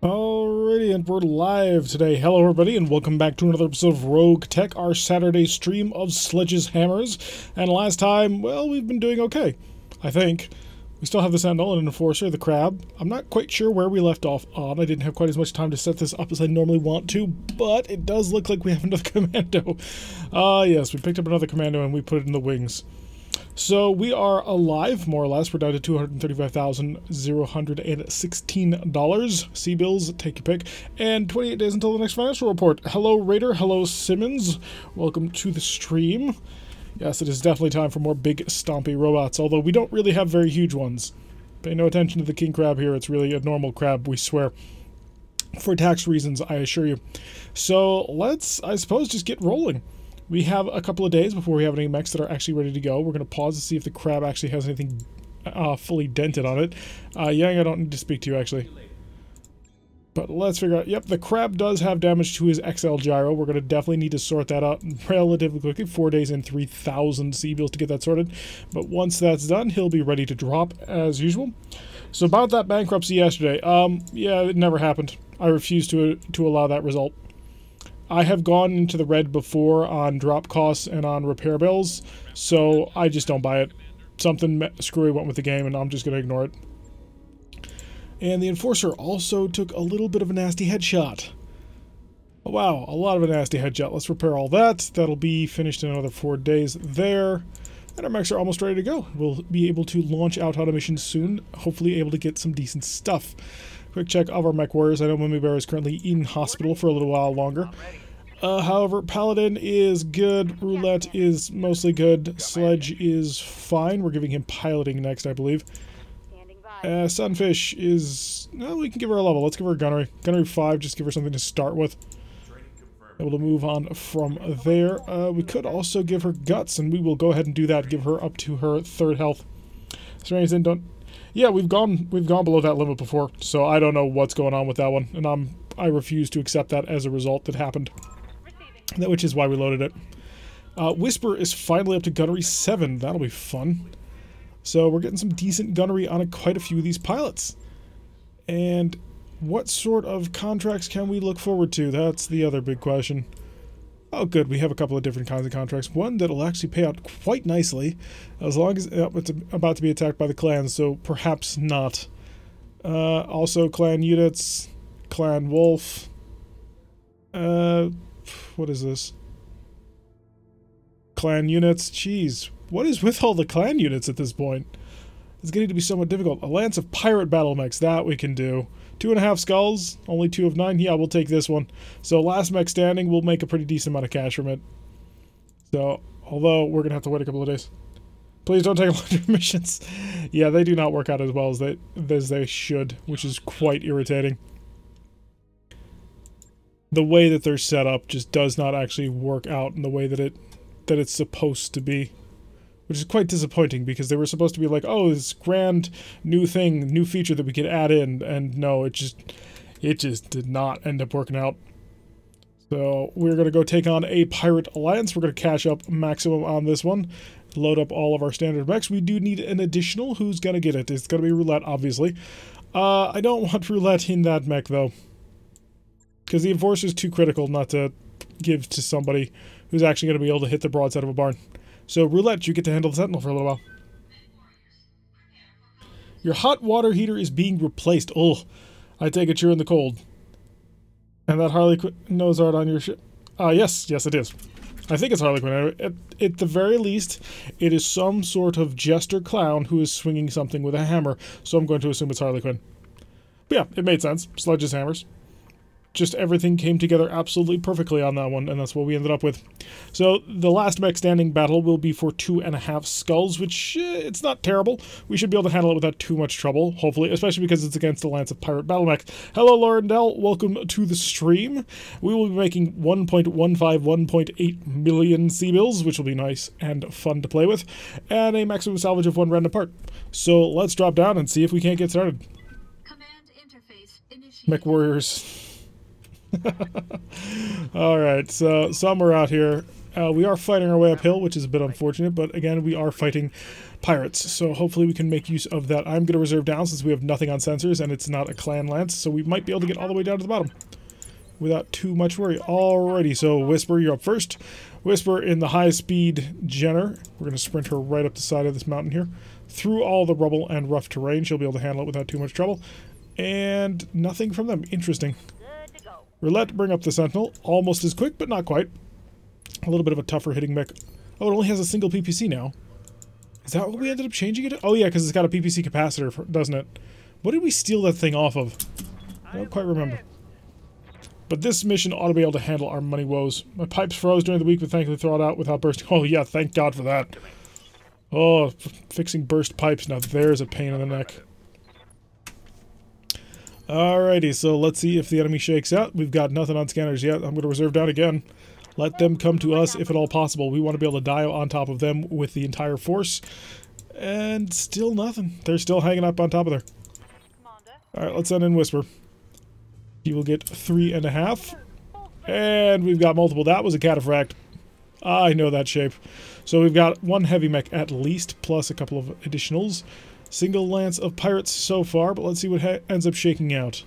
Alrighty, and we're live today. Hello everybody, and welcome back to another episode of RogueTech, our Saturday stream of Sledge's Hammers. And last time, well, we've been doing okay, I think. We still have the Sentinel and an Enforcer, the Crab. I'm not quite sure where we left off on. I didn't have quite as much time to set this up as I normally want to, but it does look like we have another Commando. Yes, we picked up another Commando and we put it in the wings. So we are alive, more or less. We're down to $235,016. C-bills, take your pick. And 28 days until the next financial report. Hello, Raider. Hello, Simmons. Welcome to the stream. Yes, it is definitely time for more big, stompy robots, although we don't really have very huge ones. Pay no attention to the king crab here. It's really a normal crab, we swear. For tax reasons, I assure you. So let's, I suppose, just get rolling. We have a couple of days before we have any mechs that are actually ready to go. We're going to pause to see if the crab actually has anything fully dented on it. Yang, I don't need to speak to you, actually. But let's figure out... Yep, the crab does have damage to his XL gyro. We're going to definitely need to sort that out relatively quickly. 4 days and 3,000 C-bills to get that sorted. But once that's done, he'll be ready to drop as usual. So about that bankruptcy yesterday. Yeah, it never happened. I refuse to allow that result. I have gone into the red before on drop costs and on repair bills, so I just don't buy it. Something screwy went with the game, and I'm just going to ignore it. And the Enforcer also took a little bit of a nasty headshot. Oh, wow, a lot of a nasty headshot. Let's repair all that. That'll be finished in another 4 days there. And our mechs are almost ready to go. We'll be able to launch out on a mission soon, hopefully able to get some decent stuff. Quick check of our mech warriors. I know Mummy Bear is currently in hospital for a little while longer. However, Paladin is good, Roulette is mostly good, Sledge is fine. We're giving him piloting next, I believe. Sunfish is... well, we can give her a level. Let's give her a gunnery. Gunnery 5, just give her something to start with. Able to move on from there. We could also give her guts, and we will go ahead and do that. Give her up to her 3rd health. Strange, don't... Yeah, we've gone below that limit before, so I don't know what's going on with that one, and I refuse to accept that as a result that happened. Which is why we loaded it. Whisper is finally up to gunnery 7. That'll be fun. So we're getting some decent gunnery on quite a few of these pilots. And what sort of contracts can we look forward to? That's the other big question. Oh good, we have a couple of different kinds of contracts. One that'll actually pay out quite nicely, as long as it's about to be attacked by the clans, so perhaps not. Also clan units, clan wolf. What is this? Clan units. Jeez, what is with all the clan units at this point? It's getting to be somewhat difficult. A lance of pirate battle mechs, that we can do. 2.5 skulls, only 2 of 9. Yeah, we'll take this one. So last mech standing, we'll make a pretty decent amount of cash from it. So, although we're gonna have to wait a couple of days. Please don't take larger missions. Yeah, they do not work out as well as they should, which is quite irritating. The way that they're set up just does not actually work out in the way that it's supposed to be. Which is quite disappointing, because they were supposed to be like, oh, this grand new thing, new feature that we could add in, and no, it just did not end up working out. So we're going to go take on a Pirate Alliance. We're going to cash up maximum on this one. Load up all of our standard mechs. We do need an additional. Who's going to get it? It's going to be Roulette, obviously. I don't want Roulette in that mech, though. Because the Enforcer is too critical not to give to somebody who's actually going to be able to hit the broadside of a barn. So, Roulette, you get to handle the Sentinel for a little while. Your hot water heater is being replaced. Oh, I take it you're in the cold. And that Harley Quinn nose art on your ship. Yes, it is. I think it's Harley Quinn. At the very least, it is some sort of jester clown who is swinging something with a hammer. So I'm going to assume it's Harley Quinn. But yeah, it made sense. Sledge's hammers. Just everything came together absolutely perfectly on that one, and that's what we ended up with. So, the last mech standing battle will be for 2.5 skulls, which, it's not terrible. We should be able to handle it without too much trouble, hopefully, especially because it's against the Lance of Pirate Battle Mech. Hello, Laurendell. Welcome to the stream. We will be making 1.8 million C-bills, which will be nice and fun to play with, and a maximum salvage of 1 random part. So, let's drop down and see if we can't get started. Command interface initiated. Mech Warriors. Alright, so some are out here. We are fighting our way uphill, which is a bit unfortunate, but again, we are fighting pirates. So hopefully we can make use of that. I'm going to reserve down since we have nothing on sensors and it's not a clan lance. So we might be able to get all the way down to the bottom without too much worry. Alrighty, so Whisper, you're up first. Whisper in the high-speed Jenner. We're going to sprint her right up the side of this mountain here. Through all the rubble and rough terrain. She'll be able to handle it without too much trouble. And nothing from them. Interesting. Roulette, bring up the Sentinel. Almost as quick, but not quite. A little bit of a tougher hitting mech. Oh, it only has a single PPC now. Is that what we ended up changing it to? Oh yeah, because it's got a PPC capacitor, doesn't it? What did we steal that thing off of? I don't quite remember. But this mission ought to be able to handle our money woes. My pipes froze during the week, but thankfully thawed out without bursting. Oh yeah, thank God for that. Oh, fixing burst pipes. Now there's a pain in the neck. Alrighty, so let's see if the enemy shakes out. We've got nothing on scanners yet. I'm going to reserve down again. Let them come to us if at all possible. We want to be able to die on top of them with the entire force. And still nothing. They're still hanging up on top of there. Alright, let's send in Whisper. He will get 3.5. And we've got multiple. That was a cataphract. I know that shape. So we've got one heavy mech at least, plus a couple of additionals. Single lance of pirates so far, but let's see what ends up shaking out.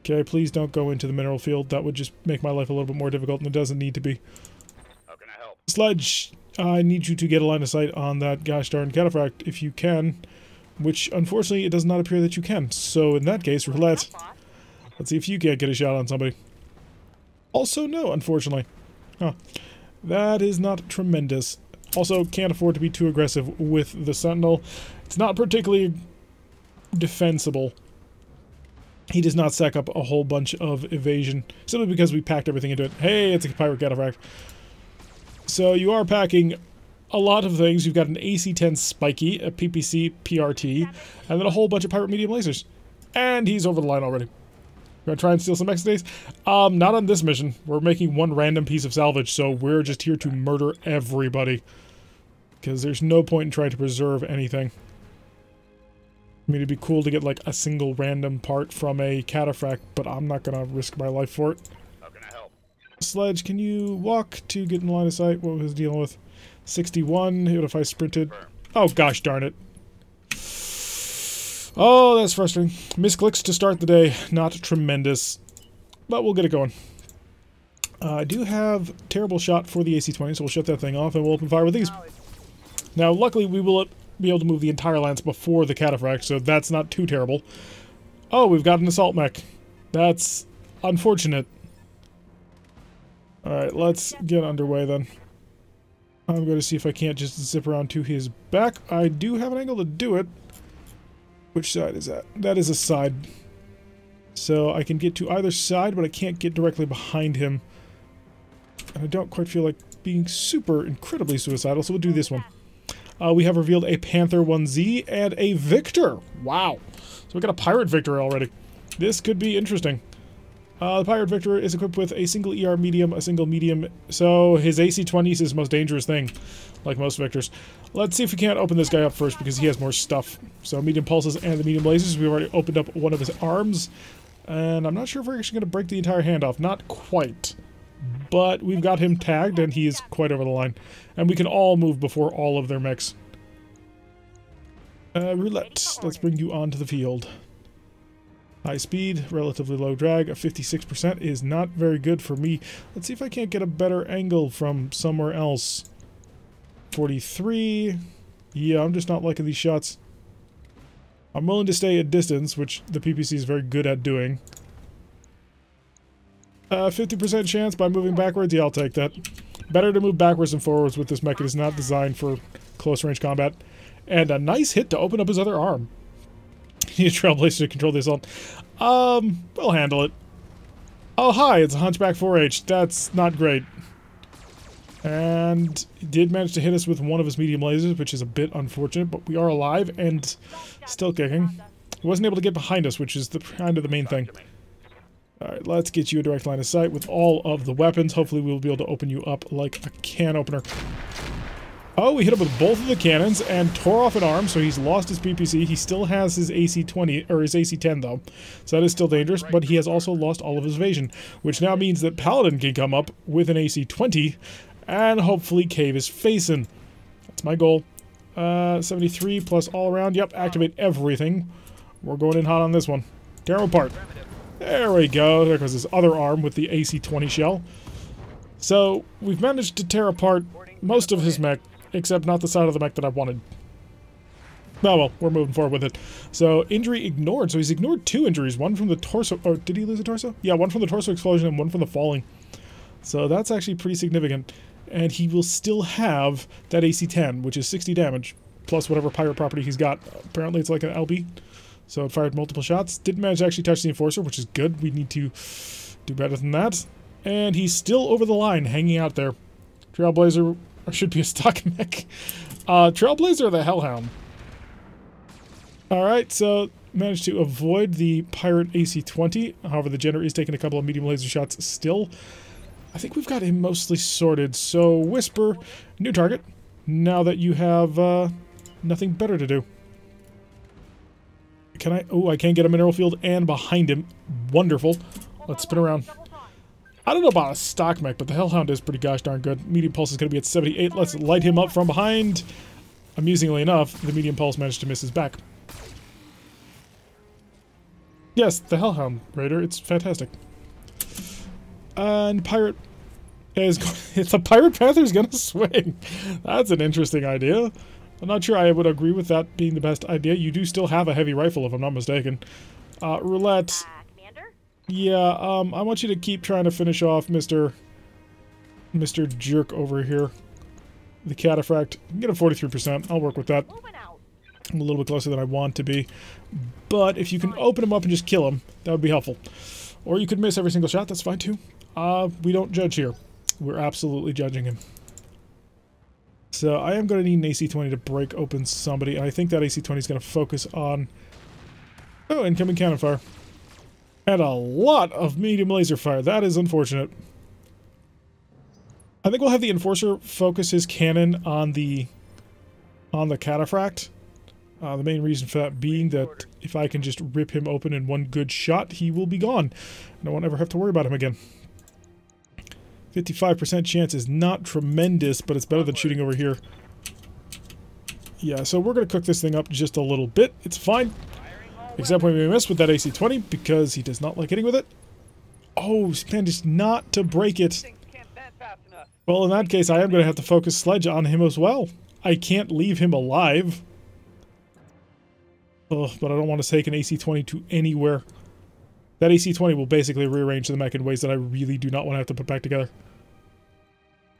Okay, please don't go into the mineral field. That would just make my life a little bit more difficult, and it doesn't need to be. How can I help? Sledge, I need you to get a line of sight on that gosh darn cataphract if you can, which unfortunately it does not appear that you can. So in that case, roulette. Let's see if you can't get a shot on somebody. Also, no, unfortunately. Huh. That is not tremendous. Also, can't afford to be too aggressive with the Sentinel. It's not particularly defensible. He does not stack up a whole bunch of evasion, simply because we packed everything into it. Hey, it's a pirate cataphract. So you are packing a lot of things. You've got an AC-10 Spiky, a PPC PRT, and then a whole bunch of pirate medium lasers. And he's over the line already. Gonna try and steal some X-Days? Not on this mission. We're making one random piece of salvage, so we're just here to murder everybody. Because there's no point in trying to preserve anything. I mean, it'd be cool to get, like, a single random part from a cataphract, but I'm not gonna risk my life for it. How can I help? Sledge, can you walk to get in line of sight? What was dealing with? 61, what if I sprinted? Oh, gosh darn it. Oh, that's frustrating. Misclicks to start the day. Not tremendous. But we'll get it going. I do have terrible shot for the AC-20, so we'll shut that thing off and we'll open fire with these. Now, luckily, we will be able to move the entire lance before the cataphract, so that's not too terrible. Oh, we've got an assault mech. That's unfortunate. Alright, let's get underway then. I'm going to see if I can't just zip around to his back. I do have an angle to do it. Which side is that? That is a side. So I can get to either side, but I can't get directly behind him. And I don't quite feel like being super incredibly suicidal, so we'll do this one. We have revealed a Panther 1Z and a Victor. Wow. So we got a Pirate Victor already. This could be interesting. The Pirate Victor is equipped with a single ER medium, a single medium, so his AC-20 is his most dangerous thing, like most Victors. Let's see if we can't open this guy up first because he has more stuff. So medium pulses and the medium lasers. We've already opened up one of his arms, and I'm not sure if we're actually going to break the entire hand off. Not quite, but we've got him tagged and he is quite over the line. And we can all move before all of their mechs. Roulette, let's bring you onto the field. High speed, relatively low drag, a 56% is not very good for me. Let's see if I can't get a better angle from somewhere else. 43. Yeah, I'm just not liking these shots. I'm willing to stay at distance, which the PPC is very good at doing. 50% chance by moving backwards? Yeah, I'll take that. Better to move backwards than forwards with this mech. It is not designed for close range combat. And a nice hit to open up his other arm. Need a Trailblazer to control the assault. We'll handle it. Oh, hi, it's a Hunchback 4H. That's not great. And he did manage to hit us with one of his medium lasers, which is a bit unfortunate, but we are alive and still kicking. He wasn't able to get behind us, which is kind of the main thing. Alright, let's get you a direct line of sight with all of the weapons. Hopefully we'll be able to open you up like a can opener. Oh, we hit him with both of the cannons and tore off an arm, so he's lost his PPC. He still has his AC-20, or his AC-10 though, so that is still dangerous, but he has also lost all of his evasion, which now means that Paladin can come up with an AC-20 and hopefully cave his face in. That's my goal. 73 plus all around. Yep, activate everything. We're going in hot on this one. Tear him apart. There we go. There goes his other arm with the AC-20 shell. So, we've managed to tear apart most of his mech, except not the side of the mech that I wanted. Oh well, we're moving forward with it. So, injury ignored. So he's ignored 2 injuries. One from the torso. Or did he lose a torso? Yeah, one from the torso explosion and one from the falling. So that's actually pretty significant. And he will still have that AC-10, which is 60 damage, plus whatever pirate property he's got. Apparently it's like an LB. So it fired multiple shots. Didn't manage to actually touch the Enforcer, which is good. We need to do better than that. And he's still over the line, hanging out there. Trailblazer, or should be a stock mech. Trailblazer or the Hellhound? Alright, so managed to avoid the pirate AC-20. However, the Jenner is taking a couple of medium laser shots still. I think we've got him mostly sorted. So, Whisper, new target. Now that you have nothing better to do. Can I? Oh, I can't get a mineral field and behind him. Wonderful. Let's spin around. I don't know about a stock mech, but the Hellhound is pretty gosh darn good. Medium pulse is going to be at 78. Let's light him up from behind. Amusingly enough, the medium pulse managed to miss his back. Yes, the Hellhound Raider. It's fantastic. And Pirate is it's a Pirate Panther's going to swing. That's an interesting idea. I'm not sure I would agree with that being the best idea. You do still have a heavy rifle, if I'm not mistaken. Roulette. Commander? Yeah, I want you to keep trying to finish off Mr. Jerk over here. The Cataphract. Get a 43%. I'll work with that. Moving out. I'm a little bit closer than I want to be. But if you can open him up and just kill him, that would be helpful. Or you could miss every single shot. That's fine, too. We don't judge here. We're absolutely judging him. So I am going to need an AC-20 to break open somebody. And I think that AC-20 is going to focus on... Oh, incoming cannon fire. And a lot of medium laser fire. That is unfortunate. I think we'll have the Enforcer focus his cannon on the Cataphract. The main reason for that being that if I can just rip him open in one good shot, he will be gone. And I won't ever have to worry about him again. 55% chance is not tremendous, but it's better than shooting over here. Yeah, so we're going to cook this thing up just a little bit. It's fine. Except when we miss with that AC-20, because he does not like hitting with it. Oh, he managed not to break it. Well, in that case, I am going to have to focus Sledge on him as well. I can't leave him alive. Ugh, but I don't want to take an AC-20 to anywhere. That AC-20 will basically rearrange the mech in ways that I really do not want to have to put back together.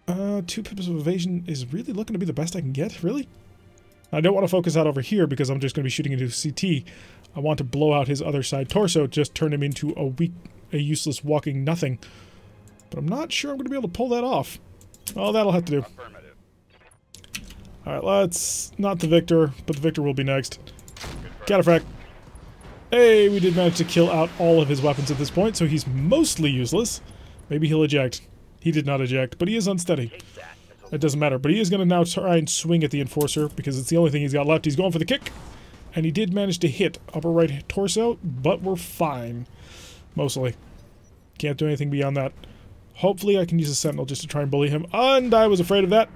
2 pips of evasion is really looking to be the best I can get, really? I don't want to focus out over here because I'm just going to be shooting into CT. I want to blow out his other side torso, just turn him into a useless walking nothing. But I'm not sure I'm going to be able to pull that off. Well, that'll have to do. Alright, let's... Not the Victor, but the Victor will be next. Cataphract. Hey, we did manage to kill out all of his weapons at this point, so he's mostly useless. Maybe he'll eject. He did not eject, but he is unsteady. It doesn't matter, but he is going to now try and swing at the Enforcer, because it's the only thing he's got left. He's going for the kick, and he did manage to hit upper right torso, but we're fine. Mostly. Can't do anything beyond that. Hopefully I can use a Sentinel just to try and bully him, and I was afraid of that.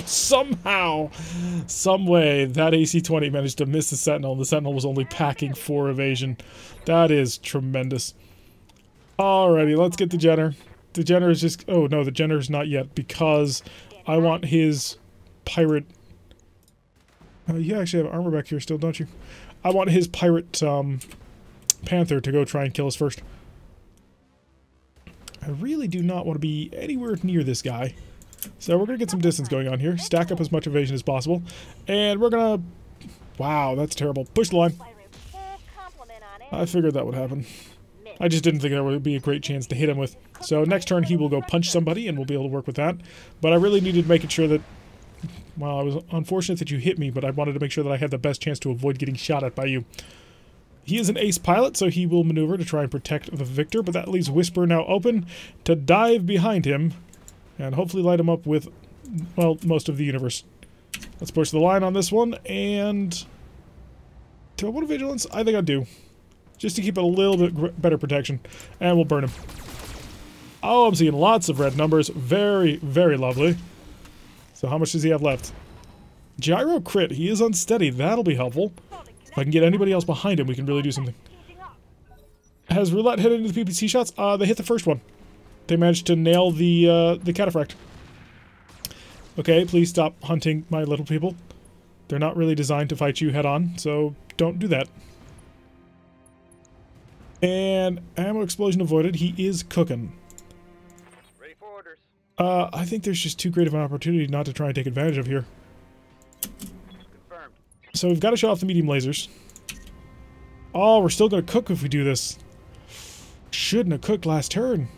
Somehow, some way, that AC-20 managed to miss the Sentinel, and the Sentinel was only packing 4 evasion. That is tremendous. Alrighty, let's get the Jenner. The Jenner is just... Oh, no, the Jenner is not yet, because I want his pirate... you actually have armor back here still, don't you? I want his pirate Panther to go try and kill us first. I really do not want to be anywhere near this guy. So we're going to get some distance going on here. Stack up as much evasion as possible. And we're going to... Wow, that's terrible. Push the line. I figured that would happen. I just didn't think there would be a great chance to hit him with. So next turn he will go punch somebody and we'll be able to work with that. But I really needed to make sure that... Well, I was unfortunate that you hit me, but I wanted to make sure that I had the best chance to avoid getting shot at by you. He is an ace pilot, so he will maneuver to try and protect the Victor, but that leaves Whisper now open to dive behind him and hopefully light him up with, well, most of the universe. Let's push the line on this one, and... Do I want a vigilance? I think I do. Just to keep it a little bit better protection. And we'll burn him. Oh, I'm seeing lots of red numbers. Very, very lovely. So how much does he have left? Gyro crit. He is unsteady. That'll be helpful. If I can get anybody else behind him, we can really do something. Has Roulette hit any of the PPC shots? They hit the first one. They managed to nail the cataphract. Okay, please stop hunting my little people. They're not really designed to fight you head on, so don't do that. And ammo explosion avoided. He is cooking. Ready for orders. I think there's just too great of an opportunity not to try and take advantage of here. Confirmed. So we've got to show off the medium lasers. Oh, we're still going to cook if we do this. Shouldn't have cooked last turn.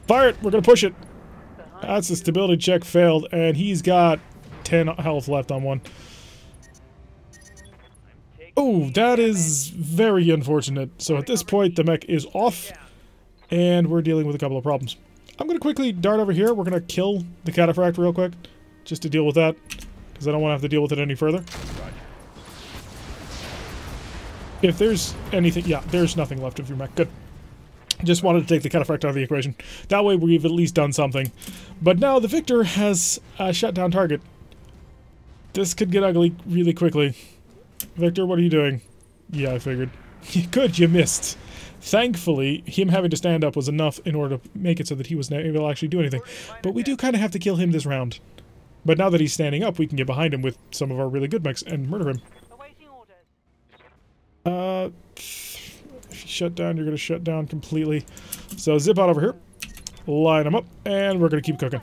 Fire it! We're going to push it. That's the stability check failed, and he's got 10 health left on one. Oh, that is very unfortunate. So at this point, the mech is off, and we're dealing with a couple of problems. I'm going to quickly dart over here. We're going to kill the cataphract real quick, just to deal with that, because I don't want to have to deal with it any further. If there's anything... Yeah, there's nothing left of your mech. Good. Just wanted to take the cataphract out of the equation. That way we've at least done something. But now the Victor has a shutdown target. This could get ugly really quickly. Victor, what are you doing? Yeah, I figured. Good, you missed. Thankfully, him having to stand up was enough in order to make it so that he was not able to actually do anything. But we do kind of have to kill him this round. But now that he's standing up, we can get behind him with some of our really good mechs and murder him. If you shut down, you're going to shut down completely. So zip out over here. Line them up, and we're going to keep cooking.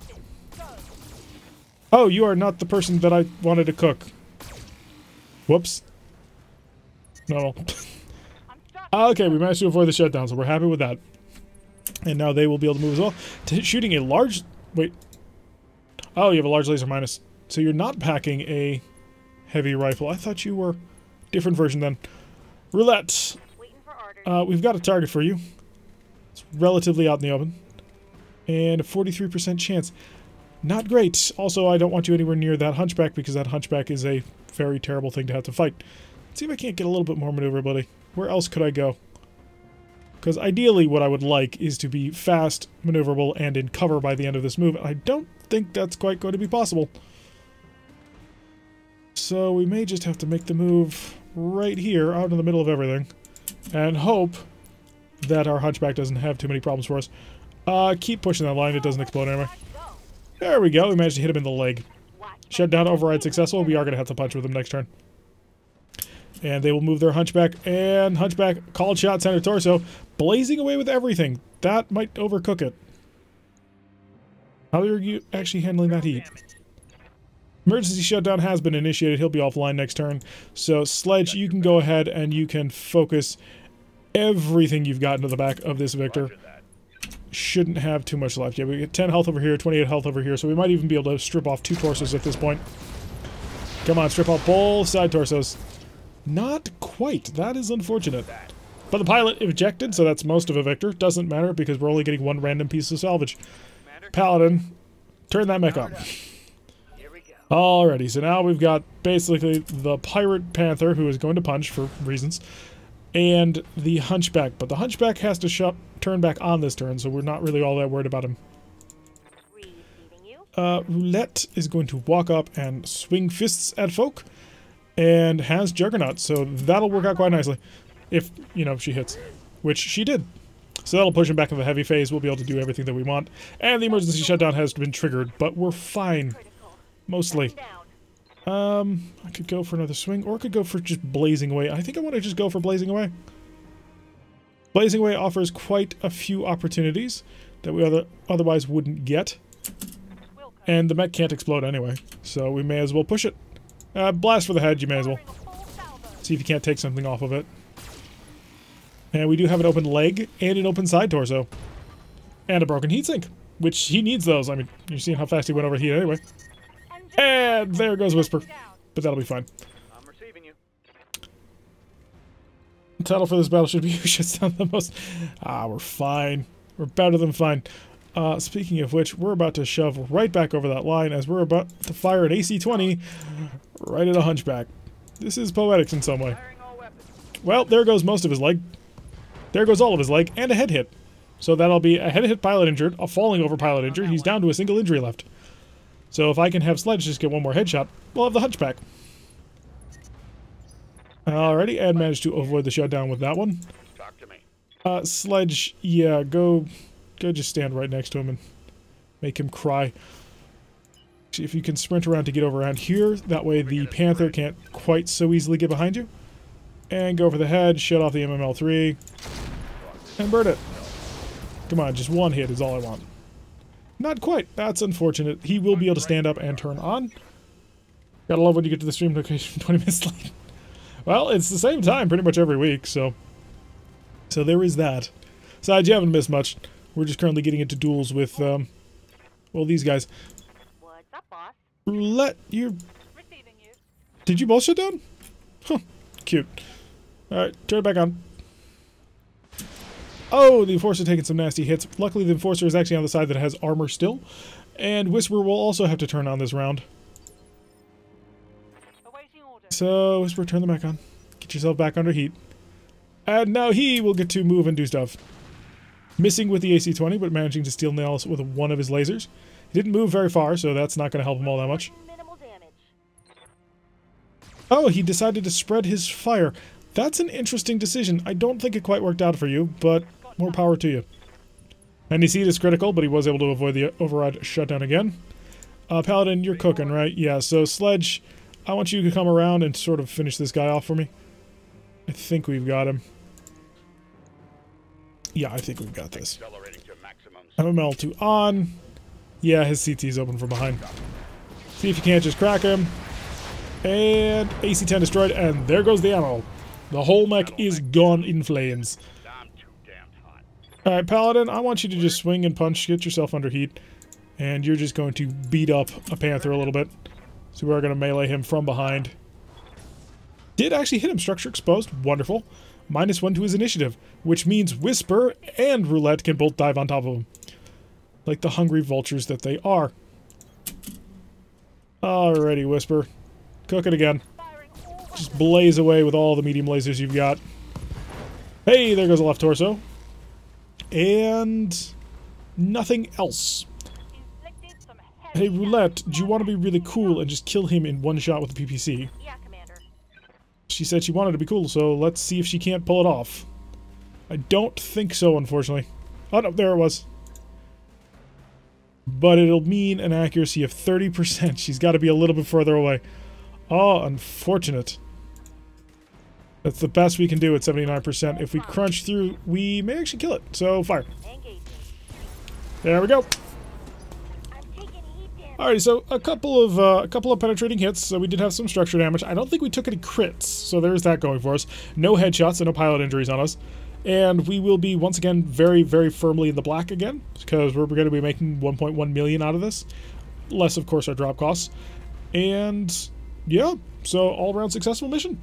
Oh, you are not the person that I wanted to cook. Whoops. No. Okay, we managed to avoid the shutdown, so we're happy with that. And now they will be able to move as well. Shooting a large... Wait. Oh, you have a large laser minus. So you're not packing a heavy rifle. I thought you were... Different version then. Roulette. We've got a target for you. It's relatively out in the open. And a 43% chance. Not great. Also, I don't want you anywhere near that hunchback because that hunchback is a very terrible thing to have to fight. Let's see if I can't get a little bit more maneuverability. Where else could I go? Because ideally what I would like is to be fast, maneuverable, and in cover by the end of this move. I don't think that's quite going to be possible. So we may just have to make the move right here, out in the middle of everything. And hope that our hunchback doesn't have too many problems for us. Keep pushing that line, it doesn't explode anyway. There we go, we managed to hit him in the leg. Shutdown override successful, we are going to have to punch with him next turn. And they will move their hunchback, and hunchback, called shot, center torso, blazing away with everything. That might overcook it. How are you actually handling that heat? Emergency shutdown has been initiated. He'll be offline next turn. So, Sledge, you can go ahead and you can focus everything you've got into the back of this Victor. Shouldn't have too much left. Yeah, we get 10 health over here, 28 health over here, so we might even be able to strip off 2 torsos at this point. Come on, strip off both side torsos. Not quite. That is unfortunate. But the pilot ejected, so that's most of a Victor. Doesn't matter because we're only getting 1 random piece of salvage. Paladin, turn that mech up. Alrighty, so now we've got basically the Pirate Panther, who is going to punch for reasons, and the Hunchback. But the Hunchback has to turn back on this turn, so we're not really all that worried about him. Roulette is going to walk up and swing fists at folk, and has Juggernaut, so that'll work out quite nicely. If, you know, she hits. Which she did. So that'll push him back into the heavy phase, we'll be able to do everything that we want. And the emergency shutdown has been triggered, but we're fine. Mostly. I could go for another swing, or I could go for just Blazing Away. I think I want to just go for Blazing Away. Blazing Away offers quite a few opportunities that we otherwise wouldn't get. And the mech can't explode anyway, so we may as well push it. Blast for the head, you may as well. See if you can't take something off of it. And we do have an open leg, and an open side torso. And a broken heatsink, which he needs those. I mean, you're seeing how fast he went over heat anyway. And there goes Whisper. But that'll be fine. I'm receiving you. The title for this battle should be Who Shuts Down the Most. We're fine. We're better than fine. Speaking of which, we're about to shove right back over that line as we're about to fire an AC-20 right at a Hunchback. This is poetic in some way. Well, there goes most of his leg. There goes all of his leg, and a head hit. So that'll be a head hit pilot injured, a falling over pilot injured. He's down to a single injury left. So if I can have Sledge just get one more headshot, we'll have the Hunchback. Alrighty, Ed managed to avoid the shutdown with that one. Talk to me. Sledge, yeah, go just stand right next to him and make him cry. If you can sprint around to get over around here, that way the Panther can't quite so easily get behind you. And go for the head, shut off the MML3, and burn it. Come on, just one hit is all I want. Not quite. That's unfortunate. He will be able to stand up and turn on. Gotta love when you get to the stream location 20 minutes late. Well, it's the same time pretty much every week, so there is that. Besides, you haven't missed much. We're just currently getting into duels with, well, these guys. What's up, boss? Roulette, you... Receiving you. Did you both shut down? Huh, cute. Alright, turn it back on. Oh, the Enforcer taking some nasty hits. Luckily, the Enforcer is actually on the side that has armor still. And Whisper will also have to turn on this round. Awaiting order. So, Whisper, turn the mic on. Get yourself back under heat. And now he will get to move and do stuff. Missing with the AC-20, but managing to steal nails with one of his lasers. He didn't move very far, so that's not going to help him all that much. Minimal damage. Oh, he decided to spread his fire. That's an interesting decision. I don't think it quite worked out for you, but more power to you. And you see it is critical, but he was able to avoid the override shutdown again. Paladin, you're cooking, right? Yeah, so Sledge, I want you to come around and sort of finish this guy off for me. I think we've got him. Yeah, I think we've got this. MML2 on. Yeah, his CT is open from behind. See if you can't just crack him. And AC-10 destroyed, and there goes the ammo. The whole mech is gone in flames. Alright, Paladin, I want you to just swing and punch, get yourself under heat. And you're just going to beat up a Panther a little bit. So we're going to melee him from behind. Did actually hit him, structure exposed, wonderful. -1 to his initiative, which means Whisper and Roulette can both dive on top of him. Like the hungry vultures that they are. Alrighty, Whisper. Cook it again. Just blaze away with all the medium lasers you've got. Hey, there goes the left torso. And nothing else. Hey, Roulette, do you want to be really cool and just kill him in one shot with the PPC? Yeah, Commander. She said she wanted to be cool, so let's see if she can't pull it off. I don't think so, unfortunately. Oh, no, there it was. But it'll mean an accuracy of 30%. She's got to be a little bit further away. Oh, unfortunate. That's the best we can do at 79%. If we crunch through, we may actually kill it. So, fire. There we go. Alrighty, so a couple of penetrating hits. So we did have some structure damage. I don't think we took any crits, so there's that going for us. No headshots and no pilot injuries on us. And we will be, once again, very, very firmly in the black again, because we're going to be making 1.1 million out of this. Less, of course, our drop costs. And, yeah, so all-around successful mission.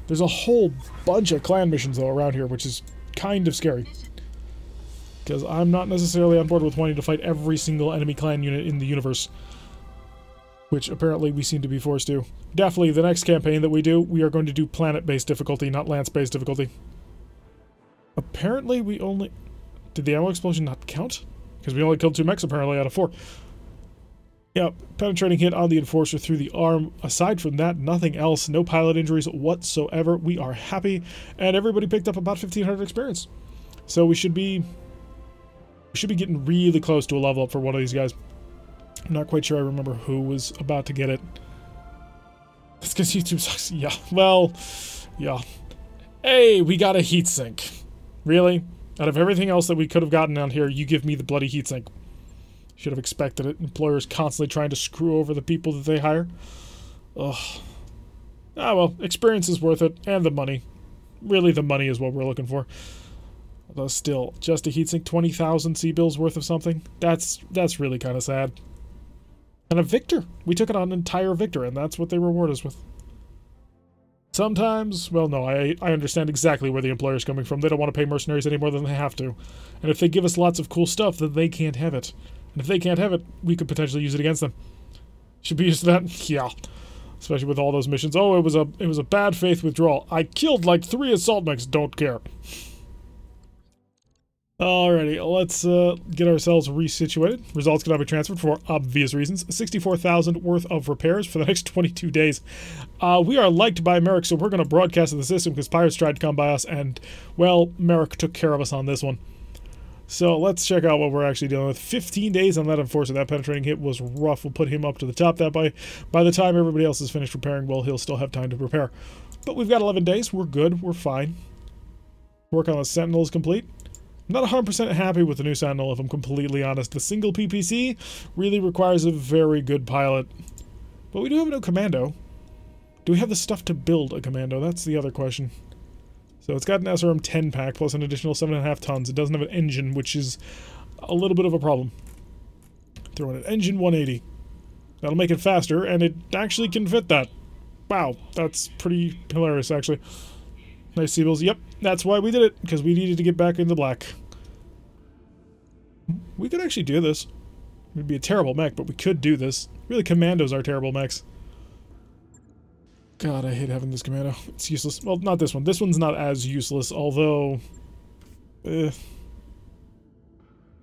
There's a whole bunch of clan missions, though, around here, which is kind of scary. Because I'm not necessarily on board with wanting to fight every single enemy clan unit in the universe. Which apparently we seem to be forced to. Definitely, the next campaign that we do, we are going to do planet-based difficulty, not lance-based difficulty. Apparently we only... Did the ammo explosion not count? Because we only killed 2 mechs apparently out of 4. Yeah, penetrating hit on the Enforcer through the arm. Aside from that, nothing else. No pilot injuries whatsoever. We are happy. And everybody picked up about 1,500 experience. So we should be getting really close to a level up for one of these guys. I'm not quite sure I remember who was about to get it. It's because YouTube sucks. Yeah, well, yeah. Hey, we got a heatsink. Really? Out of everything else that we could have gotten down here, you give me the bloody heatsink. Should have expected it. Employers constantly trying to screw over the people that they hire. Ugh. Ah, well, experience is worth it, and the money. Really, the money is what we're looking for. Although still, just a heatsink, 20,000 C-bills worth of something? That's really kind of sad. And a Victor. We took it on an entire Victor, and that's what they reward us with. Sometimes, well, no, I understand exactly where the employer's coming from. They don't want to pay mercenaries any more than they have to. And if they give us lots of cool stuff, then they can't have it. And if they can't have it, we could potentially use it against them. Should be used to that? Yeah. Especially with all those missions. Oh, it was a bad faith withdrawal. I killed like 3 assault mechs, don't care. Alrighty, let's get ourselves resituated. Results cannot be transferred for obvious reasons. 64,000 worth of repairs for the next 22 days. We are liked by Merrick, so we're going to broadcast to the system because pirates tried to come by us, and, well, Merrick took care of us on this one. So let's check out what we're actually dealing with. 15 days on that Enforcer. That penetrating hit was rough. We'll put him up to the top. That by the time everybody else is finished repairing, well, he'll still have time to prepare. But we've got 11 days. We're good. We're fine. Work on the Sentinel is complete. I'm not 100% happy with the new Sentinel, if I'm completely honest. The single PPC really requires a very good pilot. But we do have a new Commando. Do we have the stuff to build a Commando? That's the other question. So it's got an SRM 10 pack plus an additional 7.5 tons. It doesn't have an engine, which is a little bit of a problem. Throw in an engine 180. That'll make it faster, and it actually can fit that. Wow, that's pretty hilarious, actually. Nice Seabills. Yep, that's why we did it, because we needed to get back into black. We could actually do this. It'd be a terrible mech, but we could do this. Really, Commandos are terrible mechs. God, I hate having this Commando. It's useless. Well, not this one. This one's not as useless, although...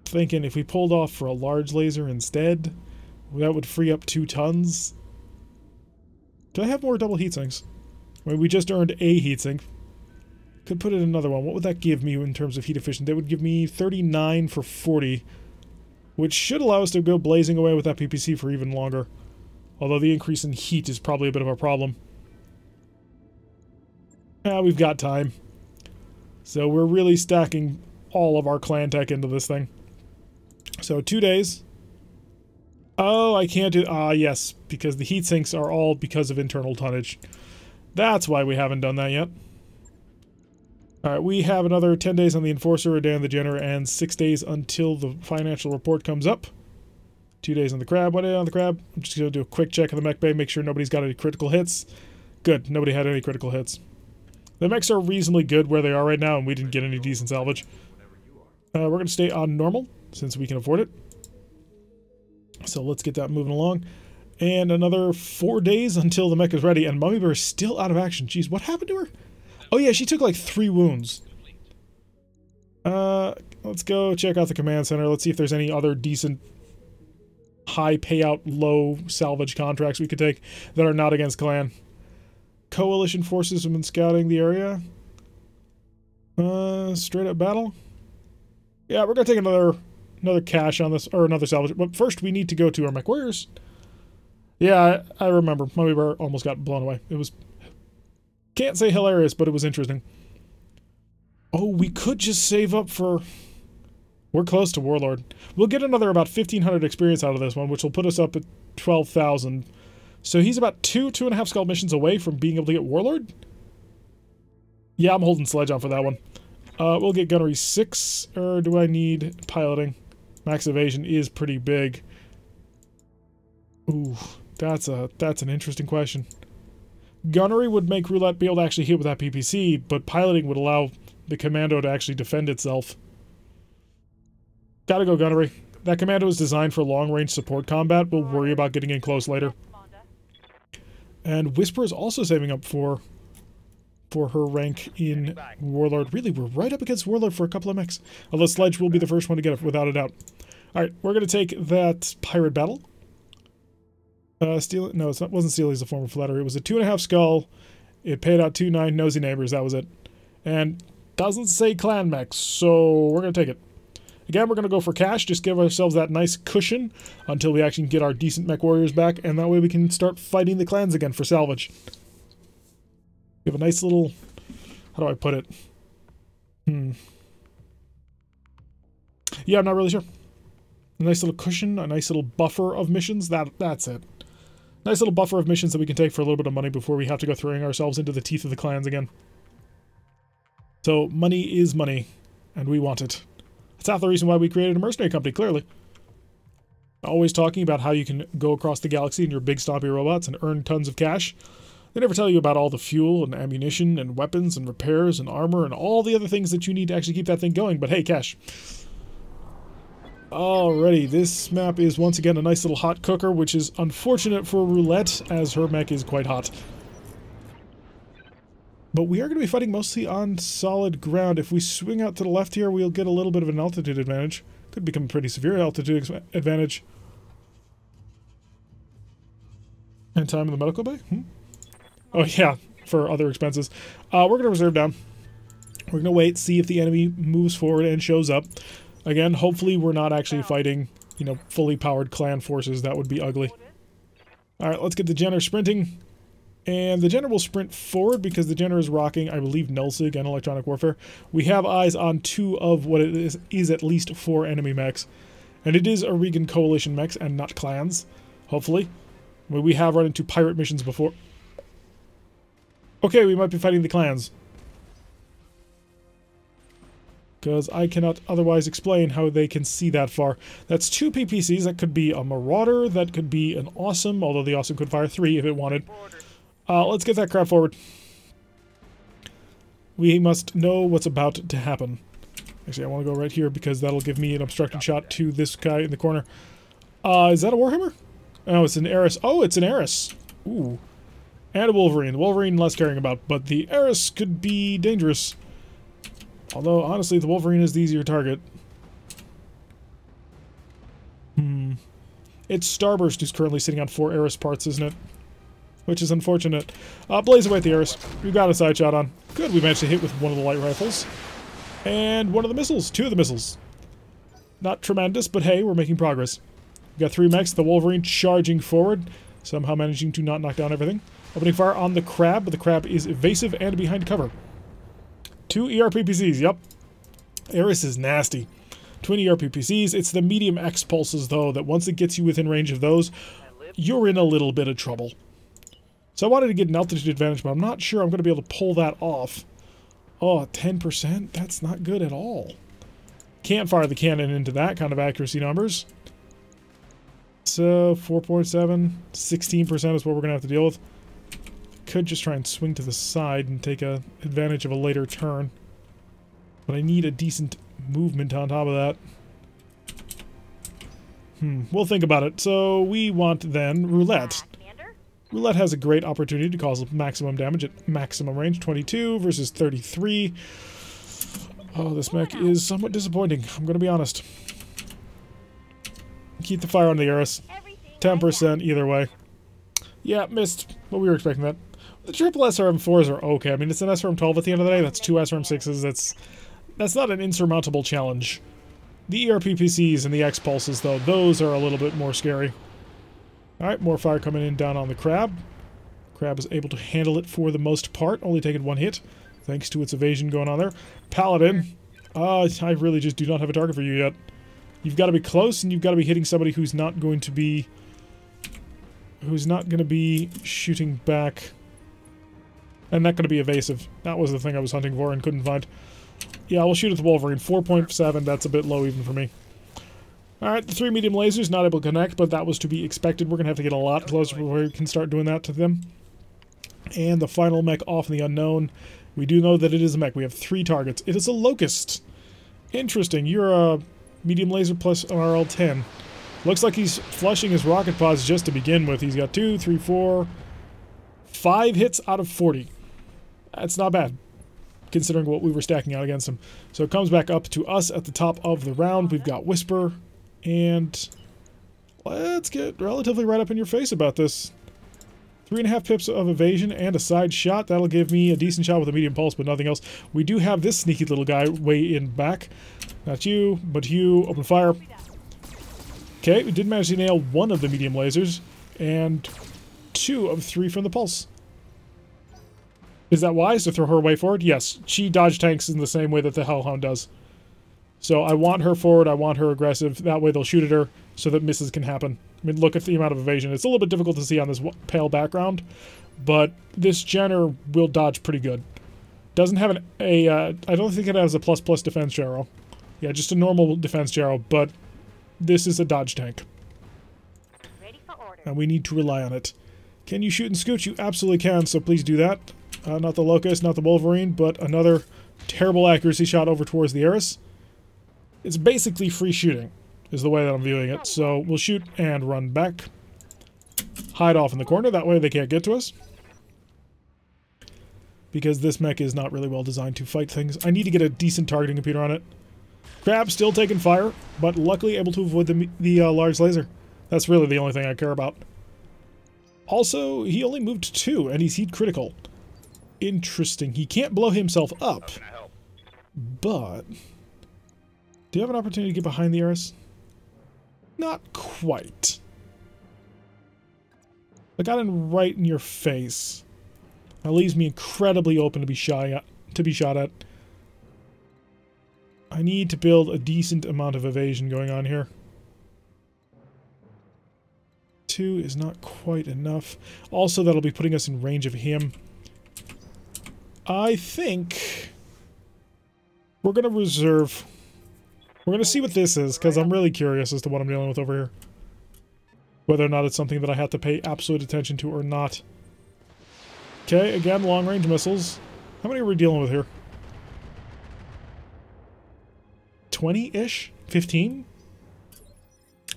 thinking if we pulled off for a large laser instead, that would free up 2 tons. Do I have more double heatsinks? I mean, we just earned a heatsink. Could put in another one. What would that give me in terms of heat efficient? That would give me 39 for 40, which should allow us to go blazing away with that PPC for even longer. Although the increase in heat is probably a bit of a problem. We've got time. So we're really stacking all of our clan tech into this thing. So 2 days. Oh, I can't do... yes, because the heat sinks are all because of internal tonnage. That's why we haven't done that yet. Alright, we have another 10 days on the Enforcer, a day on the Jenner, and 6 days until the financial report comes up. 2 days on the Crab, 1 day on the Crab. I'm just going to do a quick check of the mech bay, make sure nobody's got any critical hits. Good, nobody had any critical hits. The mechs are reasonably good where they are right now, and we didn't get any decent salvage. We're going to stay on normal, since we can afford it. So let's get that moving along. And another 4 days until the mech is ready, and Mummy Bear is still out of action. Jeez, what happened to her? Oh yeah, she took like 3 wounds. Let's go check out the command center. Let's see if there's any other decent high payout, low salvage contracts we could take that are not against clan. Coalition forces have been scouting the area. Straight up battle. Yeah, we're gonna take another cache on this, or another salvage. But first, we need to go to our mech warriors. Yeah, I remember. Mummy Bear almost got blown away. It was... Can't say hilarious, but it was interesting. Oh, we could just save up for... We're close to Warlord. We'll get another about 1,500 experience out of this one, which will put us up at 12,000. So he's about 2.5 skull missions away from being able to get Warlord? Yeah, I'm holding Sledge on for that one. We'll get Gunnery 6, or do I need piloting? Max evasion is pretty big. Ooh, that's an interesting question. Gunnery would make Roulette be able to actually hit with that PPC, but piloting would allow the Commando to actually defend itself. Gotta go Gunnery. That Commando is designed for long-range support combat. We'll worry about getting in close later. And Whisper is also saving up for her rank in Warlord. Really, we're right up against Warlord for a couple of mechs. Although Sledge will be the first one to get it, without a doubt. Alright, we're going to take that pirate battle. Steel... No, it wasn't Steely's a form of flattery. It was a 2.5 skull. It paid out 2.9 nosy neighbors. That was it. And doesn't say clan mechs, so we're going to take it. Again, we're going to go for cash. Just give ourselves that nice cushion until we actually get our decent mech warriors back, and that way we can start fighting the clans again for salvage. We have a nice little... How do I put it? Yeah, I'm not really sure. A nice little cushion, a nice little buffer of missions. That's it. Nice little buffer of missions that we can take for a little bit of money before we have to go throwing ourselves into the teeth of the clans again. So, money is money, and we want it. That's half the reason why we created a mercenary company, clearly. Always talking about how you can go across the galaxy in your big stompy robots and earn tons of cash. They never tell you about all the fuel and ammunition and weapons and repairs and armor and all the other things that you need to actually keep that thing going, but hey, cash. Alrighty, this map is once again a nice little hot cooker, which is unfortunate for Roulette, as her mech is quite hot. But we are going to be fighting mostly on solid ground. If we swing out to the left here, we'll get a little bit of an altitude advantage. Could become a pretty severe altitude advantage. And time in the medical bay? Oh yeah, for other expenses. We're going to reserve down. We're going to wait, see if the enemy moves forward and shows up. Again, hopefully we're not actually fighting, you know, fully powered clan forces. That would be ugly. Alright, let's get the Jenner sprinting. And the Jenner will sprint forward because the Jenner is rocking, I believe, nullsig and electronic warfare. We have eyes on 2 of what it is at least 4 enemy mechs. And it is Orion Coalition mechs and not clans, hopefully. We have run into pirate missions before. Okay, we might be fighting the clans. Because I cannot otherwise explain how they can see that far. That's 2 PPCs. That could be a Marauder. That could be an Awesome, although the Awesome could fire 3 if it wanted. Let's get that crap forward. We must know what's about to happen. Actually, I want to go right here because that'll give me an obstructed shot to this guy in the corner. Is that a Warhammer? Oh, it's an Eris. Oh, it's an Eris. Ooh. And a Wolverine. The Wolverine less caring about, but the Eris could be dangerous. Although, honestly, the Wolverine is the easier target. It's Starburst who's currently sitting on 4 Eris parts, isn't it? Which is unfortunate. Blaze away at the Eris. We got a side shot on. Good, we managed to hit with one of the light rifles. And one of the missiles. 2 of the missiles. Not tremendous, but hey, we're making progress. We got 3 mechs. The Wolverine charging forward. Somehow managing to not knock down everything. Opening fire on the Crab, but the Crab is evasive and behind cover. 2 ERPPCs, yep. Eris is nasty. Twin ERPPCs. It's the medium X pulses, though, that once it gets you within range of those, you're in a little bit of trouble. So I wanted to get an altitude advantage, but I'm not sure I'm going to be able to pull that off. Oh, 10%? That's not good at all. Can't fire the cannon into that kind of accuracy numbers. So, 4.7, 16% is what we're going to have to deal with. Could just try and swing to the side and take advantage of a later turn. But I need a decent movement on top of that. We'll think about it. So we want then Roulette. Roulette has a great opportunity to cause maximum damage at maximum range. 22 versus 33. Oh, this mech is somewhat disappointing. I'm going to be honest. Keep the fire on the Eris. 10% either way. Yeah, missed. But we were expecting that. The triple SRM4s are okay. I mean, it's an SRM12 at the end of the day. That's 2 SRM6s. That's not an insurmountable challenge. The ERPPCs and the X-Pulses, though, those are a little bit more scary. Alright, more fire coming in down on the Crab. Crab is able to handle it for the most part, only taking 1 hit, thanks to its evasion going on there. Paladin. I really just do not have a target for you yet. You've got to be close, and you've got to be hitting somebody who's not going to be shooting back. And not going to be evasive. That was the thing I was hunting for and couldn't find. Yeah, we'll shoot at the Wolverine. 4.7, that's a bit low even for me. Alright, the 3 medium lasers, not able to connect, but that was to be expected. We're going to have to get a lot closer before we can start doing that to them. And the final mech off in the unknown. We do know that it is a mech. We have 3 targets. It is a Locust. Interesting. You're a medium laser plus an RL-10. Looks like he's flushing his rocket pods just to begin with. He's got 2, 3, 4, 5 hits out of 40. That's not bad, considering what we were stacking out against him. So it comes back up to us at the top of the round. We've got Whisper, and let's get relatively right up in your face about this. 3.5 pips of evasion and a side shot. That'll give me a decent shot with a medium pulse, but nothing else. We do have this sneaky little guy way in back. Not you, but you. Open fire. Okay, we did manage to nail 1 of the medium lasers, and 2 of 3 from the pulse. Is that wise to throw her way forward? Yes. She dodge tanks in the same way that the Hellhound does. So I want her forward, I want her aggressive. That way they'll shoot at her so that misses can happen. I mean, look at the amount of evasion. It's a little bit difficult to see on this pale background, but this Jenner will dodge pretty good. Doesn't have I don't think it has a ++ defense gyro. Yeah, just a normal defense gyro, but this is a dodge tank. Ready for order. And we need to rely on it. Can you shoot and scoot? You absolutely can, so please do that. Not the Locust, not the Wolverine, but another terrible accuracy shot over towards the Eris. It's basically free shooting, is the way that I'm viewing it. So we'll shoot and run back. Hide off in the corner, that way they can't get to us. because this mech is not really well designed to fight things. I need to get a decent targeting computer on it. Crab still taking fire, but luckily able to avoid the large laser. That's really the only thing I care about. Also, he only moved 2, and he's heat critical. Interesting. He can't blow himself up. But... do you have an opportunity to get behind the Eris? Not quite. I got in right in your face. That leaves me incredibly open to be shot at. I need to build a decent amount of evasion going on here. 2 is not quite enough. Also, that'll be putting us in range of him. I think we're going to reserve... we're going to see what this is, because I'm really curious as to what I'm dealing with over here. Whether or not it's something that I have to pay absolute attention to or not. Okay, again, long-range missiles. How many are we dealing with here? 20-ish? 15?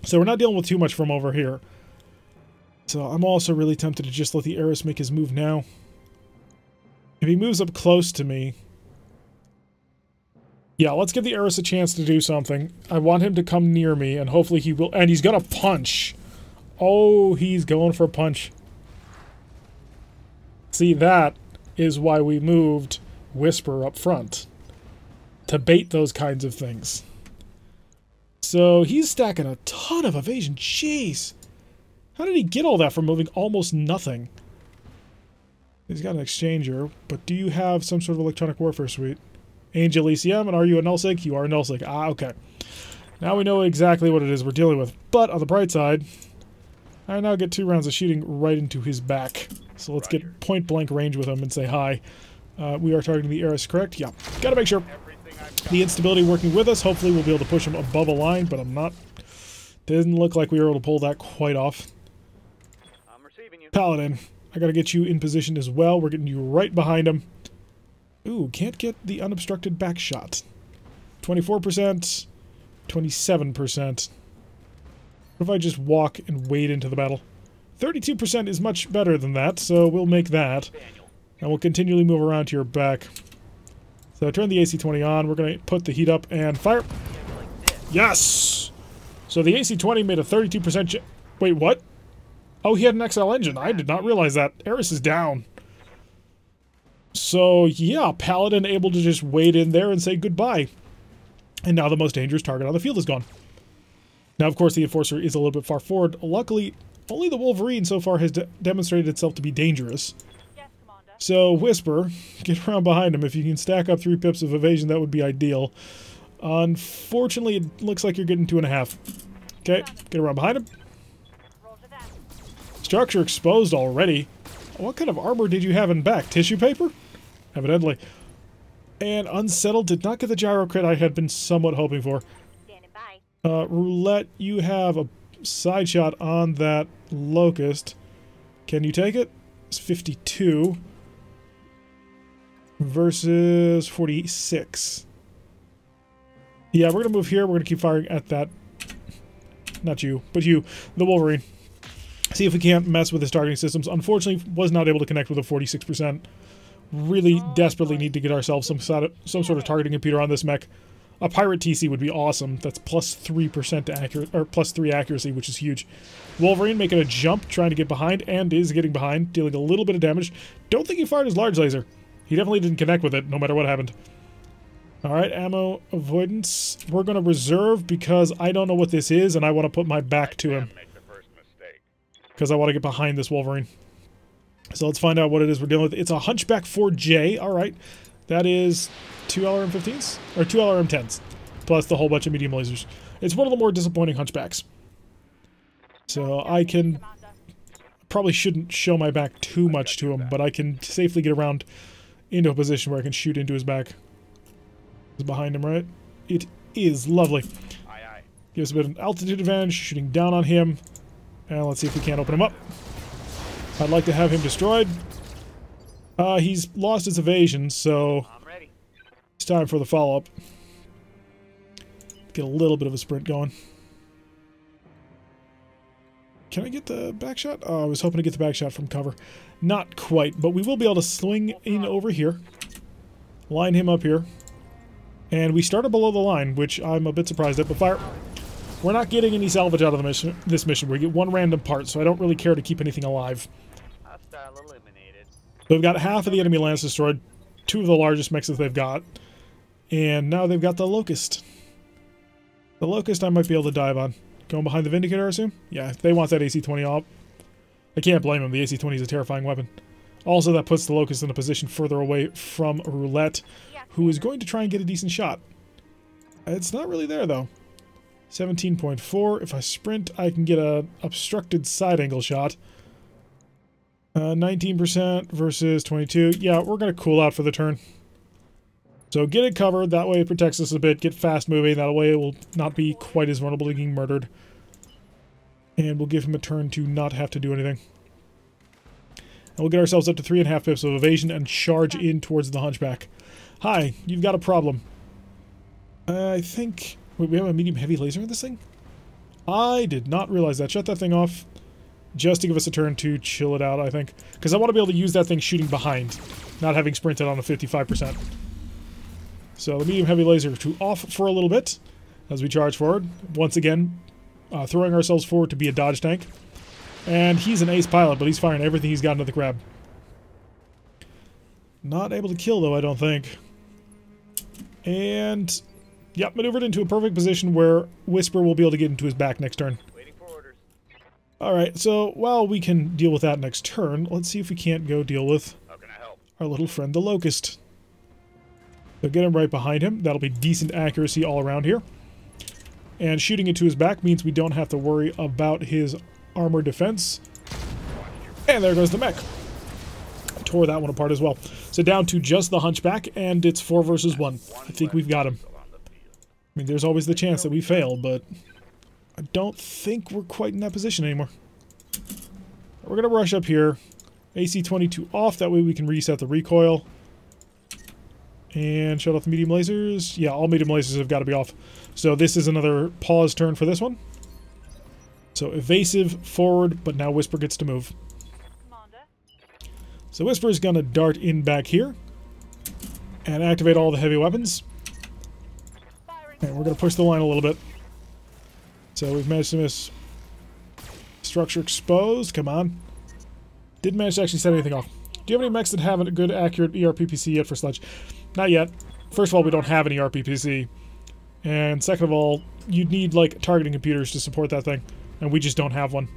So we're not dealing with too much from over here. So I'm also really tempted to just let the Eris make his move now. If he moves up close to me... yeah, let's give the Eris a chance to do something. I want him to come near me, and hopefully he will... and he's gonna punch! Oh, he's going for a punch. See, that is why we moved Whisper up front. To bait those kinds of things. So, he's stacking a ton of evasion. Jeez! How did he get all that from moving almost nothing? He's got an exchanger, but do you have some sort of electronic warfare suite? Angel ECM, and are you a nullsig? You are a nullsig. Ah, okay. Now we know exactly what it is we're dealing with. But, on the bright side, I now get 2 rounds of shooting right into his back. So let's get point-blank range with him and say hi. We are targeting the Eris, correct? Yeah. Gotta make sure the instability working with us. Hopefully we'll be able to push him above a line, but I'm not. Didn't look like we were able to pull that quite off. I'm receiving you. Paladin, I gotta get you in position as well. We're getting you right behind him. Ooh, can't get the unobstructed back shot. 24%, 27%. What if I just walk and wade into the battle? 32% is much better than that, so we'll make that. And we'll continually move around to your back. So turn the AC-20 on. We're going to put the heat up and fire. Yes! So the AC-20 made a 32%... wait, what? Oh, he had an XL engine. I did not realize that. Eris is down. So, yeah, Paladin able to just wade in there and say goodbye. And now the most dangerous target on the field is gone. Now, of course, the Enforcer is a little bit far forward. Luckily, only the Wolverine so far has demonstrated itself to be dangerous. Yes, Commander. So, Whisper, get around behind him. If you can stack up 3 pips of evasion, that would be ideal. Unfortunately, it looks like you're getting 2.5. Okay, get around behind him. Roger that. Structure exposed already. What kind of armor did you have in back? Tissue paper? Evidently. And Unsettled did not get the gyro crit I had been somewhat hoping for. Standing by. Roulette, you have a side shot on that Locust. Can you take it? It's 52 versus 46. Yeah, we're going to move here. We're going to keep firing at that. Not you, but you, the Wolverine. See if we can't mess with his targeting systems. Unfortunately, was not able to connect with a 46%. Really desperately need to get ourselves some sort of targeting computer on this mech. A Pirate TC would be awesome. That's plus 3% to accuracy, or plus 3 accuracy, which is huge. Wolverine making a jump, trying to get behind, and is getting behind, dealing a little bit of damage. Don't think he fired his large laser. He definitely didn't connect with it, no matter what happened. Alright, ammo avoidance. We're going to reserve because I don't know what this is, and I want to put my back to him. Because I want to get behind this Wolverine. So let's find out what it is we're dealing with. It's a Hunchback 4J. Alright. That is 2 LRM-15s? Or 2 LRM-10s. Plus the whole bunch of medium lasers. It's one of the more disappointing Hunchbacks. So I can... probably shouldn't show my back too much to him, but I can safely get around into a position where I can shoot into his back. It's behind him, right? It is lovely. Gives a bit of an altitude advantage, shooting down on him. And let's see if we can't open him up. I'd like to have him destroyed. He's lost his evasion, so it's time for the follow-up. Get a little bit of a sprint going. Can I get the back shot? Oh, I was hoping to get the back shot from cover. Not quite, but we will be able to swing in over here. Line him up here. And we started below the line, which I'm a bit surprised at, but fire. We're not getting any salvage out of the mission. This mission. We get one random part, so I don't really care to keep anything alive. Hostile eliminated. So we've got half of the enemy lands destroyed, 2 of the largest mechs that they've got, and now they've got the Locust. The Locust I might be able to dive on. Going behind the Vindicator, I assume? Yeah, they want that AC-20 off. I can't blame them. The AC-20 is a terrifying weapon. Also, that puts the Locust in a position further away from Roulette, who is going to try and get a decent shot. It's not really there, though. 17.4. If I sprint, I can get a obstructed side angle shot. 19% versus 22. Yeah, we're going to cool out for the turn. So get it covered. That way it protects us a bit. Get fast moving. That way it will not be quite as vulnerable to getting murdered. And we'll give him a turn to not have to do anything. And we'll get ourselves up to 3.5 pips of evasion and charge in towards the Hunchback. Hi, you've got a problem. I think... Wait, we have a medium-heavy laser in this thing? I did not realize that. Shut that thing off just to give us a turn to chill it out, I think. Because I want to be able to use that thing shooting behind, not having sprinted on a 55%. So the medium-heavy laser to off for a little bit as we charge forward. Once again, throwing ourselves forward to be a dodge tank. And he's an ace pilot, but he's firing everything he's got into the crab. Not able to kill, though, I don't think. And... Yep, maneuvered into a perfect position where Whisper will be able to get into his back next turn. Waiting for orders. Alright, so while we can deal with that next turn, let's see if we can't go deal with How can I help? our little friend the Locust. So get him right behind him. That'll be decent accuracy all around here. And shooting into his back means we don't have to worry about his armor defense. And there goes the mech. Tore that one apart as well. So down to just the Hunchback, and it's 4 versus 1. I think we've got him. I mean, there's always the chance that we fail, but I don't think we're quite in that position anymore. We're going to rush up here. AC-22 off, that way we can reset the recoil. And shut off the medium lasers. Yeah, all medium lasers have got to be off. So this is another pause turn for this one. So evasive, forward, but now Whisper gets to move. Commander. So Whisper's going to dart in back here. And activate all the heavy weapons. And we're going to push the line a little bit. So we've managed to miss. Structure exposed. Come on. Didn't manage to actually set anything off. Do you have any mechs that have a good, accurate ERPPC yet for Sledge? Not yet. First of all, we don't have any ERPPC. And second of all, you'd need, like, targeting computers to support that thing. And we just don't have one.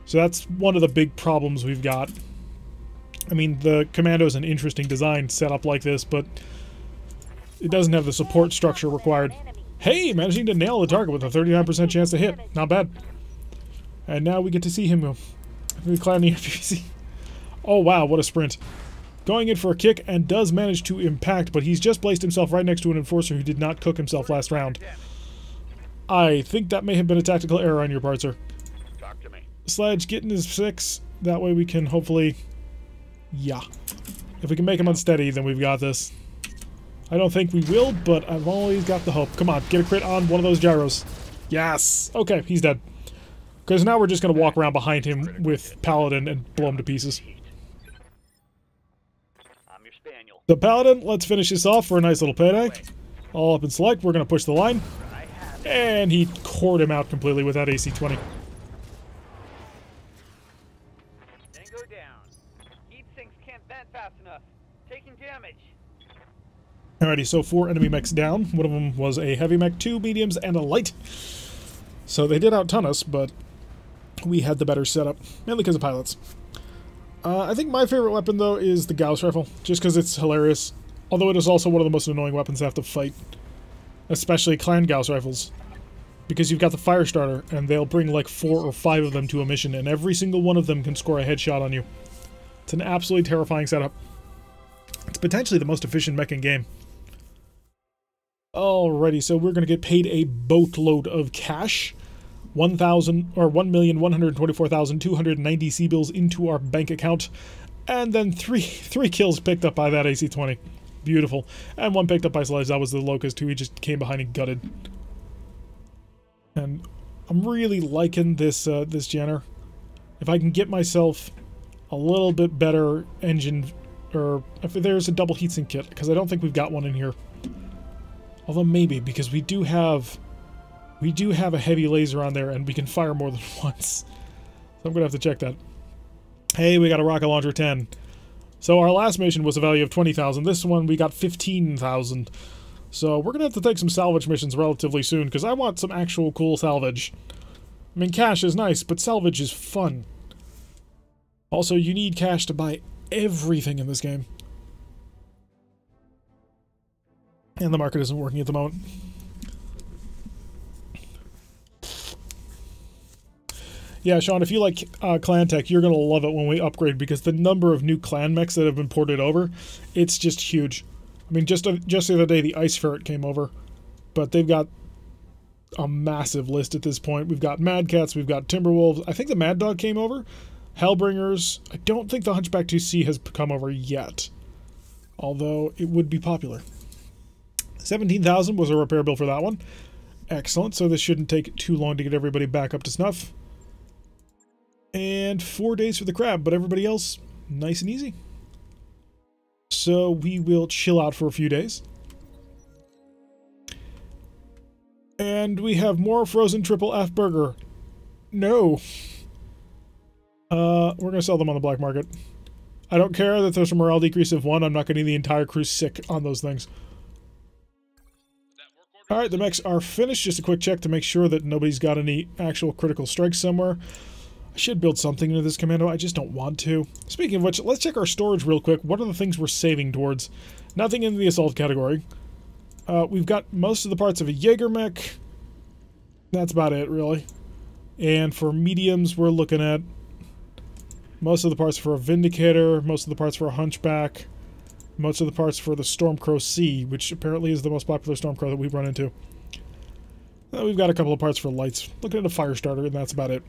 So that's one of the big problems we've got. I mean, the Commando is an interesting design set up like this, but it doesn't have the support structure required. Hey, managing to nail the target with a 39% chance to hit. Not bad. And now we get to see him go. We climb the ERPPC. Oh, wow, what a sprint. Going in for a kick and does manage to impact, but he's just placed himself right next to an enforcer who did not cook himself last round. I think that may have been a tactical error on your part, sir. Talk to me. Sledge, getting his 6. That way we can hopefully... Yeah. If we can make him unsteady, then we've got this. I don't think we will, but I've always got the hope. Come on, get a crit on one of those gyros. Yes! Okay, he's dead. Because now we're just going to walk around behind him with Paladin and blow him to pieces. I'm your spaniel. The Paladin, let's finish this off for a nice little payday. All up in select, we're going to push the line. And he cored him out completely with that AC-20. Tango down. Heat sinks can't vent fast enough. Taking damage. Alrighty, so 4 enemy mechs down. One of them was a heavy mech, 2 mediums, and a light. So they did outton us, but we had the better setup, mainly because of pilots. I think my favorite weapon, though, is the Gauss rifle, just because it's hilarious. Although it is also one of the most annoying weapons to have to fight. Especially clan Gauss rifles. Because you've got the fire starter, and they'll bring like 4 or 5 of them to a mission, and every single one of them can score a headshot on you. It's an absolutely terrifying setup. It's potentially the most efficient mech in game. Alrighty, so we're going to get paid a boatload of cash. 1,124,290 C-bills into our bank account. And then three kills picked up by that AC-20. Beautiful. And 1 picked up by Sledge. That was the Locust, who he just came behind and gutted. And I'm really liking this this Jenner. If I can get myself a little bit better engine, or if there's a double heatsink kit, because I don't think we've got one in here. Although maybe, because we do have a heavy laser on there, and we can fire more than once. So I'm gonna have to check that. Hey, we got a rocket launcher 10. So our last mission was a value of 20,000. This one we got 15,000. So we're gonna have to take some salvage missions relatively soon, because I want some actual cool salvage. I mean, cash is nice, but salvage is fun. Also, you need cash to buy everything in this game. And the market isn't working at the moment. Yeah, Sean, if you like clan tech, you're going to love it when we upgrade, because the number of new clan mechs that have been ported over, it's just huge. I mean, just the other day, the Ice Ferret came over, but they've got a massive list at this point. We've got Mad Cats, we've got Timberwolves. I think the Mad Dog came over. Hellbringers. I don't think the Hunchback 2C has come over yet, although it would be popular. 17,000 was a repair bill for that one. Excellent, so this shouldn't take too long to get everybody back up to snuff. And 4 days for the crab, but everybody else, nice and easy. So we will chill out for a few days. And we have more frozen triple F burger. No. We're going to sell them on the black market. I don't care that there's a morale decrease of 1. I'm not getting the entire crew sick on those things. Alright, the mechs are finished. Just a quick check to make sure that nobody's got any actual critical strikes somewhere. I should build something into this commando. I just don't want to. Speaking of which, let's check our storage real quick. What are the things we're saving towards? Nothing in the assault category. We've got most of the parts of a Jaeger mech. That's about it, really. And for mediums, we're looking at most of the parts for a Vindicator, most of the parts for a Hunchback, most of the parts for the Stormcrow C, which apparently is the most popular Stormcrow that we've run into. We've got a couple of parts for lights. Looking at a Firestarter, and that's about it.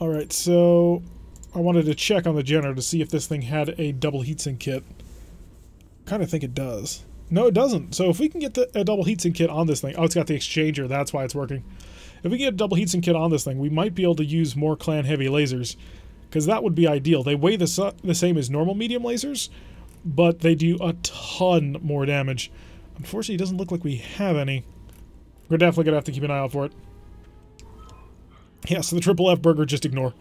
Alright, so I wanted to check on the Jenner to see if this thing had a double heatsink kit. Kind of think it does. No, it doesn't. So if we can get a double heatsink kit on this thing... Oh, it's got the exchanger. That's why it's working. If we get a double heatsink kit on this thing, we might be able to use more clan heavy lasers. Because that would be ideal. They weigh the same as normal medium lasers, but they do a ton more damage. Unfortunately, it doesn't look like we have any. We're definitely going to have to keep an eye out for it. Yeah, so the triple F burger, just ignore.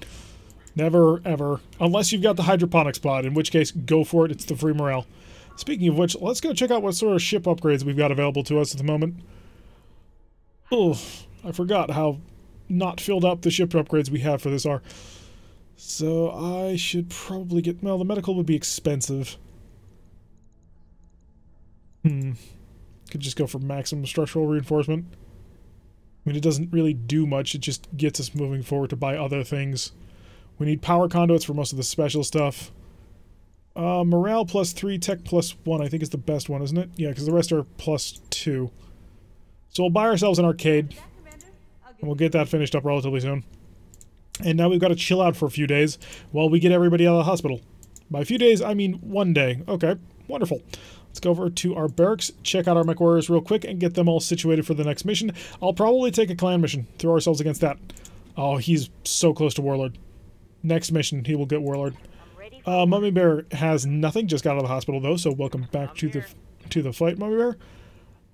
Never, ever. Unless you've got the hydroponics pod, in which case, go for it. It's the free morale. Speaking of which, let's go check out what sort of ship upgrades we've got available to us at the moment. Oh, I forgot how not filled up the ship upgrades we have for this are. So I should probably get... Well, the medical would be expensive. Could just go for maximum structural reinforcement. I mean, it doesn't really do much. It just gets us moving forward to buy other things. We need power conduits for most of the special stuff. Morale +3, tech +1, I think is the best one, isn't it? Yeah, because the rest are +2. So we'll buy ourselves an arcade. And we'll get that finished up relatively soon. And now we've got to chill out for a few days while we get everybody out of the hospital. By a few days, I mean 1 day. Okay, wonderful. Let's go over to our barracks, check out our mech warriors real quick, and get them all situated for the next mission. I'll probably take a clan mission, throw ourselves against that. Oh, he's so close to Warlord. Next mission, he will get Warlord. Mummy Bear has nothing, just got out of the hospital though, so welcome back to the fight, Mummy Bear.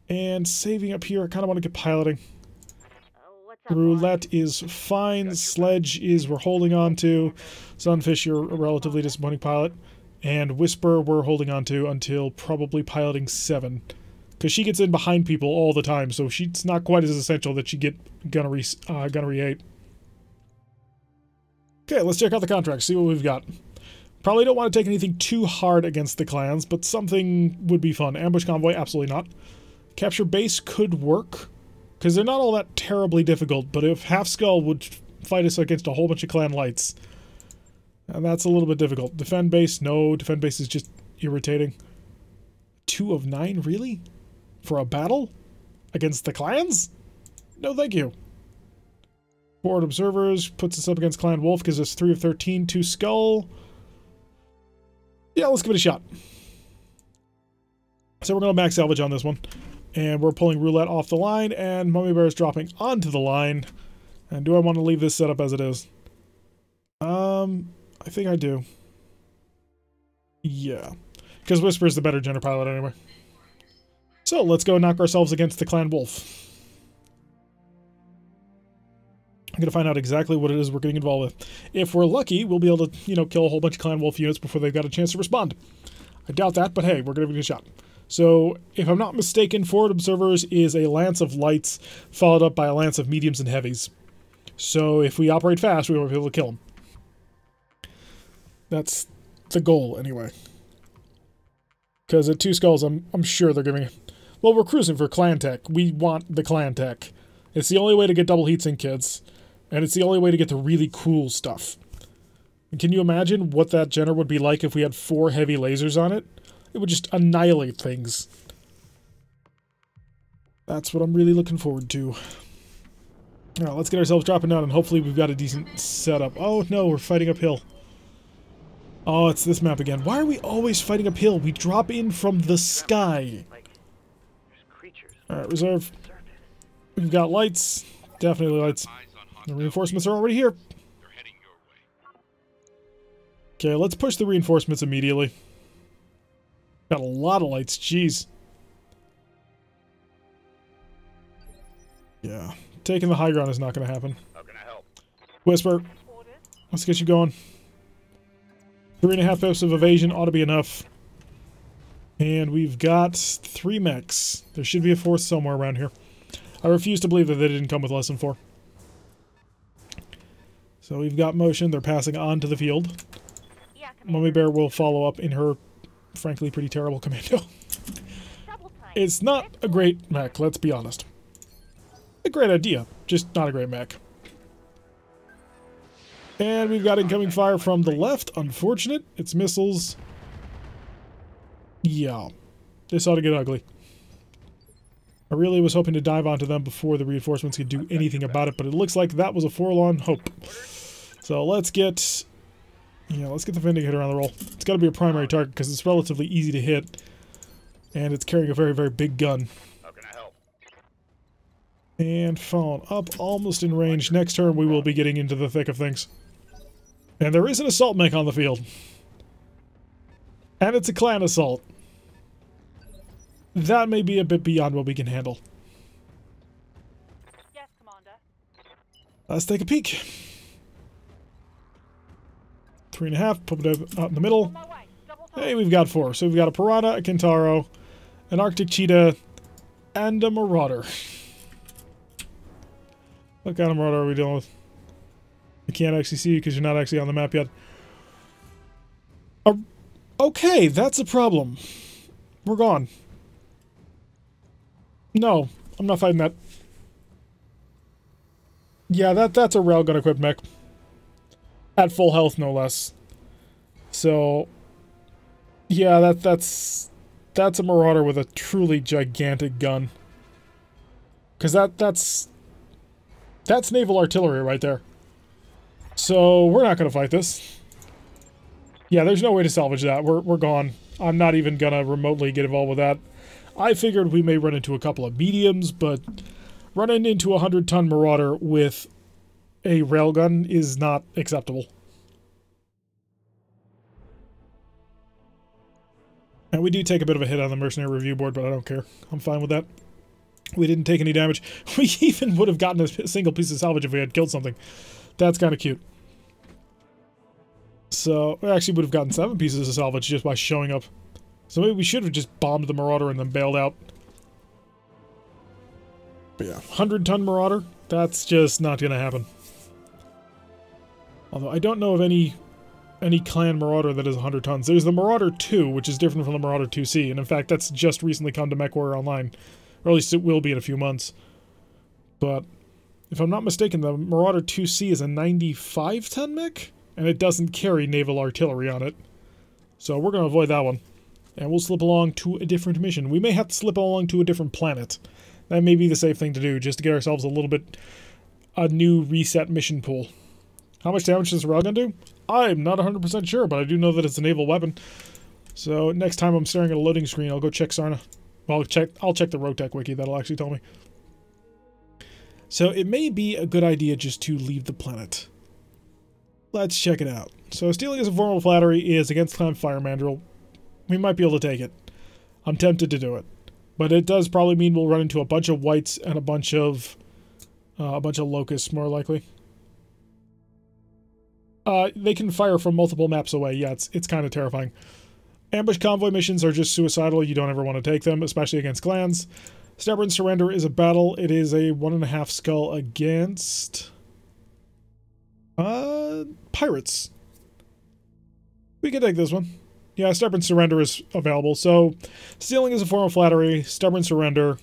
And saving up here, I kind of want to get piloting. Roulette is fine. Sledge is we're holding on to. Sunfish, you're a relatively disappointing pilot. And Whisper, we're holding on to until probably piloting 7. Because she gets in behind people all the time, so she's not quite as essential that she get Gunnery 8. Okay, let's check out the contract, see what we've got. Probably don't want to take anything too hard against the clans, but something would be fun. Ambush Convoy, absolutely not. Capture Base could work, because they're not all that terribly difficult, but if Half Skull would fight us against a whole bunch of clan lights, and that's a little bit difficult. Defend Base, no. Defend Base is just irritating. 2 of 9, really? For a battle? Against the clans? No, thank you. Forward Observers puts us up against Clan Wolf, gives us 3 of 13, 2 Skull. Yeah, let's give it a shot. So we're going to max salvage on this one. And we're pulling roulette off the line, and Mummy Bear is dropping onto the line. And do I want to leave this setup as it is? I think I do. Yeah. Because Whisper's the better Jenner pilot anyway. So, let's go knock ourselves against the Clan Wolf. I'm going to find out exactly what it is we're getting involved with. If we're lucky, we'll be able to, you know, kill a whole bunch of Clan Wolf units before they've got a chance to respond. I doubt that, but hey, we're going to give it a shot. So, if I'm not mistaken, forward observers is a lance of lights followed up by a lance of mediums and heavies. So, if we operate fast, we won't be able to kill them. That's the goal, anyway. Because at 2 skulls, I'm sure they're giving... Well, we're cruising for clan tech. We want the clan tech. It's the only way to get double heatsink kits. And it's the only way to get the really cool stuff. And can you imagine what that Jenner would be like if we had 4 heavy lasers on it? It would just annihilate things. That's what I'm really looking forward to. Alright, let's get ourselves dropping down and hopefully we've got a decent setup. Oh no, we're fighting uphill. Oh, it's this map again. Why are we always fighting uphill? We drop in from the sky. Alright, reserve. We've got lights. Definitely lights. The reinforcements are already here. Okay, let's push the reinforcements immediately. Got a lot of lights, jeez. Yeah, taking the high ground is not going to happen. How can I help? Whisper, let's get you going. 3.5 pips of evasion ought to be enough. And we've got 3 mechs. There should be a 4th somewhere around here. I refuse to believe that they didn't come with less than 4. So we've got motion. They're passing on to the field. Yeah, Mummy Bear will follow up in her, frankly, pretty terrible commando. It's not a great mech, let's be honest. A great idea, just not a great mech. And we've got incoming fire from the left. Unfortunate. It's missiles. Yeah. This ought to get ugly. I really was hoping to dive onto them before the reinforcements could do anything about it, but it looks like that was a forlorn hope. So let's get... Yeah, let's get the Vindicator on the roll. It's got to be a primary target because it's relatively easy to hit. And it's carrying a very, very big gun. How can I help? And following up, almost in range. Next turn we will be getting into the thick of things. And there is an assault mech on the field. And it's a clan assault. That may be a bit beyond what we can handle. Yes, Commander. Let's take a peek. 3.5, put it out in the middle. On my way. Double time. Hey, we've got 4. So we've got a Piranha, a Kintaro, an Arctic Cheetah, and a Marauder. What kind of Marauder are we dealing with? I can't actually see you because you're not actually on the map yet. Okay, that's a problem. We're gone. No, I'm not fighting that. Yeah, that's a railgun equipped mech. At full health, no less. So, yeah, that's a Marauder with a truly gigantic gun. Because that's naval artillery right there. So, we're not going to fight this. Yeah, there's no way to salvage that. We're gone. I'm not even going to remotely get involved with that. I figured we may run into a couple of mediums, but running into a 100-ton Marauder with a railgun is not acceptable. And we do take a bit of a hit on the mercenary review board, but I don't care. I'm fine with that. We didn't take any damage. We even would have gotten a single piece of salvage if we had killed something. That's kind of cute. So, we actually would have gotten 7 pieces of salvage just by showing up. So maybe we should have just bombed the Marauder and then bailed out. But yeah, 100-ton Marauder, that's just not going to happen. Although I don't know of any clan Marauder that is 100 tons. There's the Marauder 2, which is different from the Marauder 2C, and in fact that's just recently come to MechWarrior Online. Or at least it will be in a few months. But if I'm not mistaken, the Marauder 2C is a 95-ton mech, and it doesn't carry naval artillery on it. So we're going to avoid that one. And we'll slip along to a different mission. We may have to slip along to a different planet. That may be the safe thing to do, just to get ourselves a new reset mission pool. How much damage does the railgun do? I'm not 100% sure, but I do know that it's a naval weapon. So next time I'm staring at a loading screen, I'll go check Sarna. Well, I'll check the RogueTech wiki. That'll actually tell me. So it may be a good idea just to leave the planet. Let's check it out. So stealing as a form of flattery is against Clan Fire Mandrill. We might be able to take it. I'm tempted to do it. But it does probably mean we'll run into a bunch of whites and a bunch of locusts, more likely. They can fire from multiple maps away. Yeah, it's kind of terrifying. Ambush convoy missions are just suicidal. You don't ever want to take them, especially against clans. Stubborn Surrender is a battle. It is a 1.5 skull against... pirates. We can take this one. Yeah, Stubborn Surrender is available. So, stealing is a form of flattery. Stubborn Surrender.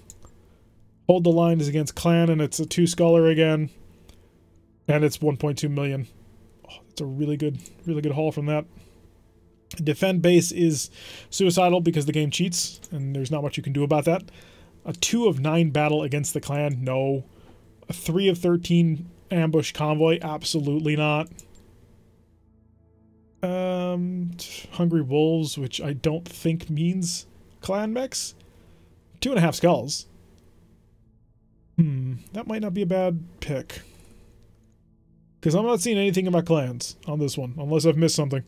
Hold the Line is against clan, and it's a 2-sculler again. And it's 1.2 million. Oh, that's a really good haul from that. Defend Base is suicidal because the game cheats, and there's not much you can do about that. A 2 of 9 battle against the clan? No. A 3 of 13 ambush convoy? Absolutely not. Hungry Wolves, which I don't think means clan mechs. 2.5 skulls. That might not be a bad pick. Because I'm not seeing anything about clans on this one, unless I've missed something.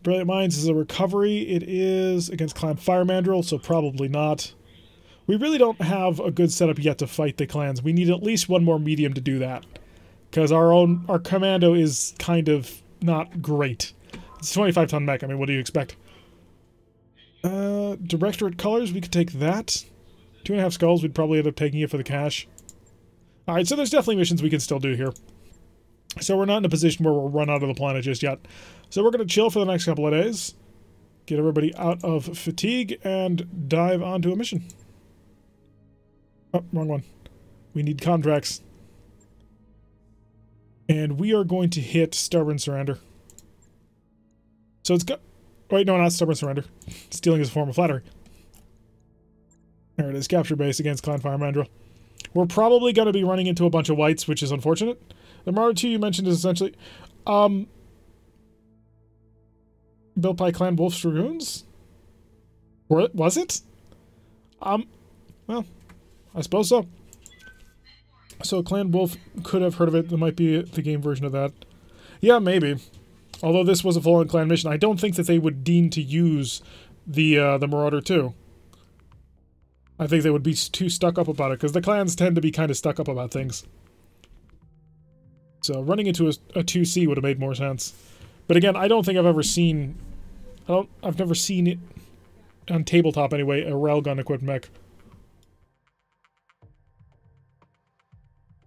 Brilliant Minds is a recovery. It is against Clan Fire Mandrill, so probably not. We really don't have a good setup yet to fight the clans. We need at least one more medium to do that. Because our commando is kind of not great. It's a 25-ton mech. I mean, what do you expect? Directorate Colors, we could take that. 2.5 skulls, we'd probably end up taking it for the cash. Alright, so there's definitely missions we can still do here. So we're not in a position where we'll run out of the planet just yet. So we're going to chill for the next couple of days. Get everybody out of fatigue and dive onto a mission. Oh, wrong one. We need contracts. And we are going to hit Stubborn Surrender. So it's got... Wait, no, not Stubborn Surrender. Stealing is a form of flattery. There it is. Capture Base against Clan Fire Mandrill. We're probably going to be running into a bunch of whites, which is unfortunate. The Marauder 2 you mentioned is essentially... built by Clan Wolf's Dragoons? Was it? Well, I suppose so. So Clan Wolf could have heard of it. There might be the game version of that. Yeah, maybe. Although this was a full-on clan mission, I don't think that they would deign to use the Marauder 2. I think they would be too stuck up about it, because the clans tend to be kind of stuck up about things. So running into a 2C would have made more sense. But again, I don't think I've ever seen... I've never seen it on tabletop anyway, a railgun equipped mech.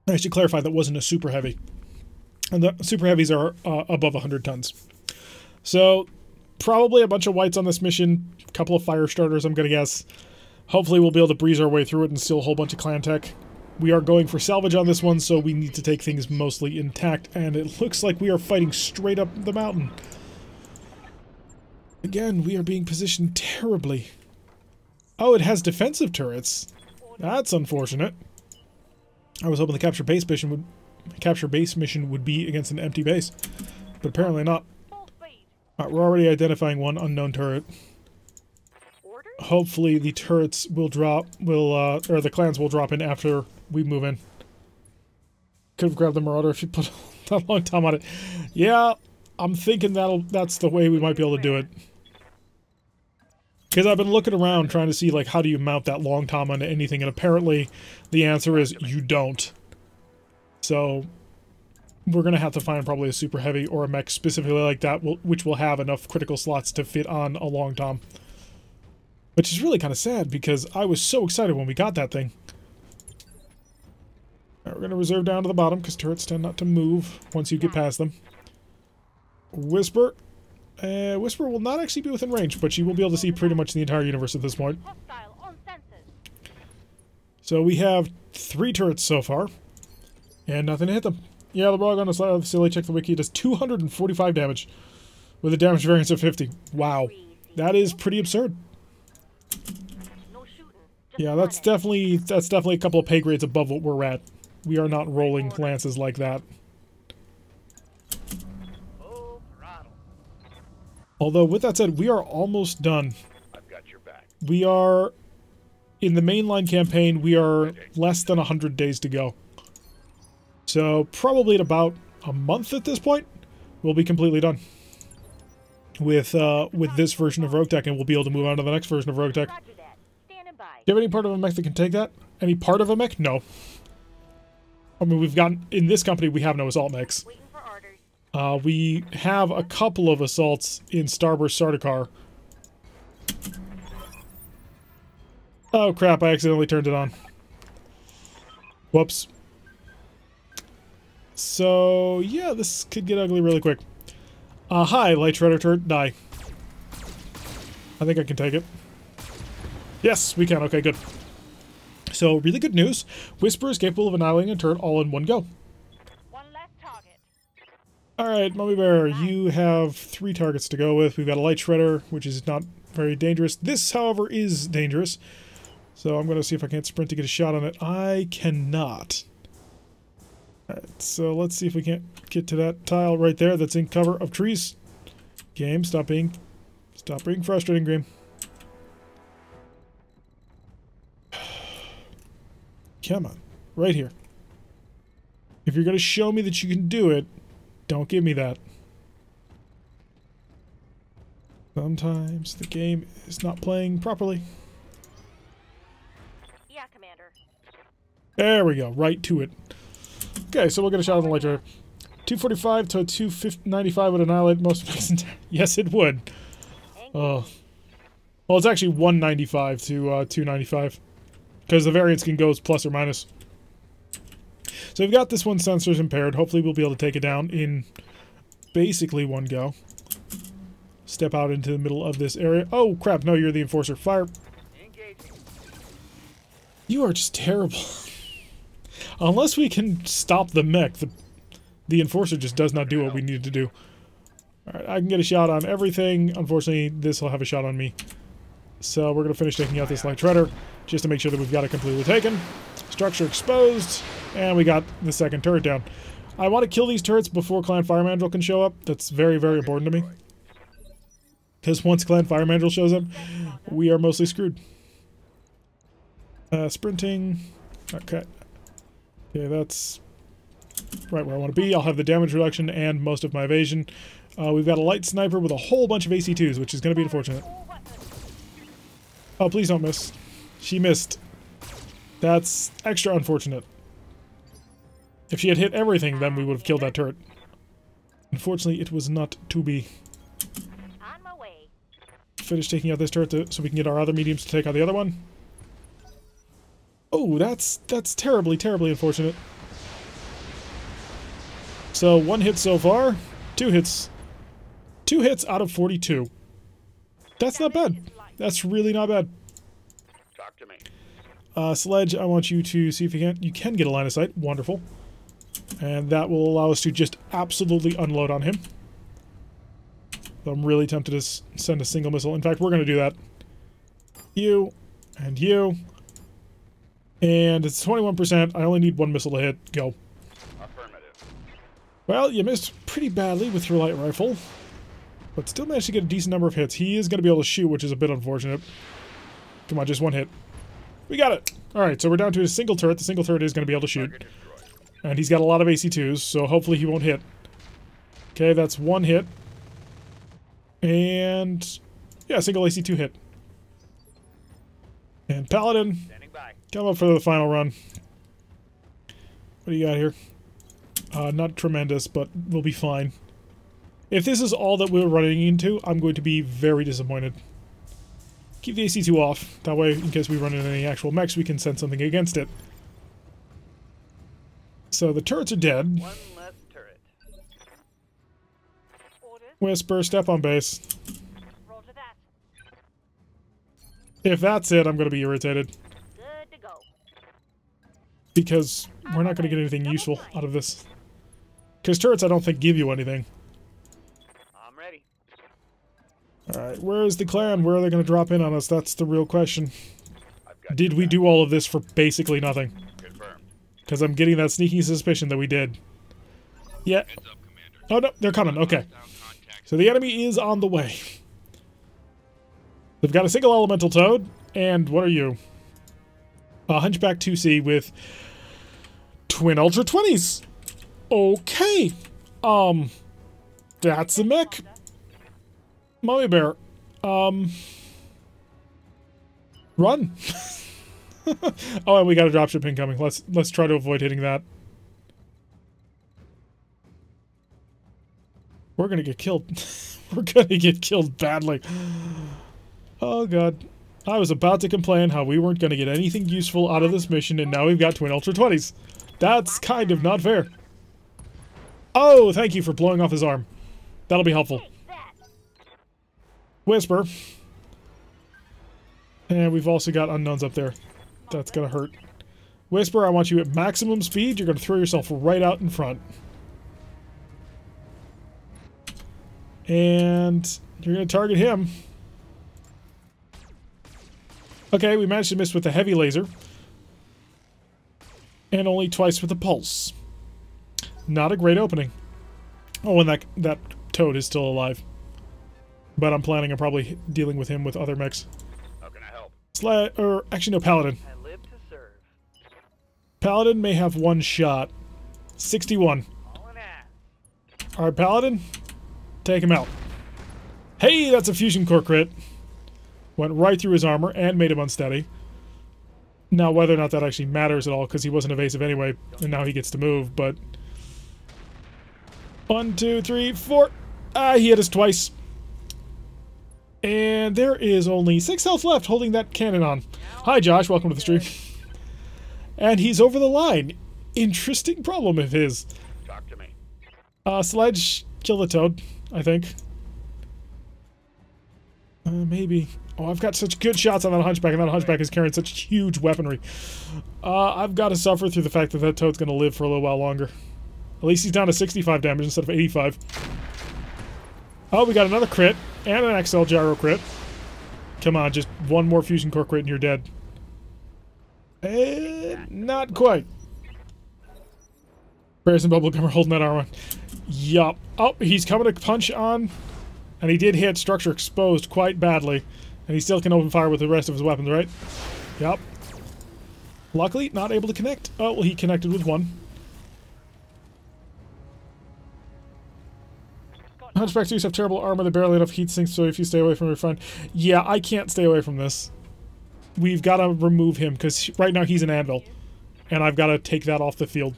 I should clarify that wasn't a super heavy. And the super heavies are above 100 tons. So, probably a bunch of whites on this mission. A couple of fire starters, I'm going to guess. Hopefully we'll be able to breeze our way through it and steal a whole bunch of clan tech. We are going for salvage on this one, so we need to take things mostly intact. And it looks like we are fighting straight up the mountain. Again, we are being positioned terribly. Oh, it has defensive turrets. That's unfortunate. I was hoping the capture base mission would be against an empty base, but apparently not. Alright, we're already identifying one unknown turret. Hopefully the turrets will drop, or the clans will drop in after we move in. Could have grabbed the Marauder if you put a long time on it. Yeah, I'm thinking that's the way we might be able to do it. Because I've been looking around trying to see, like, how do you mount that long tom onto anything, and apparently the answer is you don't. So, we're going to have to find probably a super heavy or a mech specifically like that, which will have enough critical slots to fit on a long tom. Which is really kind of sad, because I was so excited when we got that thing. Right, we're going to reserve down to the bottom, because turrets tend not to move once you get past them. Whisper. Whisper will not actually be within range, but she will be able to see pretty much the entire universe at this point. So we have 3 turrets so far, and nothing to hit them. Yeah, the Rogue on the side of the facility, check the wiki, does 245 damage, with a damage variance of 50. Wow. That is pretty absurd. Yeah, that's definitely a couple of pay grades above what we're at. We are not rolling lances like that. Although, with that said, we are almost done. I've got your back. We are in the mainline campaign, we are less than 100 days to go. So probably in about a month at this point, we'll be completely done with this version of RogueTech, and we'll be able to move on to the next version of RogueTech. Roger that. Standing by. Do you have any part of a mech that can take that? Any part of a mech? No. I mean, we've got, in this company, we have no assault mechs. Waiting for orders. We have a couple of assaults in Starburst Sardaukar. Oh crap, I accidentally turned it on. Whoops. So, yeah, this could get ugly really quick. Hi, Light Shredder turret, die. I think I can take it. Yes, we can, okay, good. So, really good news. Whisper is capable of annihilating a turret all in one go. One less target. Alright, Mummy Bear, you have 3 targets to go with. We've got a Light Shredder, which is not very dangerous. This, however, is dangerous. So I'm going to see if I can't sprint to get a shot on it. I cannot. Alright, so let's see if we can't get to that tile right there that's in cover of trees. Game, stop being frustrating, game. Come on, right here. If you're going to show me that you can do it, don't give me that. Sometimes the game is not playing properly. Yeah, Commander. There we go, right to it. Okay, so we'll get a shot on the Light Shredder. 245 to 295 would annihilate most mechs. Yes, it would. Oh. Well, it's actually 195 to 295. Because the variance can go plus or minus. So we've got this one sensors impaired. Hopefully we'll be able to take it down in basically one go. Step out into the middle of this area. Oh, crap. No, you're the Enforcer. Fire. Engaging. You are just terrible. Unless we can stop the mech, the Enforcer just does not do what we need to do. Alright, I can get a shot on everything. Unfortunately, this will have a shot on me. So we're going to finish taking out this Light Shredder, just to make sure that we've got it completely taken. Structure exposed, and we got the second turret down. I want to kill these turrets before Clan Fire Mandrill can show up. That's very, very important to me. Because once Clan Fire Mandrill shows up, we are mostly screwed. Sprinting. Okay. Okay, that's right where I want to be. I'll have the damage reduction and most of my evasion. We've got a light sniper with a whole bunch of AC2s, which is going to be unfortunate. Oh, please don't miss. She missed. That's extra unfortunate. If she had hit everything, then we would have killed that turret. Unfortunately, it was not to be. On my way. Finish taking out this turret so we can get our other mediums to take out the other one. Oh, that's terribly, terribly unfortunate. So, 1 hit so far. 2 hits. 2 hits out of 42. That's not bad. That's really not bad. Talk to me. Sledge, I want you to see if you can get a line of sight. Wonderful. And that will allow us to just absolutely unload on him. So I'm really tempted to send a single missile. In fact, we're going to do that. You. And you. And it's 21%. I only need 1 missile to hit. Go. Affirmative. Well, you missed pretty badly with your light rifle. But still managed to get a decent number of hits. He is going to be able to shoot, which is a bit unfortunate. Come on, just 1 hit. We got it! Alright, so we're down to a single turret. The single turret is going to be able to shoot. And he's got a lot of AC2s, so hopefully he won't hit. Okay, that's 1 hit. And... yeah, single AC2 hit. And Paladin, Standing by. come up for the final run. What do you got here? Not tremendous, but we'll be fine. If this is all that we're running into, I'm going to be very disappointed. Keep the AC2 off. That way, in case we run into any actual mechs, we can send something against it. So the turrets are dead. 1 less turret. Orders. Whisper, step on base. Roger that. If that's it, I'm going to be irritated. Good to go. Because we're not going to get anything useful out of this. Because turrets, I don't think, give you anything. I'm ready. Alright, where is the clan? Where are they going to drop in on us? That's the real question. I've got Did your we back. do all of this for basically nothing? Confirmed. Because I'm getting that sneaking suspicion that we did. Yeah. Oh no, they're coming. Okay. So the enemy is on the way. They've got a single elemental toad, and what are you? A Hunchback 2C with twin Ultra 20s. Okay. That's a mech. Mummy Bear. Run. Oh, and we got a dropship incoming. Let's try to avoid hitting that. We're gonna get killed. We're gonna get killed badly. Oh god. I was about to complain how we weren't gonna get anything useful out of this mission, and now we've got twin Ultra 20s. That's kind of not fair. Oh, thank you for blowing off his arm. That'll be helpful. Whisper. And we've also got unknowns up there. That's gonna hurt. Whisper, I want you at maximum speed. You're gonna throw yourself right out in front. And you're gonna target him. Okay, we managed to miss with the heavy laser. And only twice with the pulse. Not a great opening. Oh, and that toad is still alive. But I'm planning on probably dealing with him with other mechs. How can I help? Actually no, Paladin. I live to serve. Paladin may have one shot. 61. All an ass. Alright, Paladin. Take him out. Hey, that's a fusion core crit. Went right through his armor and made him unsteady. Now, whether or not that actually matters at all, because he wasn't evasive anyway, and now he gets to move, but... 1, 2, 3, 4. Ah, he hit us twice. And there is only 6 health left holding that cannon on. Hi, Josh. Welcome to the stream. And he's over the line. Interesting problem of his. Talk to me. Sledge, kill the toad, I think. Maybe. Oh, I've got such good shots on that Hunchback, and that Hunchback is carrying such huge weaponry. I've got to suffer through the fact that that toad's going to live for a little while longer. At least he's down to 65 damage instead of 85. Oh, we got another crit, and an XL gyro crit. Come on, just one more fusion core crit and you're dead. Not quite. Bears and Bubblegum are holding that armor on. Yup. Oh, he's coming to punch on. And he did hit structure exposed quite badly. And he still can open fire with the rest of his weapons, right? Yup. Luckily, not able to connect. Oh, well, he connected with one. Hunchback 2s have terrible armor. They're barely enough heat sinks, so if you stay away from your friend... Yeah, I can't stay away from this. We've got to remove him, because right now he's an anvil. And I've got to take that off the field.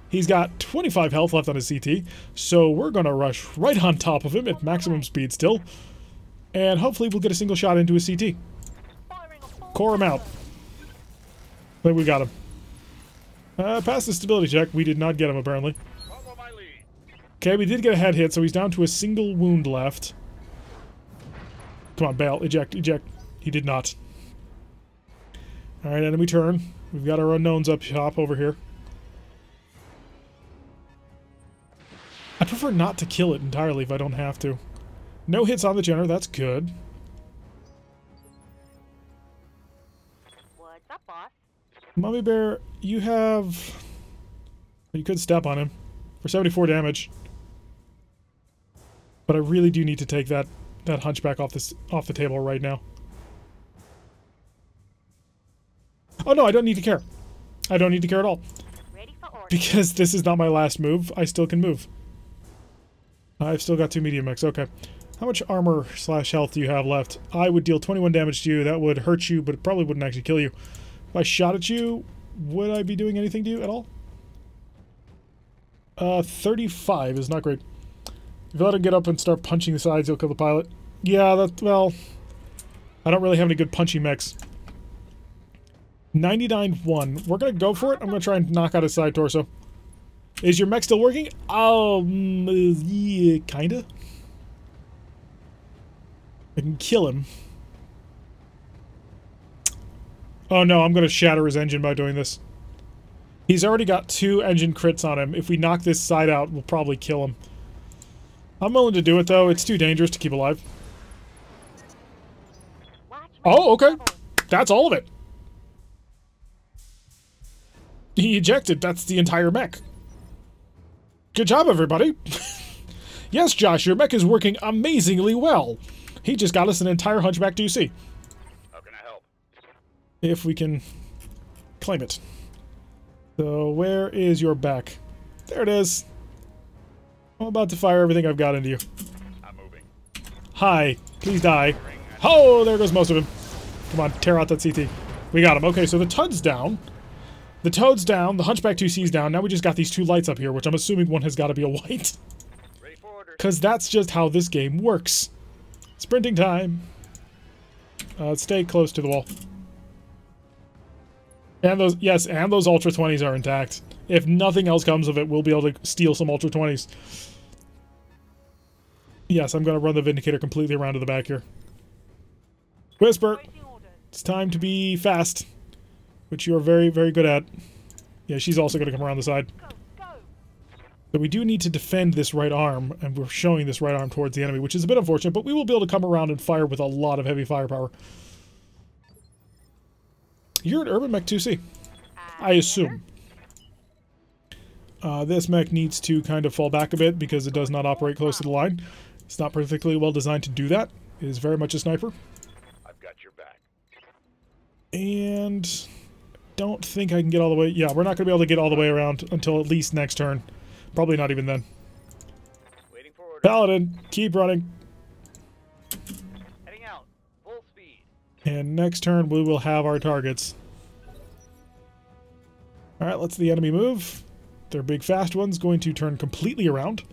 He's got 25 health left on his CT, so we're going to rush right on top of him at maximum speed still. And hopefully we'll get a single shot into his CT. Core him out. I think we got him. Past the stability check. We did not get him, apparently. Okay, we did get a head hit, so he's down to a single wound left. Come on, bail. Eject, eject. He did not. Alright, enemy turn. We've got our unknowns up top over here. I prefer not to kill it entirely if I don't have to. No hits on the Jenner, that's good. What's up, boss? Mummy Bear, you have... You could step on him for 74 damage. But I really do need to take that Hunchback off the table right now. Oh no, I don't need to care. I don't need to care at all. Ready for orders. Because this is not my last move, I still can move. I've still got 2 medium mechs, okay. How much armor / health do you have left? I would deal 21 damage to you, that would hurt you, but it probably wouldn't actually kill you. If I shot at you, would I be doing anything to you at all? 35 is not great. If you let him get up and start punching the sides, you'll kill the pilot. Yeah, well... I don't really have any good punchy mechs. 99-1. We're gonna go for it. I'm gonna try and knock out his side torso. Is your mech still working? Yeah, kinda. I can kill him. Oh no, I'm gonna shatter his engine by doing this. He's already got 2 engine crits on him. If we knock this side out, we'll probably kill him. I'm willing to do it though. It's too dangerous to keep alive. Oh, okay. That's all of it. He ejected. That's the entire mech. Good job, everybody. Yes, Josh, your mech is working amazingly well. He just got us an entire Hunchback 2C. How can I help? If we can Claim it. So where is your back? There it is. I'm about to fire everything I've got into you. I'm moving. Hi. Please die. Oh, there goes most of him. Come on, tear out that CT. We got him. Okay, so the Tud's down. The Toad's down. The Hunchback 2C's down. Now we just got these two lights up here, which I'm assuming one has got to be a white. Ready for orders. Because that's just how this game works. Sprinting time. Stay close to the wall. And those, yes, and those Ultra 20s are intact. If nothing else comes of it, we'll be able to steal some Ultra 20s. Yes, I'm going to run the Vindicator completely around to the back here. Whisper! Waiting orders. It's time to be fast. Which you're very, very good at. Yeah, she's also going to come around the side. Go, go. But we do need to defend this right arm, and we're showing this right arm towards the enemy, which is a bit unfortunate, but we will be able to come around and fire with a lot of heavy firepower. You're an Urban Mech 2C, I assume. This mech needs to kind of fall back a bit because it does not operate close to the line. It's not particularly well designed to do that. It is very much a sniper. I've got your back. And don't think I can get all the way... Yeah, we're not going to be able to get all the way around until at least next turn. Probably not even then. Waiting for orders. Paladin, keep running. Heading out. Full speed. And next turn we will have our targets. Alright, let's the enemy move. Their big fast one's going to turn completely around.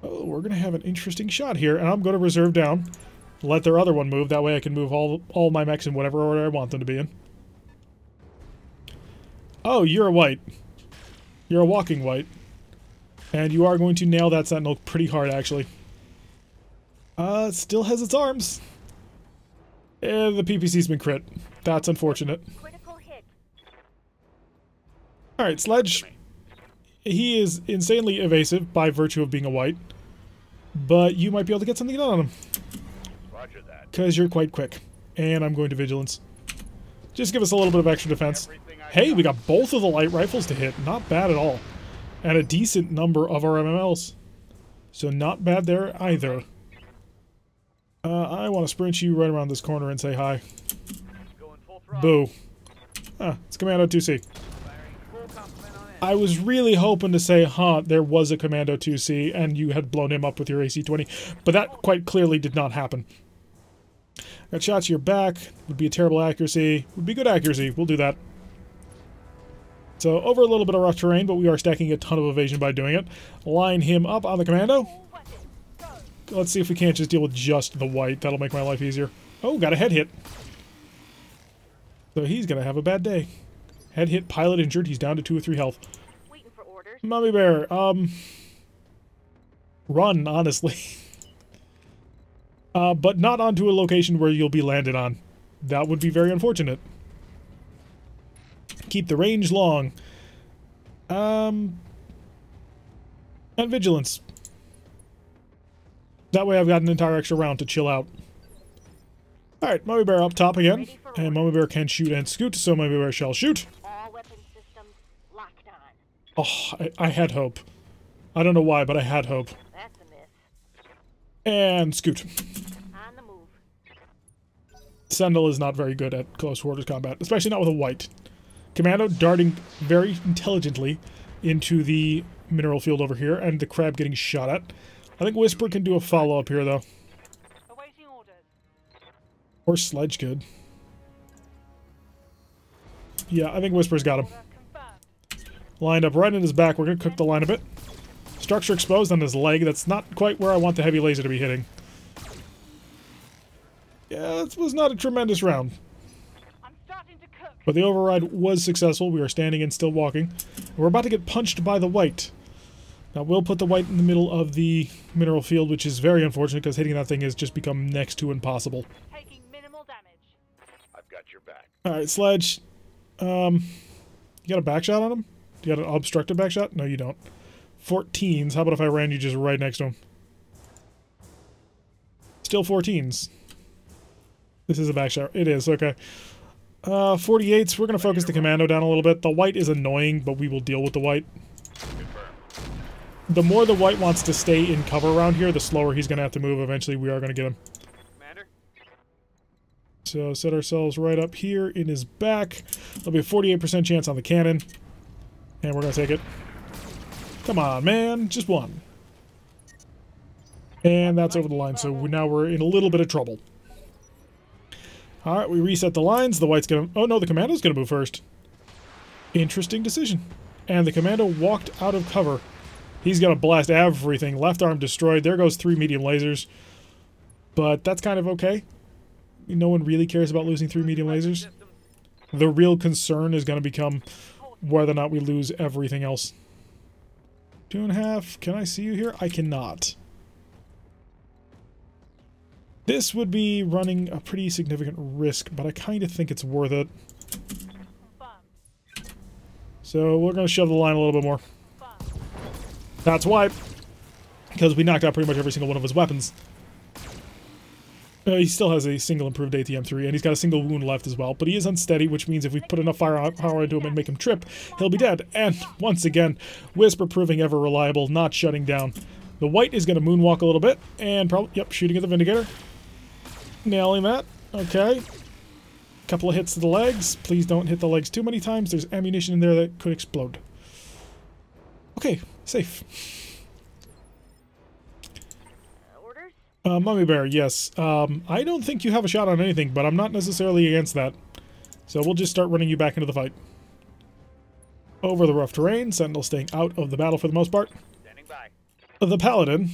Oh, we're going to have an interesting shot here, and I'm going to reserve down. Let their other one move, that way I can move all my mechs in whatever order I want them to be in. Oh, you're a white. You're a walking white. And you are going to nail that sentinel pretty hard, actually. It still has its arms. And the PPC's been crit. That's unfortunate. Critical hit. Alright, Sledge. He is insanely evasive by virtue of being a white. But you might be able to get something done on him. Roger that. Because you're quite quick. And I'm going to Vigilance. Just give us a little bit of extra defense. Hey, we got both of the light rifles to hit. Not bad at all. And a decent number of our MMLs. So not bad there either. I want to sprint you right around this corner and say hi. Going full throttle. Boo. Ah, it's Commando 2C. Firing full complement on end. I was really hoping to say, huh, there was a Commando 2C and you had blown him up with your AC-20. But that quite clearly did not happen. Got shots to your back. Would be a terrible accuracy. Would be good accuracy. We'll do that. So over a little bit of rough terrain, but we are stacking a ton of evasion by doing it. Line him up on the Commando. Let's see if we can't just deal with just the white. That'll make my life easier. Oh, got a head hit. So he's going to have a bad day. Head hit, pilot injured. He's down to 2 or 3 health. Waiting for orders. Mummy Bear, run, honestly. But not onto a location where you'll be landed on. That would be very unfortunate. Keep the range long. And Vigilance. That way I've got an entire extra round to chill out. Alright, Mummy Bear up top again. And Mummy Bear can shoot and scoot, so Mummy Bear shall shoot. All weapon systems locked on. Oh, I had hope. I don't know why, but I had hope. That's a miss. And scoot. On the move. Sentinel is not very good at close quarters combat, especially not with a white. Commando darting very intelligently into the mineral field over here, and the crab getting shot at. I think Whisper can do a follow-up here, though. Awaiting orders. Or Sledge could. Yeah, I think Whisper's got him. Order confirmed. Lined up right in his back. We're going to cook the line a bit. Structure exposed on his leg. That's not quite where I want the heavy laser to be hitting. Yeah, this was not a tremendous round. I'm starting to cook. But the override was successful. We are standing and still walking. We're about to get punched by the white. Now, we'll put the white in the middle of the mineral field, which is very unfortunate because hitting that thing has just become next to impossible. Taking minimal damage. I've got your back. Alright, Sledge. You got a back shot on him? You got an obstructed back shot? No, you don't. 14s. How about if I ran you just right next to him? Still 14s. This is a back shot. It is, okay. 48s. We're going to focus the Commando down a little bit. The white is annoying, but we will deal with the white. The more the white wants to stay in cover around here, the slower he's going to have to move. Eventually, we are going to get him. Commander? So set ourselves right up here in his back. There'll be a 48% chance on the cannon. And we're going to take it. Come on, man. Just one. And that's over the line, so now we're in a little bit of trouble. Alright, we reset the lines. The white's going to... Oh, no, the commando's going to move first. Interesting decision. And the commando walked out of cover. He's going to blast everything. Left arm destroyed. There goes 3 medium lasers. But that's kind of okay. No one really cares about losing 3 medium lasers. The real concern is going to become whether or not we lose everything else. 2.5. Can I see you here? I cannot. This would be running a pretty significant risk, but I kind of think it's worth it. So we're going to shove the line a little bit more. That's why. Because we knocked out pretty much every single one of his weapons. He still has a single improved ATM-3, and he's got a single wound left as well. But he is unsteady, which means if we put enough firepower into him and make him trip, he'll be dead. And once again, Whisper proving ever reliable, not shutting down. The white is going to moonwalk a little bit, and probably, yep, shooting at the Vindicator. Nailing that. Okay. Couple of hits to the legs. Please don't hit the legs too many times. There's ammunition in there that could explode. Okay, safe. Orders? Mummy Bear, yes. I don't think you have a shot on anything, but I'm not necessarily against that. So we'll just start running you back into the fight. Over the rough terrain, Sentinel staying out of the battle for the most part. Standing by. The Paladin.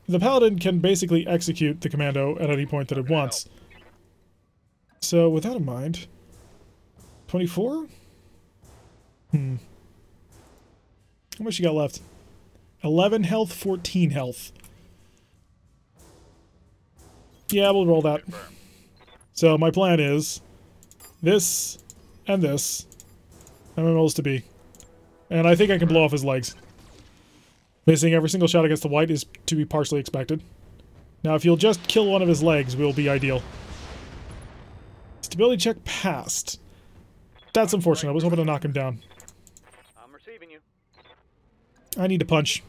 The Paladin can basically execute the commando at any point that it wants. So, with that in mind... 24? How much you got left? 11 health, 14 health. Yeah, we'll roll that. So, my plan is... this, and this. MMOs to be. And I think I can blow off his legs. Missing every single shot against the white is to be partially expected. Now, if you'll just kill one of his legs, we'll be ideal. Stability check passed. That's unfortunate. I was hoping to knock him down. I'm receiving you. I need to punch.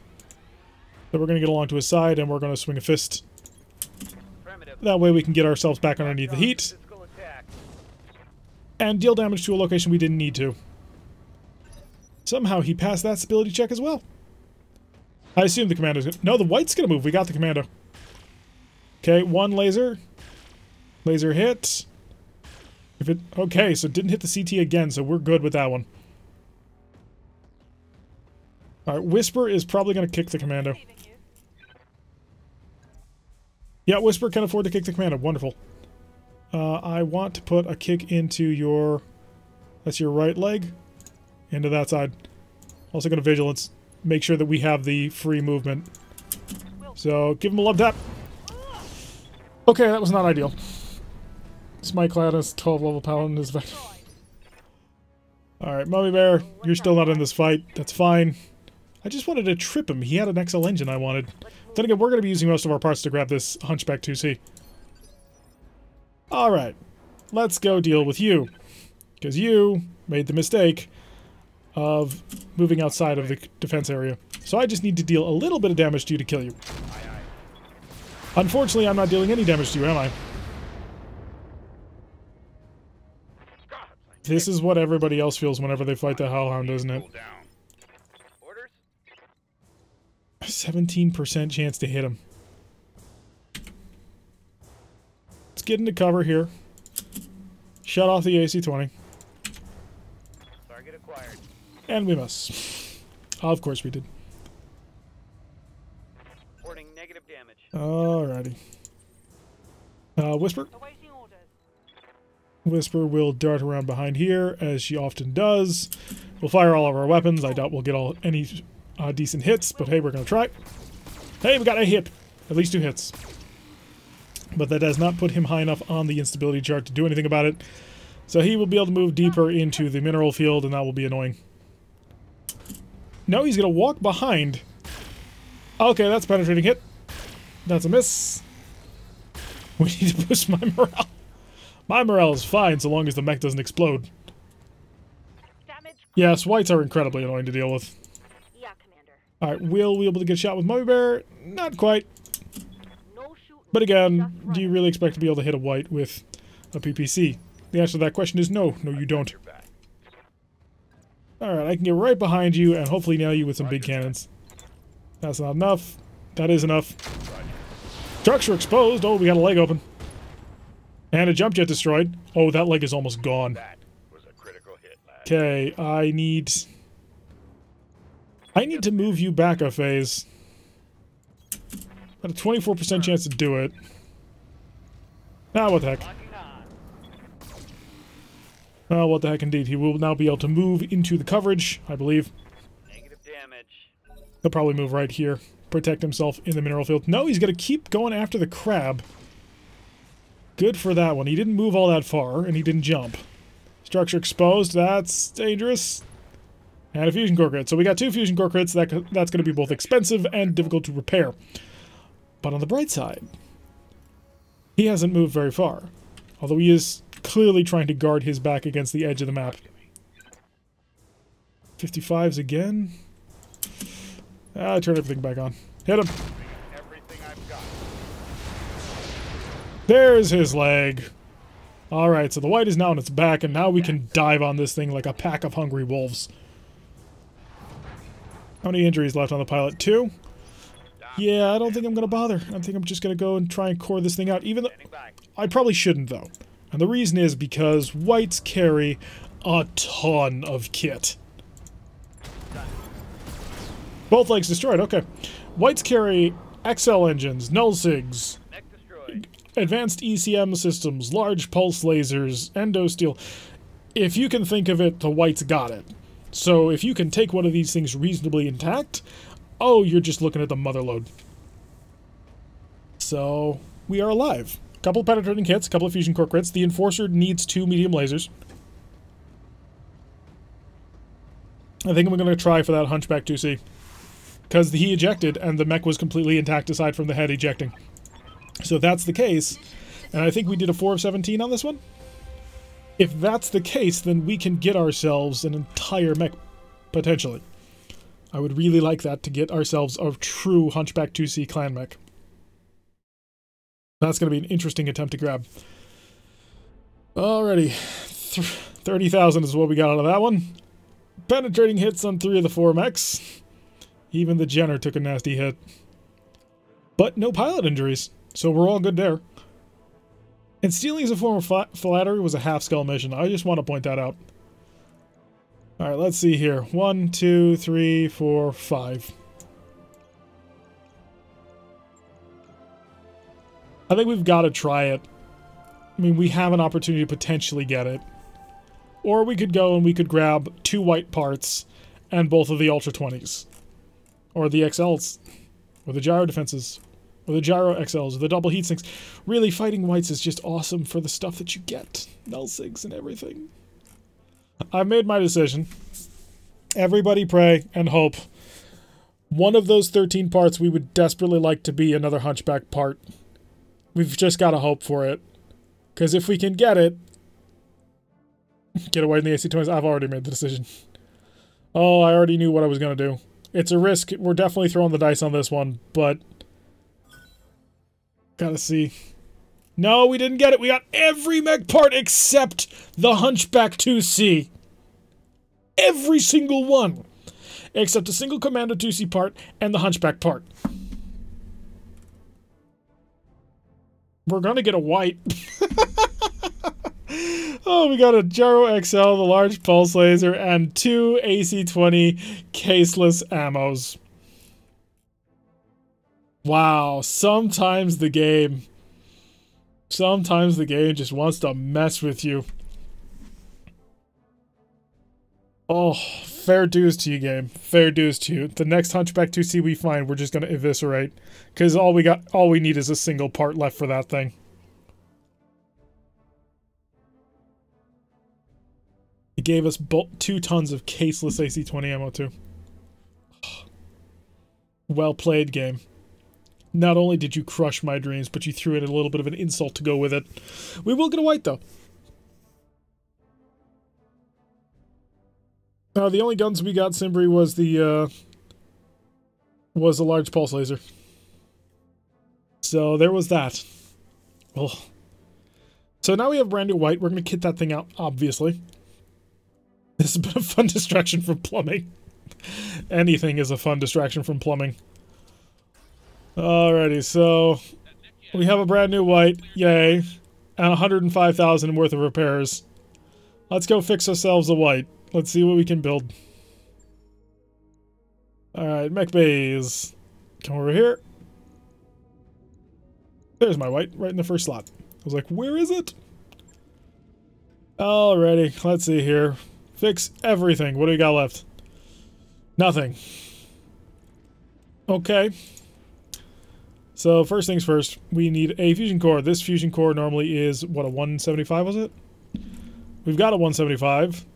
So we're going to get along to his side, and we're going to swing a fist. That way we can get ourselves back underneath the heat. And deal damage to a location we didn't need to. Somehow he passed that stability check as well. I assume the commando's gonna... No, the white's gonna move. We got the commando. Okay, 1 laser. Laser hit. If it... Okay, so it didn't hit the CT again, so we're good with that one. Alright, Whisper is probably gonna kick the commando. Yeah, Whisper can afford to kick the commando. Wonderful. I want to put a kick into your... That's your right leg. Into that side. Also going to Vigilance. Make sure that we have the free movement. So, give him a love tap. Okay, that was not ideal. Smite Gladys, 12 level Paladin is back. Alright, Mummy Bear, you're still not in this fight. That's fine. I just wanted to trip him. He had an XL engine I wanted. Then again, we're going to be using most of our parts to grab this Hunchback 2C. Alright, let's go deal with you. Because you made the mistake of moving outside of the defense area. So I just need to deal a little bit of damage to you to kill you. Unfortunately, I'm not dealing any damage to you, am I? This is what everybody else feels whenever they fight the Hellhound, isn't it? 17% chance to hit him. Let's get into cover here. Shut off the AC-20. Target acquired. And we miss. Of course we did. Reporting negative damage. Alrighty. Whisper. Awaiting orders. Whisper will dart around behind here, as she often does. We'll fire all of our weapons. I doubt we'll get any decent hits, but hey, we're going to try. Hey, we got a hit. At least 2 hits. But that does not put him high enough on the instability chart to do anything about it. So he will be able to move deeper into the mineral field, and that will be annoying. No, he's going to walk behind. Okay, that's a penetrating hit. That's a miss. We need to boost my morale. My morale is fine so long as the mech doesn't explode. Damage. Yes, whites are incredibly annoying to deal with. Yeah, Commander. Alright, will we be able to get a shot with Mummy Bear? Not quite. No shoot. But again, do you really expect to be able to hit a white with a PPC? The answer to that question is no. No, you don't. Your back. Alright, I can get right behind you and hopefully nail you with some big cannons. That's not enough. That is enough. Structure exposed. Oh, we got a leg open. And a jump jet destroyed. Oh, that leg is almost gone. That was a critical hit, lad. Okay, I need to move you back a phase. Got a 24% chance to do it. Ah, what the heck. Locking on. Oh, what the heck indeed. He will now be able to move into the coverage, I believe. Negative damage. He'll probably move right here. Protect himself in the mineral field. No, he's going to keep going after the crab. Good for that one. He didn't move all that far, and he didn't jump. Structure exposed. That's dangerous. And a fusion core crit. So we got 2 fusion core crits. That's going to be both expensive and difficult to repair. But on the bright side, he hasn't moved very far. Although he is clearly trying to guard his back against the edge of the map. 55s again. Ah, turn everything back on. Hit him. Everything I've got. There's his leg. Alright, so the white is now on its back, and now we can dive on this thing like a pack of hungry wolves. How many injuries left on the pilot? 2? Yeah, I don't think I'm going to bother. I think I'm just going to go and try and core this thing out. Even though I probably shouldn't, though. And the reason is because whites carry a ton of kit. Both legs destroyed, okay. Whites carry XL engines, null sigs, Neck destroyed. advanced ECM systems, large pulse lasers, endo steel. If you can think of it, the whites got it. So if you can take one of these things reasonably intact, oh, you're just looking at the motherload. So we are alive. A couple of penetrating hits, a couple of fusion core crits. The Enforcer needs 2 medium lasers. I think I'm going to try for that Hunchback 2C. Because he ejected, and the mech was completely intact aside from the head ejecting. So if that's the case, and I think we did a 4 of 17 on this one. If that's the case, then we can get ourselves an entire mech, potentially. I would really like that, to get ourselves a true Hunchback 2C clan mech. That's going to be an interesting attempt to grab. Alrighty. 30,000 is what we got out of that one. Penetrating hits on 3 of the 4 mechs. Even the Jenner took a nasty hit. But no pilot injuries, so we're all good there. And stealing as a form of flattery was a half-skull mission. I just want to point that out. Alright, let's see here. 1, 2, 3, 4, 5. I think we've got to try it. I mean, we have an opportunity to potentially get it. Or we could go and we could grab 2 white parts and both of the Ultra 20s. Or the XLs. Or the gyro defenses. Or the gyro XLs. Or the double heat sinks. Really, fighting whites is just awesome for the stuff that you get. Null sigs and everything. I've made my decision. Everybody pray and hope. One of those 13 parts we would desperately like to be another Hunchback part. We've just got to hope for it. Because if we can get it... Get away in the AC-20s. I've already made the decision. Oh, I already knew what I was going to do. It's a risk. We're definitely throwing the dice on this one, but... Gotta see. No, we didn't get it. We got every mech part except the Hunchback 2C. Every single one. Except a single Commando 2C part and the Hunchback part. We're gonna get a white. Oh, we got a Gyro XL, the large pulse laser, and 2 AC-20 caseless ammos. Wow, sometimes the game just wants to mess with you. Oh, fair dues to you, game. Fair dues to you. The next Hunchback 2C we find, we're just gonna eviscerate. Because all we need is a single part left for that thing. It gave us 2 tons of caseless AC-20 ammo, too. Well played, game. Not only did you crush my dreams, but you threw in a little bit of an insult to go with it. We will get a white, though. The only guns we got, Simbri, was the large pulse laser. So there was that. Well, So now we have brand new white. We're going to kit that thing out, obviously. This has been a fun distraction from plumbing. Anything is a fun distraction from plumbing. Alrighty, so we have a brand new white, yay, and 105,000 worth of repairs. Let's go fix ourselves a white. Let's see what we can build. Alright, mech bays. Come over here. There's my white, right in the first slot. I was like, where is it? Alrighty, let's see here. Fix everything. What do we got left? Nothing. Okay. So, first things first, we need a fusion core. This fusion core normally is, what, a 175 was it? We've got a 175.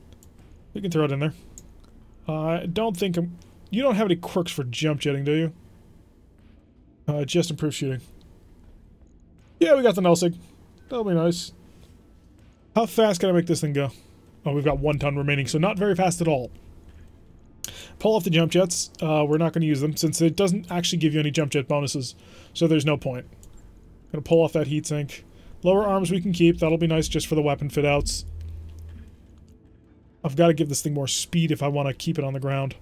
We can throw it in there. I don't think you don't have any quirks for jump jetting, do you? Just improved shooting. Yeah, we got the null sig. That'll be nice. How fast can I make this thing go? Oh, we've got 1 ton remaining, so not very fast at all. Pull off the jump jets. We're not going to use them since it doesn't actually give you any jump jet bonuses, so there's no point. Gonna pull off that heatsink. Lower arms we can keep. That'll be nice just for the weapon fit outs. I've got to give this thing more speed if I want to keep it on the ground.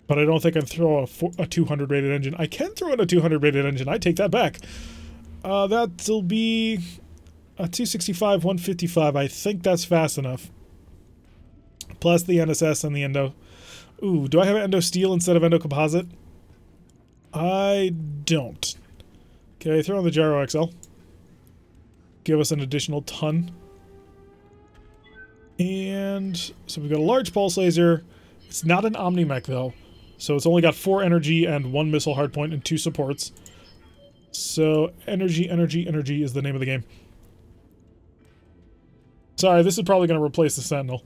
But I don't think I can throw a 200 rated engine. I can throw in a 200 rated engine. I take that back. That'll be a 265, 155. I think that's fast enough. Plus the NSS and the Endo. Ooh, do I have Endo Steel instead of Endo Composite? I don't. Okay, throw on the Gyro XL. Give us an additional ton. And so we've got a large pulse laser. It's not an Omni-Mech though. So it's only got 4 energy and 1 missile hardpoint and 2 supports. So energy, energy, energy is the name of the game. Sorry, this is probably going to replace the Sentinel.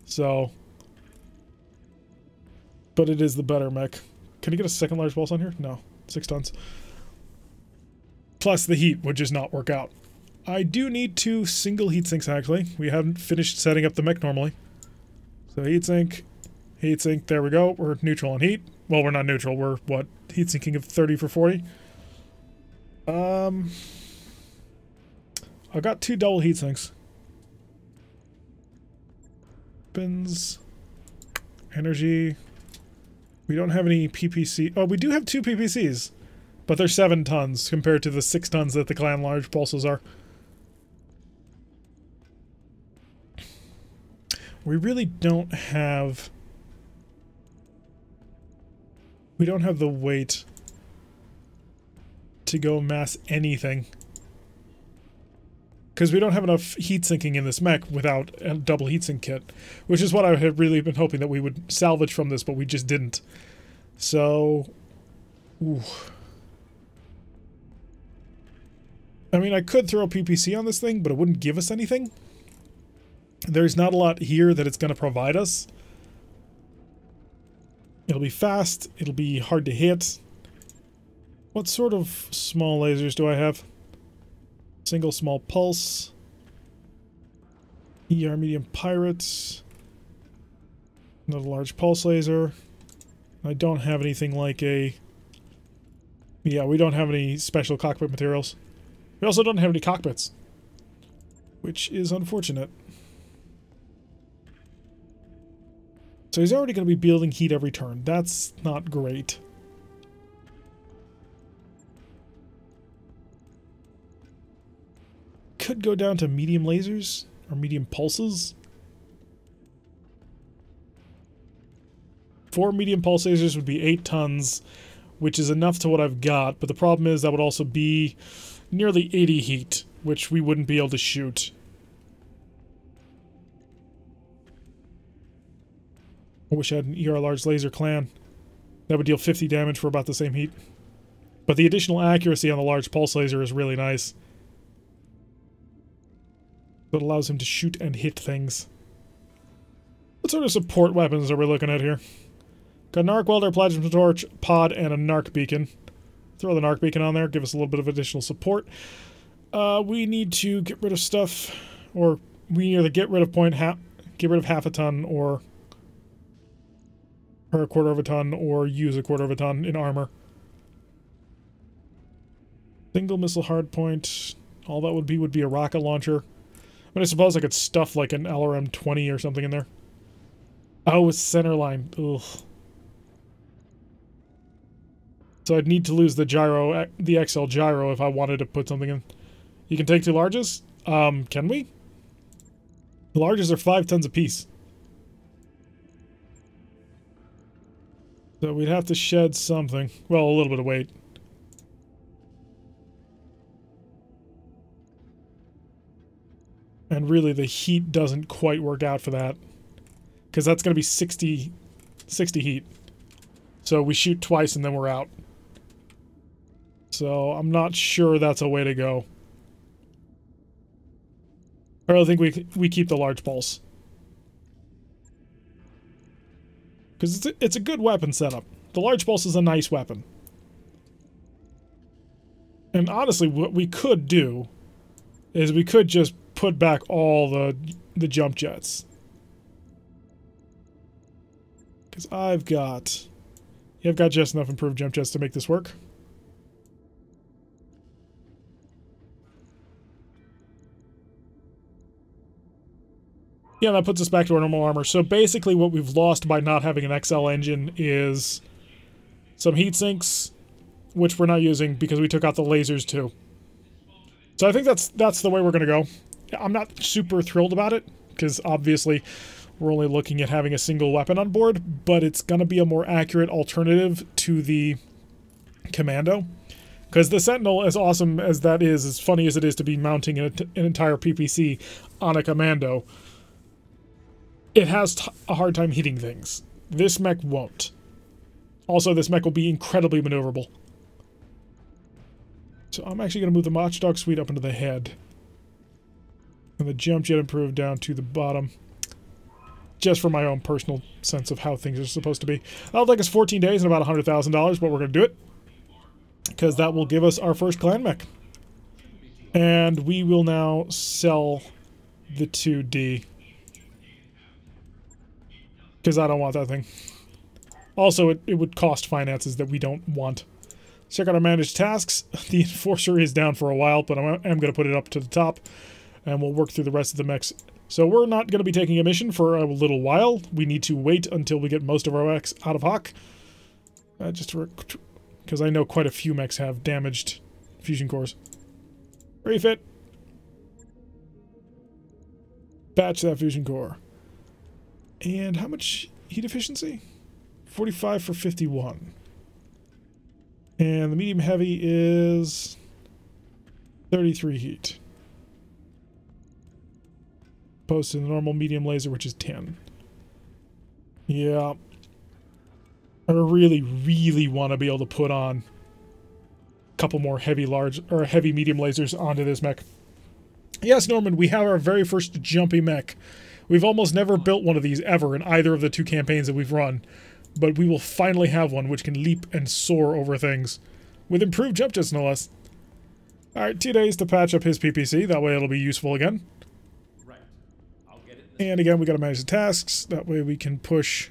So, but it is the better mech. Can you get a second large pulse on here? No. 6 tons. Plus the heat would just not work out. I do need 2 single heat sinks actually. We haven't finished setting up the mech normally. So heatsink, heatsink, there we go. We're neutral on heat. Well, we're not neutral. We're, what, heat sinking of 30 for 40? I've got 2 double heat sinks. Weapons, energy. We don't have any PPC. Oh, we do have 2 PPCs, but they're 7 tons compared to the 6 tons that the clan large pulses are. We really don't have... We don't have the weight to go mass anything. Because we don't have enough heat sinking in this mech without a double heatsink kit. Which is what I had really been hoping that we would salvage from this, but we just didn't. So... Ooh. I mean, I could throw a PPC on this thing, but it wouldn't give us anything. There's not a lot here that it's going to provide us. It'll be fast. It'll be hard to hit. What sort of small lasers do I have? Single small pulse. ER medium pirates. Another large pulse laser. I don't have anything like a... Yeah, we don't have any special cockpit materials. We also don't have any cockpits. Which is unfortunate. So he's already going to be building heat every turn. That's not great. Could go down to medium lasers or medium pulses. 4 medium pulse lasers would be 8 tons, which is enough to what I've got, but the problem is that would also be nearly 80 heat, which we wouldn't be able to shoot. I wish I had an ER large laser clan. That would deal 50 damage for about the same heat. But the additional accuracy on the large pulse laser is really nice. That allows him to shoot and hit things. What sort of support weapons are we looking at here? Got an arc welder, plasma torch, pod, and a narc beacon. Throw the narc beacon on there, give us a little bit of additional support. We need to get rid of stuff, or we either get rid of half a ton, or a quarter of a ton, or use a quarter of a ton in armor. Single missile hardpoint. All that would be a rocket launcher. But I suppose I could stuff like an LRM-20 or something in there. Oh, it's center line. Ugh. So I'd need to lose the gyro, the XL gyro, if I wanted to put something in. You can take 2 larges? Can we? The larges are 5 tons apiece. So we'd have to shed something. Well, a little bit of weight. And really, the heat doesn't quite work out for that. Because that's going to be 60 heat. So we shoot twice and then we're out. So I'm not sure that's a way to go. I really think we keep the large pulse. Because it's a good weapon setup. The large pulse is a nice weapon. And honestly, what we could do is we could just put back all the jump jets. Because I've got just enough improved jump jets to make this work. Yeah, that puts us back to our normal armor. So basically what we've lost by not having an XL engine is some heat sinks, which we're not using because we took out the lasers too. So I think that's the way we're going to go. I'm not super thrilled about it, because obviously we're only looking at having a single weapon on board, but it's going to be a more accurate alternative to the Commando. Because the Sentinel, as awesome as that is, as funny as it is to be mounting an entire PPC on a Commando, it has a hard time hitting things. This mech won't. Also, this mech will be incredibly maneuverable. So I'm actually going to move the Watchdog Suite up into the head. And the jump jet improved down to the bottom. Just for my own personal sense of how things are supposed to be. That'll take us 14 days and about $100,000, but we're going to do it. Because that will give us our first clan mech. And we will now sell the 2D. Because I don't want that thing. Also, it would cost finances that we don't want. Check out our managed tasks. The Enforcer is down for a while, but I'm going to put it up to the top. And we'll work through the rest of the mechs. So we're not going to be taking a mission for a little while. We need to wait until we get most of our mechs out of hock. Just because I know quite a few mechs have damaged fusion cores. Refit. Batch that fusion core. And how much heat efficiency? 45 for 51. And the medium heavy is 33 heat. Opposed to the normal medium laser, which is 10. Yeah. I really, really want to be able to put on a couple more heavy medium lasers onto this mech. Yes, Norman, we have our very first jumpy mech. We've almost never built one of these ever in either of the 2 campaigns that we've run, but we will finally have one which can leap and soar over things. With improved jump jets, no less. Alright, 2 days to patch up his PPC, that way it'll be useful again. And again, we gotta manage the tasks, that way we can push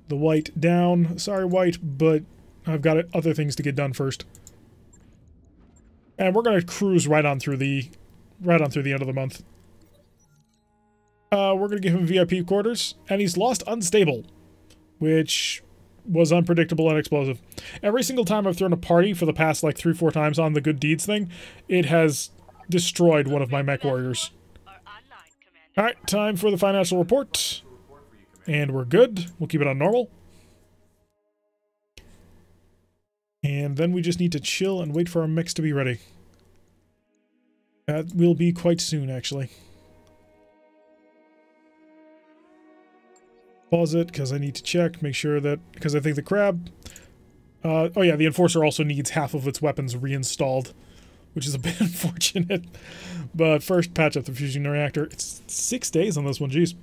the white down. Sorry, white, but I've got other things to get done first. And we're gonna cruise right on through the end of the month. We're going to give him VIP quarters, and he's lost unstable, which was unpredictable and explosive. Every single time I've thrown a party for the past, like, 3-4 times on the good deeds thing, it has destroyed one of my mech warriors. Alright, time for the financial report. And we're good. We'll keep it on normal. And then we just need to chill and wait for our mechs to be ready. That will be quite soon, actually. Pause it, because I need to check, make sure that, because I think the crab... oh yeah, the Enforcer also needs half of its weapons reinstalled, which is a bit unfortunate. But first, patch up the fusion reactor. It's 6 days on this one, jeez.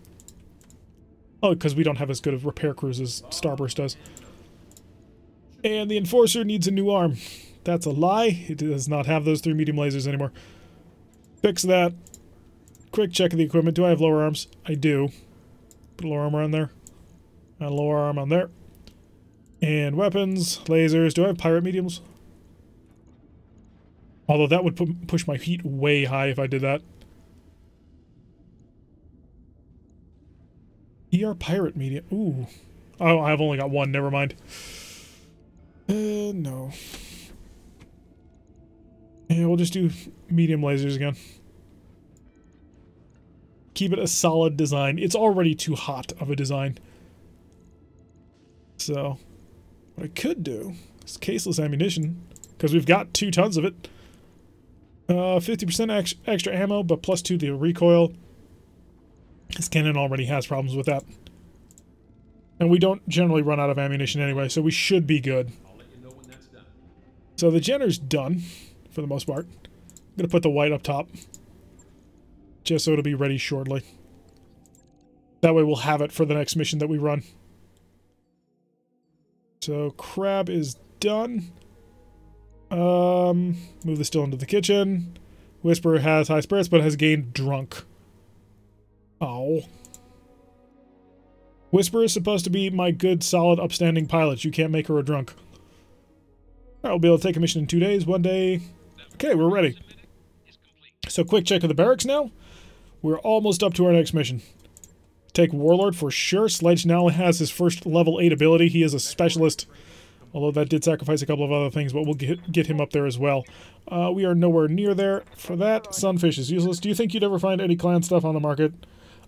Oh, because we don't have as good of repair crews as Starburst does. And the Enforcer needs a new arm. That's a lie. It does not have those 3 medium lasers anymore. Fix that. Quick check of the equipment. Do I have lower arms? I do. Put a lower arm on there. And a lower arm on there. And weapons, lasers. Do I have pirate mediums? Although that would push my heat way high if I did that. ER pirate medium. Ooh. Oh, I've only got one. Never mind. No. Yeah, we'll just do medium lasers again. Keep it a solid design. It's already too hot of a design. So, what I could do is caseless ammunition, because we've got 2 tons of it. 50% extra ammo, but plus 2 the recoil. This cannon already has problems with that. And we don't generally run out of ammunition anyway, so we should be good. I'll let you know when that's done. So the genner's done, for the most part. I'm going to put the white up top. Just so it'll be ready shortly. That way we'll have it for the next mission that we run. So crab is done. Move the still into the kitchen. Whisper has high spirits, but has gained drunk. Oh. Whisper is supposed to be my good, solid, upstanding pilot. You can't make her a drunk. I'll be able to take a mission in 2 days, 1 day. Okay, we're ready. So quick check of the barracks now. We're almost up to our next mission. Take Warlord for sure. Sledge now has his first level 8 ability. He is a specialist. Although that did sacrifice a couple of other things, but we'll get him up there as well. We are nowhere near there for that. Sunfish is useless. Do you think you'd ever find any clan stuff on the market?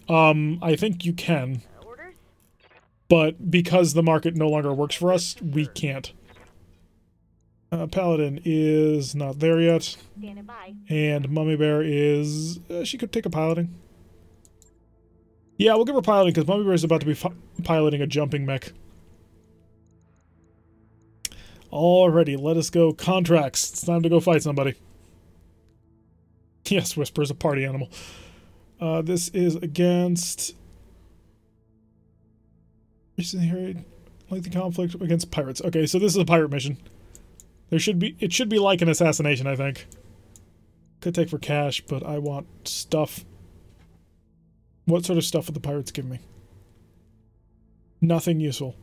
I think you can. Orders? But because the market no longer works for us, we can't. Paladin is not there yet. Standing by. And Mummy Bear is... she could take a piloting. Yeah, we'll give her piloting because Mummy Bear is about to be piloting a jumping mech. Alrighty, let us go. Contracts. It's time to go fight somebody. Yes, Whisper is a party animal. This is against... Recently like the conflict against pirates. Okay, so this is a pirate mission. It should be like an assassination, I think. Could take for cash, but I want stuff. What sort of stuff would the pirates give me? Nothing useful.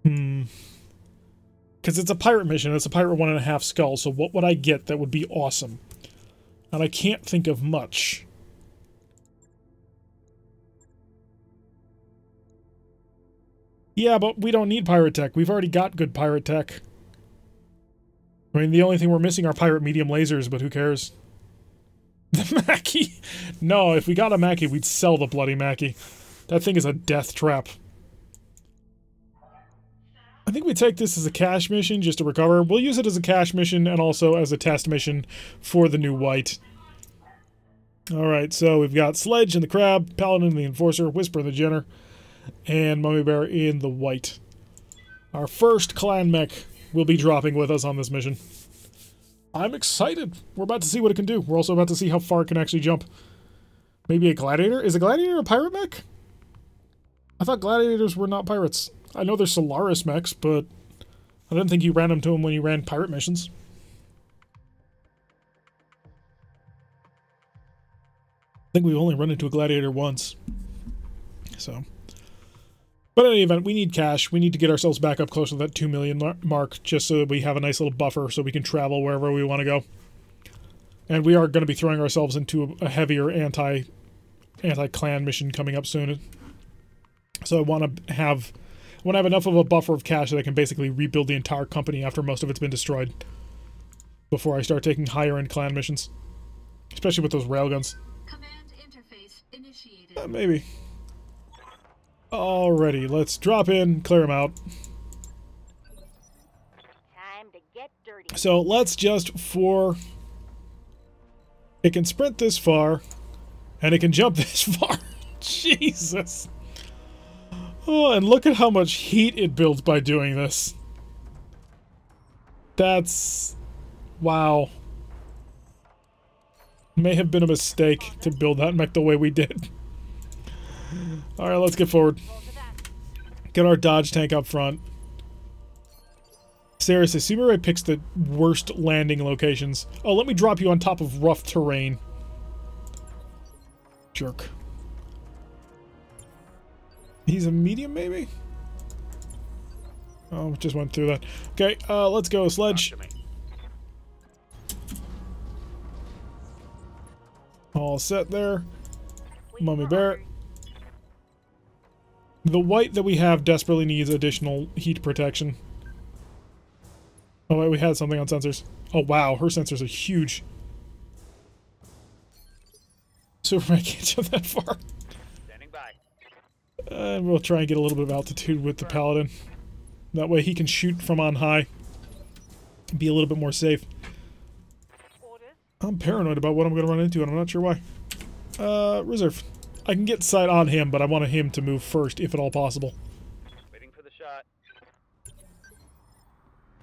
Because it's a pirate mission. It's a pirate 1.5 skull, so what would I get that would be awesome? And I can't think of much. Yeah, but we don't need pirate tech. We've already got good pirate tech. I mean, the only thing we're missing are pirate medium lasers, but who cares? The Mackie? No, if we got a Mackie, we'd sell the bloody Mackie. That thing is a death trap. I think we take this as a cash mission just to recover. We'll use it as a cash mission and also as a test mission for the new white. Alright, so we've got Sledge and the Crab, Paladin and the Enforcer, Whisper and the Jenner, and Mummy Bear in the white. Our first clan mech will be dropping with us on this mission. I'm excited. We're about to see what it can do. We're also about to see how far it can actually jump. Maybe a gladiator? Is a gladiator a pirate mech? I thought gladiators were not pirates. I know there's Solaris mechs, but I didn't think you ran them to them when you ran pirate missions. I think we've only run into a gladiator once. So... But in any event, we need cash. We need to get ourselves back up close to that 2 million mark, just so that we have a nice little buffer so we can travel wherever we want to go. And we are going to be throwing ourselves into a heavier anti-clan mission coming up soon. So I want to have enough of a buffer of cash that I can basically rebuild the entire company after most of it's been destroyed. Before I start taking higher-end clan missions. Especially with those railguns. Command interface initiated. Maybe. Alrighty, let's drop in, clear them out. Time to get dirty. So let's just it can sprint this far, and it can jump this far. Jesus. Oh, and look at how much heat it builds by doing this. That's... wow. May have been a mistake to build that mech the way we did. Alright, let's get forward. Get our dodge tank up front. Seriously, Sumerai picks the worst landing locations. Oh, let me drop you on top of rough terrain. Jerk. He's a medium, maybe? Oh, we just went through that. Okay, let's go, Sledge. Talk to me. All set there. Wait Mummy for bear. orders. The white that we have desperately needs additional heat protection. Oh wait, we had something on sensors. Oh wow, her sensors are huge. Superman can't jump that far. Standing by. And we'll try and get a little bit of altitude with the Paladin. That way he can shoot from on high. Be a little bit more safe. Orders. I'm paranoid about what I'm going to run into, and I'm not sure why. Reserve. I can get sight on him, but I want him to move first, if at all possible. Waiting for the shot.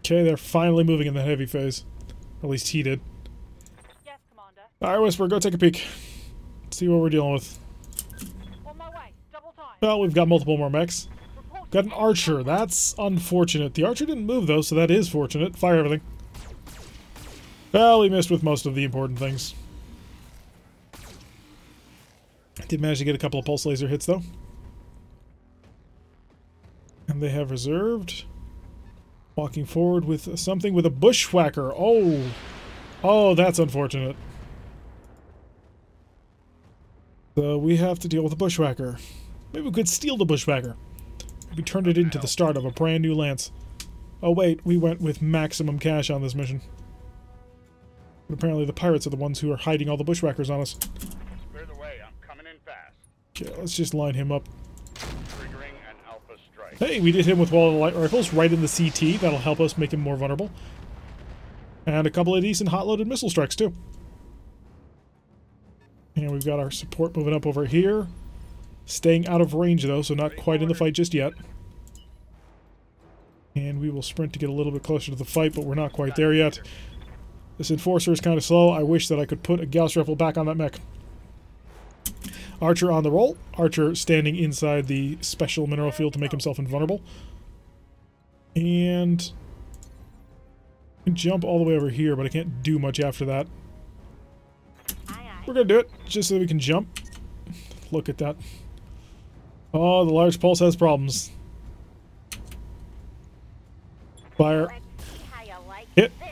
Okay, they're finally moving in the heavy phase. At least he did. Yes, Commander. Alright, Whisper, go take a peek. See what we're dealing with. On my way. Double time. Well, we've got multiple more mechs. Report. Got an archer. That's unfortunate. The archer didn't move, though, so that is fortunate. Fire everything. Well, we missed with most of the important things. Did manage to get a couple of pulse laser hits, though. And they have reserved. Walking forward with something with a bushwhacker. Oh! Oh, that's unfortunate. So we have to deal with a bushwhacker. Maybe we could steal the bushwhacker. We turned it into the start of a brand new lance. Oh wait, we went with maximum cash on this mission. But apparently the pirates are the ones who are hiding all the bushwhackers on us. Clear the way. I'm coming in fast. Okay, let's just line him up. Triggering an alpha strike. Hey, we did him with wall of light rifles right in the CT. That'll help us make him more vulnerable. And a couple of decent hot-loaded missile strikes, too. And we've got our support moving up over here. Staying out of range, though, so not quite in the fight just yet. And we will sprint to get a little bit closer to the fight, but we're not quite there yet. This Enforcer is kind of slow. I wish that I could put a Gauss rifle back on that mech. Archer on the roll. Archer standing inside the special mineral field to make himself invulnerable. And I can jump all the way over here, but I can't do much after that. We're gonna do it, just so that we can jump. Look at that. Oh, the large pulse has problems. Fire. Let's see how you like Hit. this.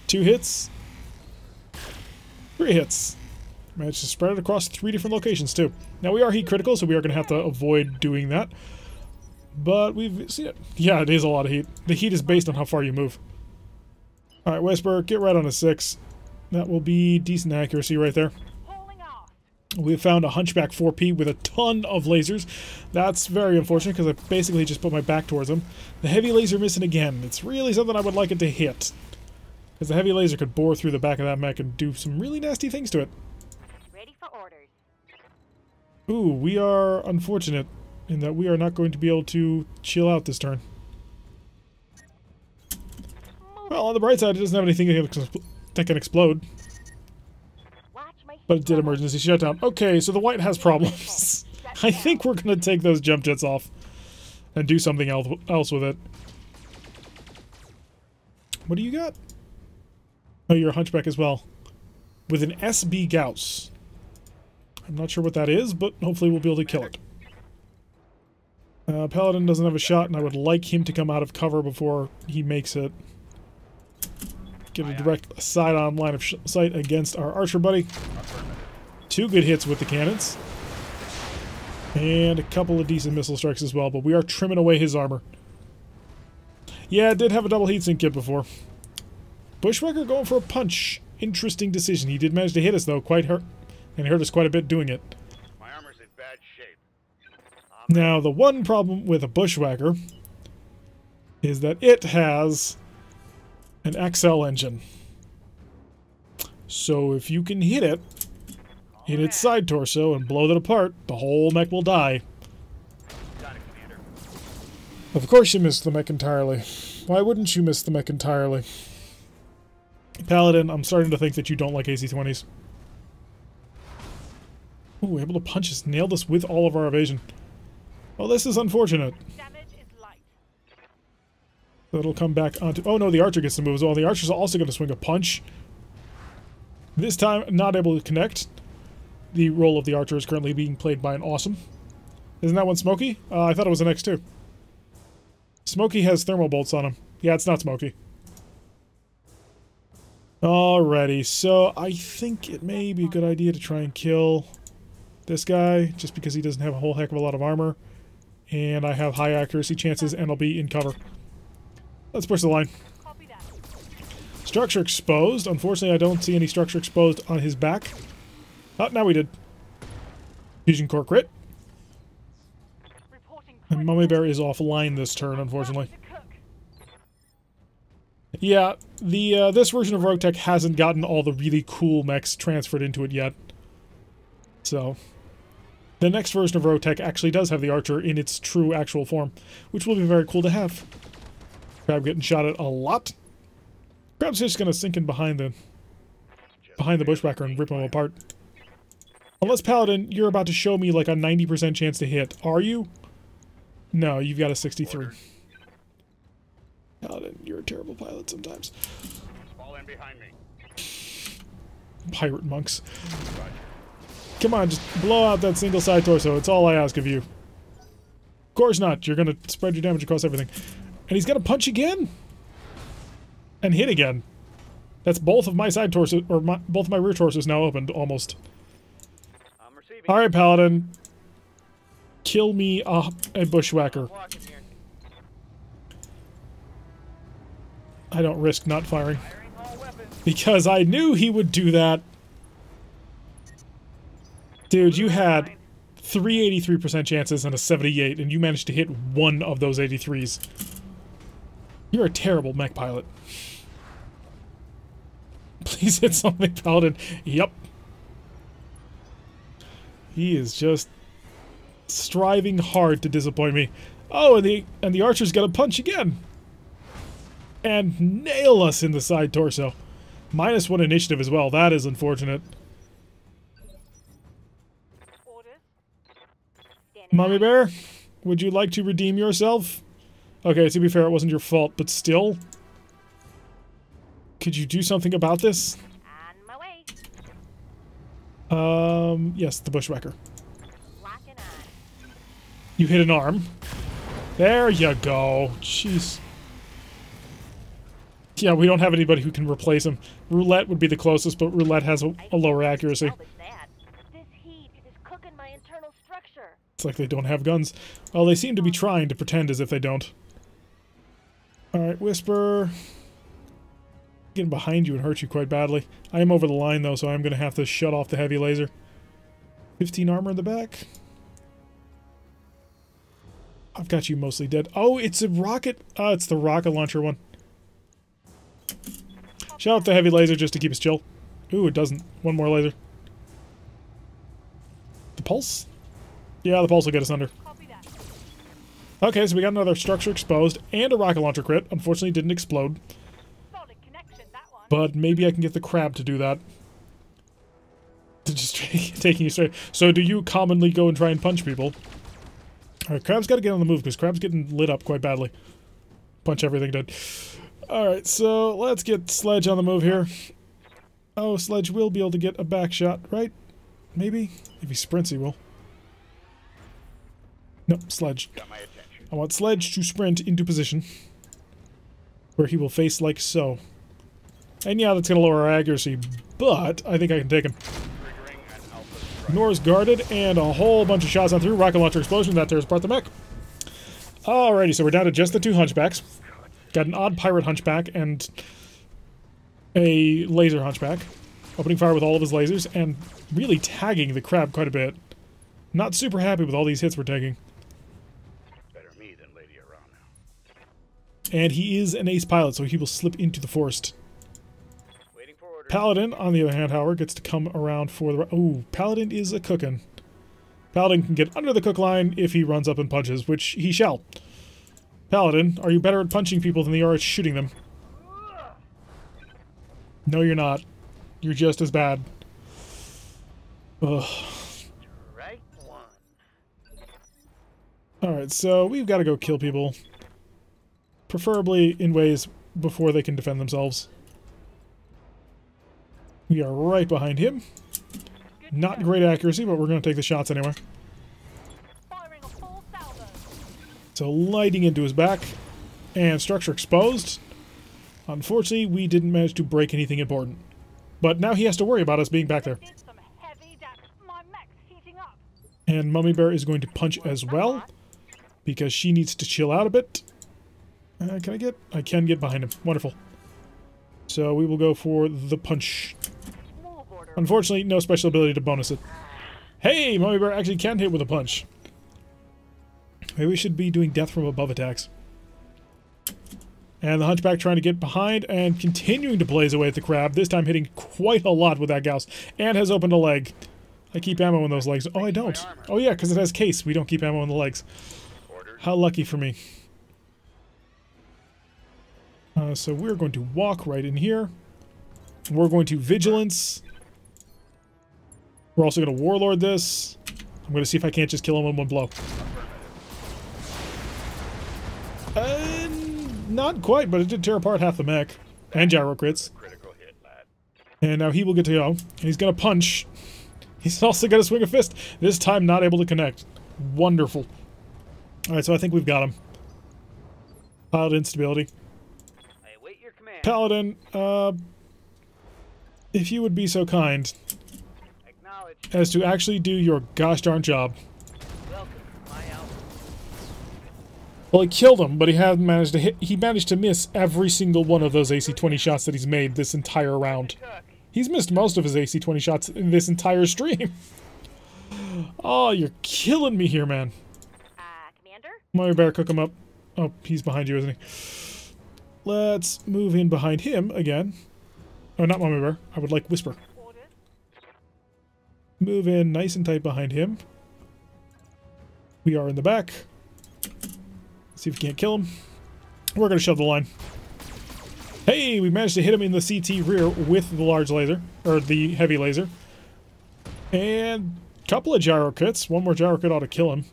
2 hits. 3 hits. Managed to spread it across 3 different locations, too. Now, we are heat critical, so we are going to have to avoid doing that. But we've seen it. Yeah, it is a lot of heat. The heat is based on how far you move. Alright, Whisper, get right on a 6. That will be decent accuracy right there. Pulling off. We have found a Hunchback 4P with a ton of lasers. That's very unfortunate because I basically just put my back towards him. The heavy laser missing again. It's really something I would like it to hit. Because the heavy laser could bore through the back of that mech and do some really nasty things to it. Ready for orders. Ooh, we are unfortunate in that we are not going to be able to chill out this turn. Well, on the bright side, it doesn't have anything that can explode. Watch my But it did emergency shutdown. Okay, so the white has problems. I think we're going to take those jump jets off and do something else with it. What do you got? Oh, you're a Hunchback as well. With an SB Gauss. I'm not sure what that is, but hopefully we'll be able to kill it. Paladin doesn't have a shot, and I would like him to come out of cover before he makes it. Get a direct side-on line of sight against our archer buddy. 2 good hits with the cannons. And a couple of decent missile strikes as well, but we are trimming away his armor. Yeah, it did have a double heatsink kit before. Bushwhacker going for a punch. Interesting decision. He did manage to hit us, though, quite hurt. And he hurt us quite a bit doing it. My armor's in bad shape. Now, the one problem with a Bushwhacker is that it has an XL engine. So if you can hit it in its side torso and blow that apart, the whole mech will die. Got it, Commander. Of course you missed the mech entirely. Why wouldn't you miss the mech entirely? Paladin, I'm starting to think that you don't like AC-20s. Ooh, able to punch us, nailed us with all of our evasion. Oh, this is unfortunate. damage is light. That'll come back onto... Oh no, the archer gets to move as well. The archer's also going to swing a punch. This time, not able to connect. The role of the archer is currently being played by an awesome. Isn't that one Smokey? I thought it was an X2. Smokey has thermal bolts on him. Yeah, it's not Smokey. Alrighty, so I think it may be a good idea to try and kill this guy, just because he doesn't have a whole heck of a lot of armor. And I have high accuracy chances, and I'll be in cover. Let's push the line. Copy that. Structure exposed. Unfortunately, I don't see any structure exposed on his back. Oh, now we did. Fusion core crit. Reporting And Mummy Bear is offline this turn, unfortunately. Yeah, the this version of RogueTech hasn't gotten all the really cool mechs transferred into it yet. So, the next version of RogueTech actually does have the Archer in its true actual form, which will be very cool to have. Crab getting shot at a lot. Crab's just gonna sink in behind the bushwhacker and rip him apart. Unless, Paladin, you're about to show me like a 90% chance to hit. Are you? No, you've got a 63. Paladin, you're a terrible pilot sometimes. Fall in behind me. Pirate monks. Come on, just blow out that single side torso. It's all I ask of you. Of course not. You're gonna spread your damage across everything. And he's gonna punch again! And hit again. That's both of my side torsos, or both of my rear torsos now opened, almost. I'm receiving. Alright, Paladin. Kill me a bushwhacker. Walking here. I don't risk not firing. Firing all weapons. Because I knew he would do that. Dude, you had 383% chances and a 78, and you managed to hit one of those 83s. You're a terrible mech pilot. Please hit something, Paladin. Yep. He is just striving hard to disappoint me. Oh, and the Archer's gonna punch again. And nail us in the side torso. -1 initiative as well. That is unfortunate. Orders. Standing Mummy by. Bear, would you like to redeem yourself? Okay, to be fair, it wasn't your fault, but still. Could you do something about this? On my way. Yes, the bushwhacker. Locking on. You hit an arm. There you go. Jeez. Yeah, we don't have anybody who can replace him. Roulette would be the closest, but Roulette has a lower accuracy. Salvage that. This heat is cooking my internal structure. It's like they don't have guns. Well, they seem to be trying to pretend as if they don't. Alright, Whisper. Getting behind you and hurt you quite badly. I am over the line, though, so I'm going to have to shut off the heavy laser. 15 armor in the back. I've got you mostly dead. Oh, it's a rocket. It's the rocket launcher one. Shut off the heavy laser just to keep us chill. Ooh, it doesn't. One more laser. The pulse? Yeah, the pulse will get us under. Copy that. Okay, so we got another structure exposed and a rocket launcher crit. Unfortunately, it didn't explode. Solid connection, that one. But maybe I can get the crab to do that. Just taking you straight. So do you commonly go and try and punch people? Alright, Crab's got to get on the move because Crab's getting lit up quite badly. Punch everything dead. Alright, so let's get Sledge on the move here. Oh, Sledge will be able to get a back shot, right? Maybe? If he sprints, he will. No, Sledge. Got my attention. I want Sledge to sprint into position. Where he will face like so. And yeah, that's going to lower our accuracy, but I think I can take him. Triggering an alpha strike. Nor's guarded, and a whole bunch of shots on through. Rocket launcher explosion. That tears apart the mech. Alrighty, so we're down to just the 2 hunchbacks. Got an odd pirate hunchback and a laser hunchback. Opening fire with all of his lasers and really tagging the crab quite a bit. Not super happy with all these hits we're taking. Better me than Lady around now. And he is an ace pilot, so he will slip into the forest. Waiting for orders. Paladin, on the other hand, however, gets to come around for the... Ooh, Paladin is a cookin'. Paladin can get under the cook line if he runs up and punches, which he shall. Paladin, are you better at punching people than you are at shooting them? No, you're not. You're just as bad. Ugh. Right one. Alright, so we've got to go kill people. Preferably in ways before they can defend themselves. We are right behind him. Not great accuracy, but we're going to take the shots anyway. Firing a full salvo. So lighting into his back. And structure exposed. Unfortunately, we didn't manage to break anything important. But now he has to worry about us being back there. Did some heavy damage. My mech's heating up. And Mummy Bear is going to punch as well, because she needs to chill out a bit. Can I get? I can get behind him. Wonderful. So we will go for the punch. Move order. Unfortunately, no special ability to bonus it. Hey, Mummy Bear actually can hit with a punch. Maybe we should be doing death from above attacks. And the Hunchback trying to get behind and continuing to blaze away at the crab, this time hitting quite a lot with that Gauss, and has opened a leg. I keep ammo in those legs. Oh, I don't. Oh yeah, because it has case. We don't keep ammo in the legs. How lucky for me. So we're going to walk right in here. We're going to Vigilance. We're also going to Warlord this. I'm going to see if I can't just kill him in one blow. Not quite, but it did tear apart half the mech. And gyro crits. Critical hit, lad. And now he will get to go. And he's going to punch. He's also going to swing a fist. This time not able to connect. Wonderful. Alright, so I think we've got him. Pilot instability. I await your command. Paladin, if you would be so kind Acknowledge. as to actually do your gosh darn job. Welcome, my outfit. Well, he killed him, but he hadn't managed to hit. He managed to miss every single one of those AC-20 shots that he's made this entire round. He's missed most of his AC-20 shots in this entire stream. Oh, you're killing me here, man. Commander? Mummy Bear, cook him up. Oh, he's behind you, isn't he? Let's move in behind him again. Oh, not Mummy Bear. I would like Whisper. Ordered. Move in nice and tight behind him. We are in the back. See if we can't kill him. We're going to shove the line. Hey, we managed to hit him in the CT rear with the large laser, or the heavy laser. And a couple of gyro crits. One more gyro crit ought to kill him.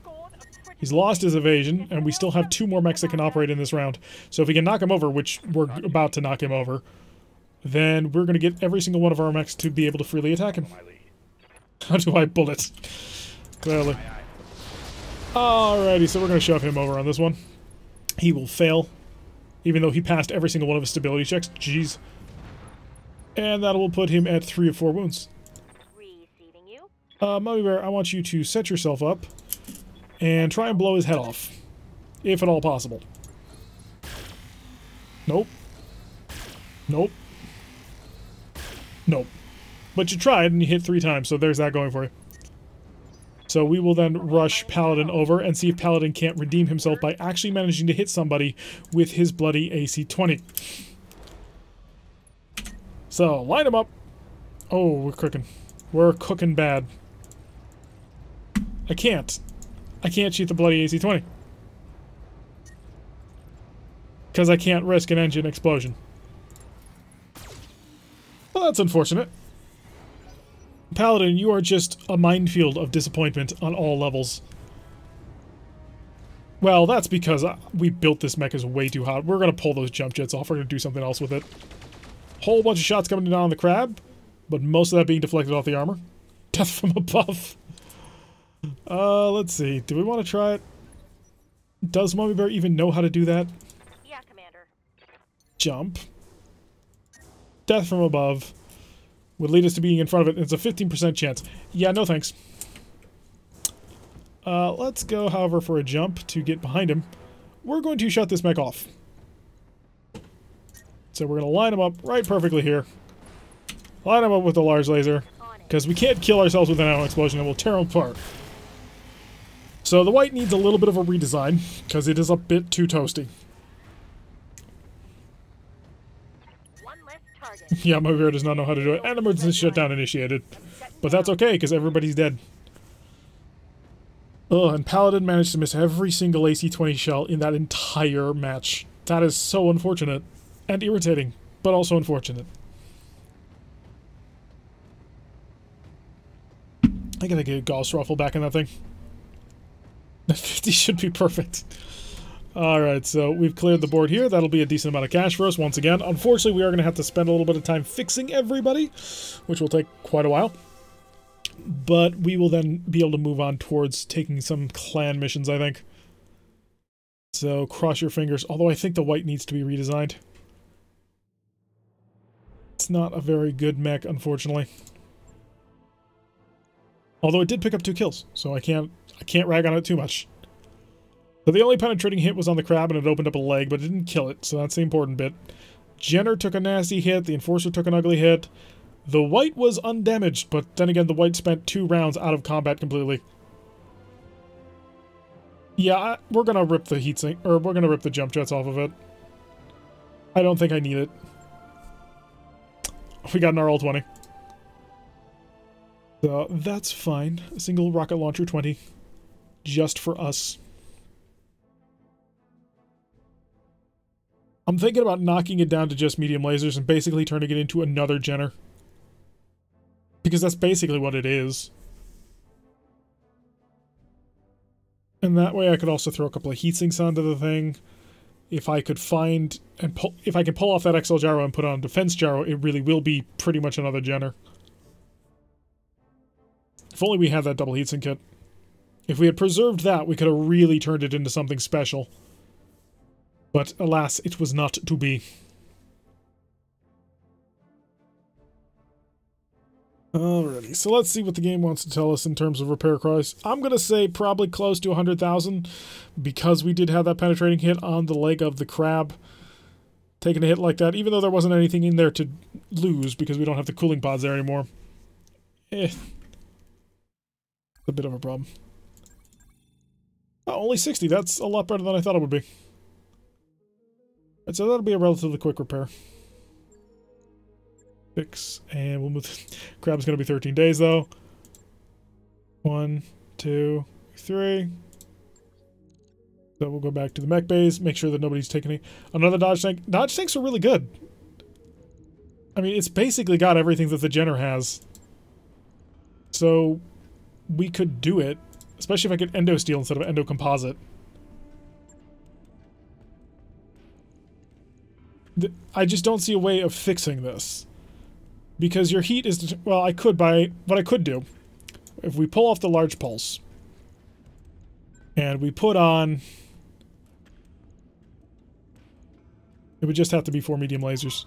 He's lost his evasion, and we still have 2 more mechs that can operate in this round. So if we can knock him over, which we're about to knock him over, then we're going to get every single one of our mechs to be able to freely attack him. How do I bullet? Clearly. Alrighty, so we're going to shove him over on this one. He will fail, even though he passed every single one of his stability checks. Jeez. And that will put him at 3 of 4 wounds. Receiving you. Mummy Bear, I want you to set yourself up and try and blow his head off, if at all possible. Nope. Nope. Nope. But you tried and you hit 3 times, so there's that going for you. So we will then rush Paladin over and see if Paladin can't redeem himself by actually managing to hit somebody with his bloody AC-20. So, line him up. Oh, we're cooking. We're cooking bad. I can't shoot the bloody AC-20. Because I can't risk an engine explosion. Well, that's unfortunate. Paladin, you are just a minefield of disappointment on all levels. Well, that's because we built this mech as way too hot. We're going to pull those jump jets off. We're going to do something else with it. Whole bunch of shots coming down on the crab, but most of that being deflected off the armor. Death from above. Let's see. Do we want to try it? Does Mummy Bear even know how to do that? Yeah, Commander. Jump. Death from above. Would lead us to being in front of it. It's a 15% chance. Yeah, no thanks. Let's go, however, for a jump to get behind him. We're going to shut this mech off. So we're going to line him up right perfectly here. Line him up with the large laser. Because we can't kill ourselves with an ammo explosion and we'll tear him apart. So the white needs a little bit of a redesign, because it is a bit too toasty. One less target. Yeah, my bear does not know how to do it. And emergency shutdown initiated. But that's okay, because everybody's dead. Ugh, and Paladin managed to miss every single AC-20 shell in that entire match. That is so unfortunate. And irritating, but also unfortunate. I gotta get Gauss Ruffle back in that thing. That 50 should be perfect. Alright, so we've cleared the board here. That'll be a decent amount of cash for us once again. Unfortunately, we are going to have to spend a little bit of time fixing everybody, which will take quite a while. But we will then be able to move on towards taking some clan missions, I think. So cross your fingers, although I think the white needs to be redesigned. It's not a very good mech, unfortunately. Although it did pick up 2 kills, so I can't rag on it too much. So the only penetrating hit was on the crab, and it opened up a leg, but it didn't kill it, so that's the important bit. Jenner took a nasty hit, the Enforcer took an ugly hit. The white was undamaged, but then again, the white spent 2 rounds out of combat completely. Yeah, we're gonna rip the heatsink, or we're gonna rip the jump jets off of it. I don't think I need it. We got an RL-20. So that's fine. A single rocket launcher 20. Just for us. I'm thinking about knocking it down to just medium lasers and basically turning it into another Jenner. Because that's basically what it is. And that way I could also throw a couple of heatsinks onto the thing. If I could find and if I can pull off that XL gyro and put on a defense gyro, it really will be pretty much another Jenner. If only we had that double heatsink kit. If we had preserved that, we could have really turned it into something special. But alas, it was not to be. Alrighty, so let's see what the game wants to tell us in terms of repair price. I'm going to say probably close to 100,000 because we did have that penetrating hit on the leg of the crab. Taking a hit like that, even though there wasn't anything in there to lose because we don't have the cooling pods there anymore. A bit of a problem. Oh, only 60. That's a lot better than I thought it would be. Right, so that'll be a relatively quick repair. Fix, and we'll move. Crab's going to be 13 days, though. 1, 2, 3. So we'll go back to the mech bays, make sure that nobody's taking another dodge tank. Dodge tanks are really good. I mean, it's basically got everything that the Jenner has. So we could do it, especially if I get endo steel instead of endo composite. I just don't see a way of fixing this. Because your heat is... Well, I could buy... What I could do, if we pull off the large pulse, and we put on... It would just have to be 4 medium lasers.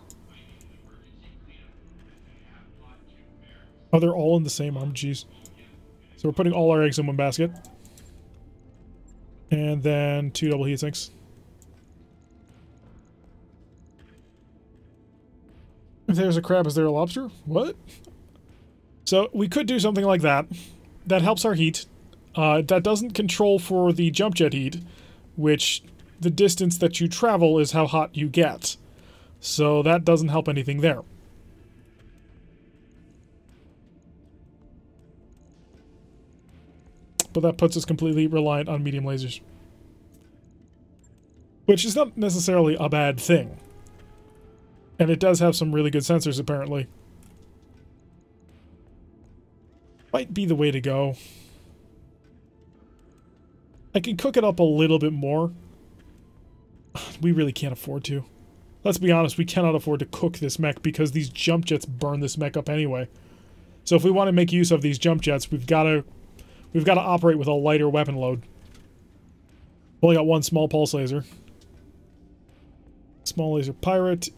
Oh, they're all in the same arm, jeez. So we're putting all our eggs in one basket. And then 2 double heat sinks. If there's a crab, is there a lobster? What? So we could do something like that. That helps our heat. That doesn't control for the jump jet heat, which the distance that you travel is how hot you get. So that doesn't help anything there. But that puts us completely reliant on medium lasers. Which is not necessarily a bad thing. And it does have some really good sensors, apparently. Might be the way to go. I can cook it up a little bit more. We really can't afford to. Let's be honest, we cannot afford to cook this mech because these jump jets burn this mech up anyway. So if we want to make use of these jump jets, we've got to operate with a lighter weapon load. Only got 1 small pulse laser. Small laser pirate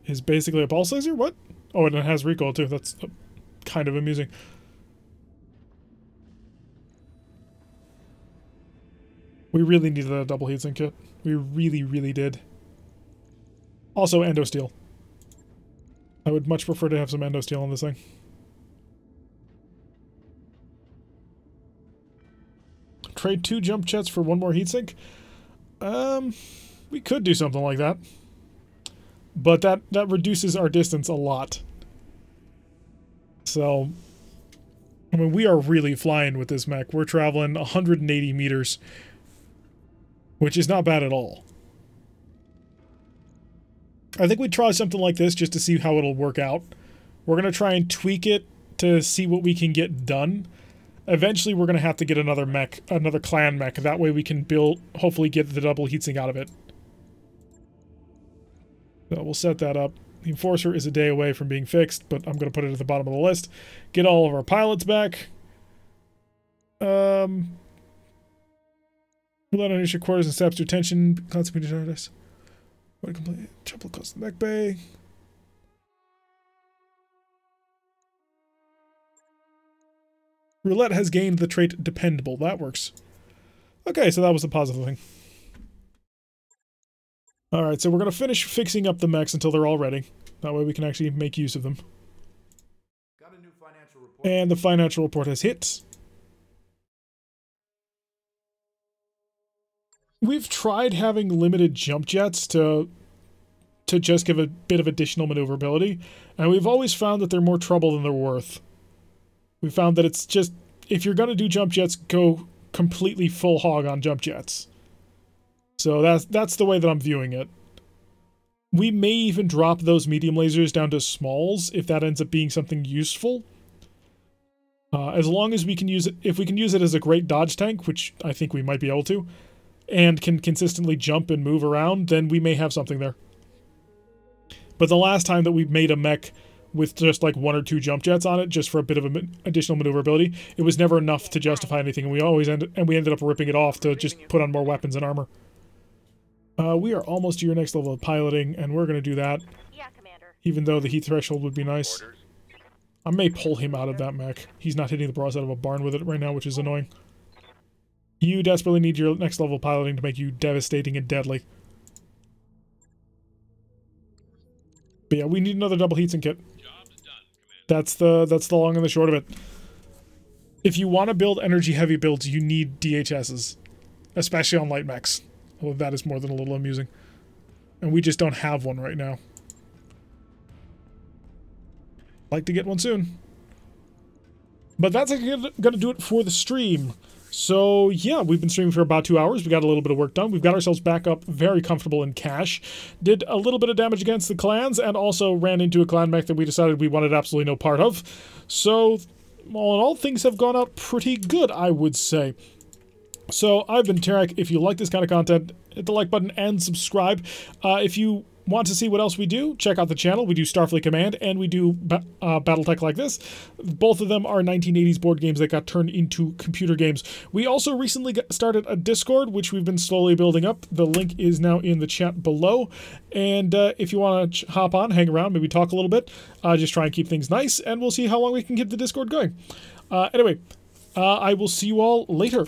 is basically a pulse laser? What? Oh, and it has recoil too. That's kind of amusing. We really needed a double heatsink kit. We really, really did. Also, endo steel. I would much prefer to have some endo steel on this thing. Trade 2 jump jets for 1 more heatsink? We could do something like that. But that reduces our distance a lot. So, I mean, we are really flying with this mech. We're traveling 180 meters, which is not bad at all. I think we'd try something like this just to see how it'll work out. We're going to try and tweak it to see what we can get done. Eventually, we're going to have to get another mech, another clan mech. That way we can hopefully get the double heatsink out of it. So we'll set that up. The Enforcer is a day away from being fixed, but I'm going to put it at the bottom of the list. Get all of our pilots back. Roulette on your quarters and saps your attention. Constantly dice. What complete triple cost the mech bay. Roulette has gained the trait dependable. That works. Okay, so that was the positive thing. Alright, so we're going to finish fixing up the mechs until they're all ready. That way we can actually make use of them. Got a new financial report. And the financial report has hit. We've tried having limited jump jets to just give a bit of additional maneuverability, and we've always found that they're more trouble than they're worth. We found that it's just, if you're going to do jump jets, go completely full hog on jump jets. So that's the way that I'm viewing it. We may even drop those medium lasers down to smalls if that ends up being something useful. As long as we can use it, if we can use it as a great dodge tank, which I think we might be able to, and can consistently jump and move around, then we may have something there. But the last time that we made a mech with just like 1 or 2 jump jets on it, just for a bit of additional maneuverability, it was never enough to justify anything, and we ended up ripping it off to just put on more weapons and armor. We are almost to your next level of piloting, and we're going to do that. Yeah, Commander. Even though the heat threshold would be nice. Orders. I may pull him out of that mech. He's not hitting the broadside of a barn with it right now, which is annoying. You desperately need your next level of piloting to make you devastating and deadly. But yeah, we need another double heatsink kit. That's the long and the short of it. If you want to build energy-heavy builds, you need DHSs. Especially on light mechs. Although that is more than a little amusing. And we just don't have one right now. Like to get one soon. But that's gonna do it for the stream. So yeah, we've been streaming for about 2 hours. We got a little bit of work done. We've got ourselves back up very comfortable in cash. Did a little bit of damage against the clans, and also ran into a clan mech that we decided we wanted absolutely no part of. So all in all, things have gone out pretty good, I would say. So I've been Tarek. If you like this kind of content, hit the like button and subscribe. If you want to see what else we do, check out the channel. We do Starfleet Command, and we do BattleTech like this. Both of them are 1980s board games that got turned into computer games. We also recently started a Discord, which we've been slowly building up. The link is now in the chat below. And if you want to hop on, hang around, maybe talk a little bit, just try and keep things nice, and we'll see how long we can keep the Discord going. Anyway, I will see you all later.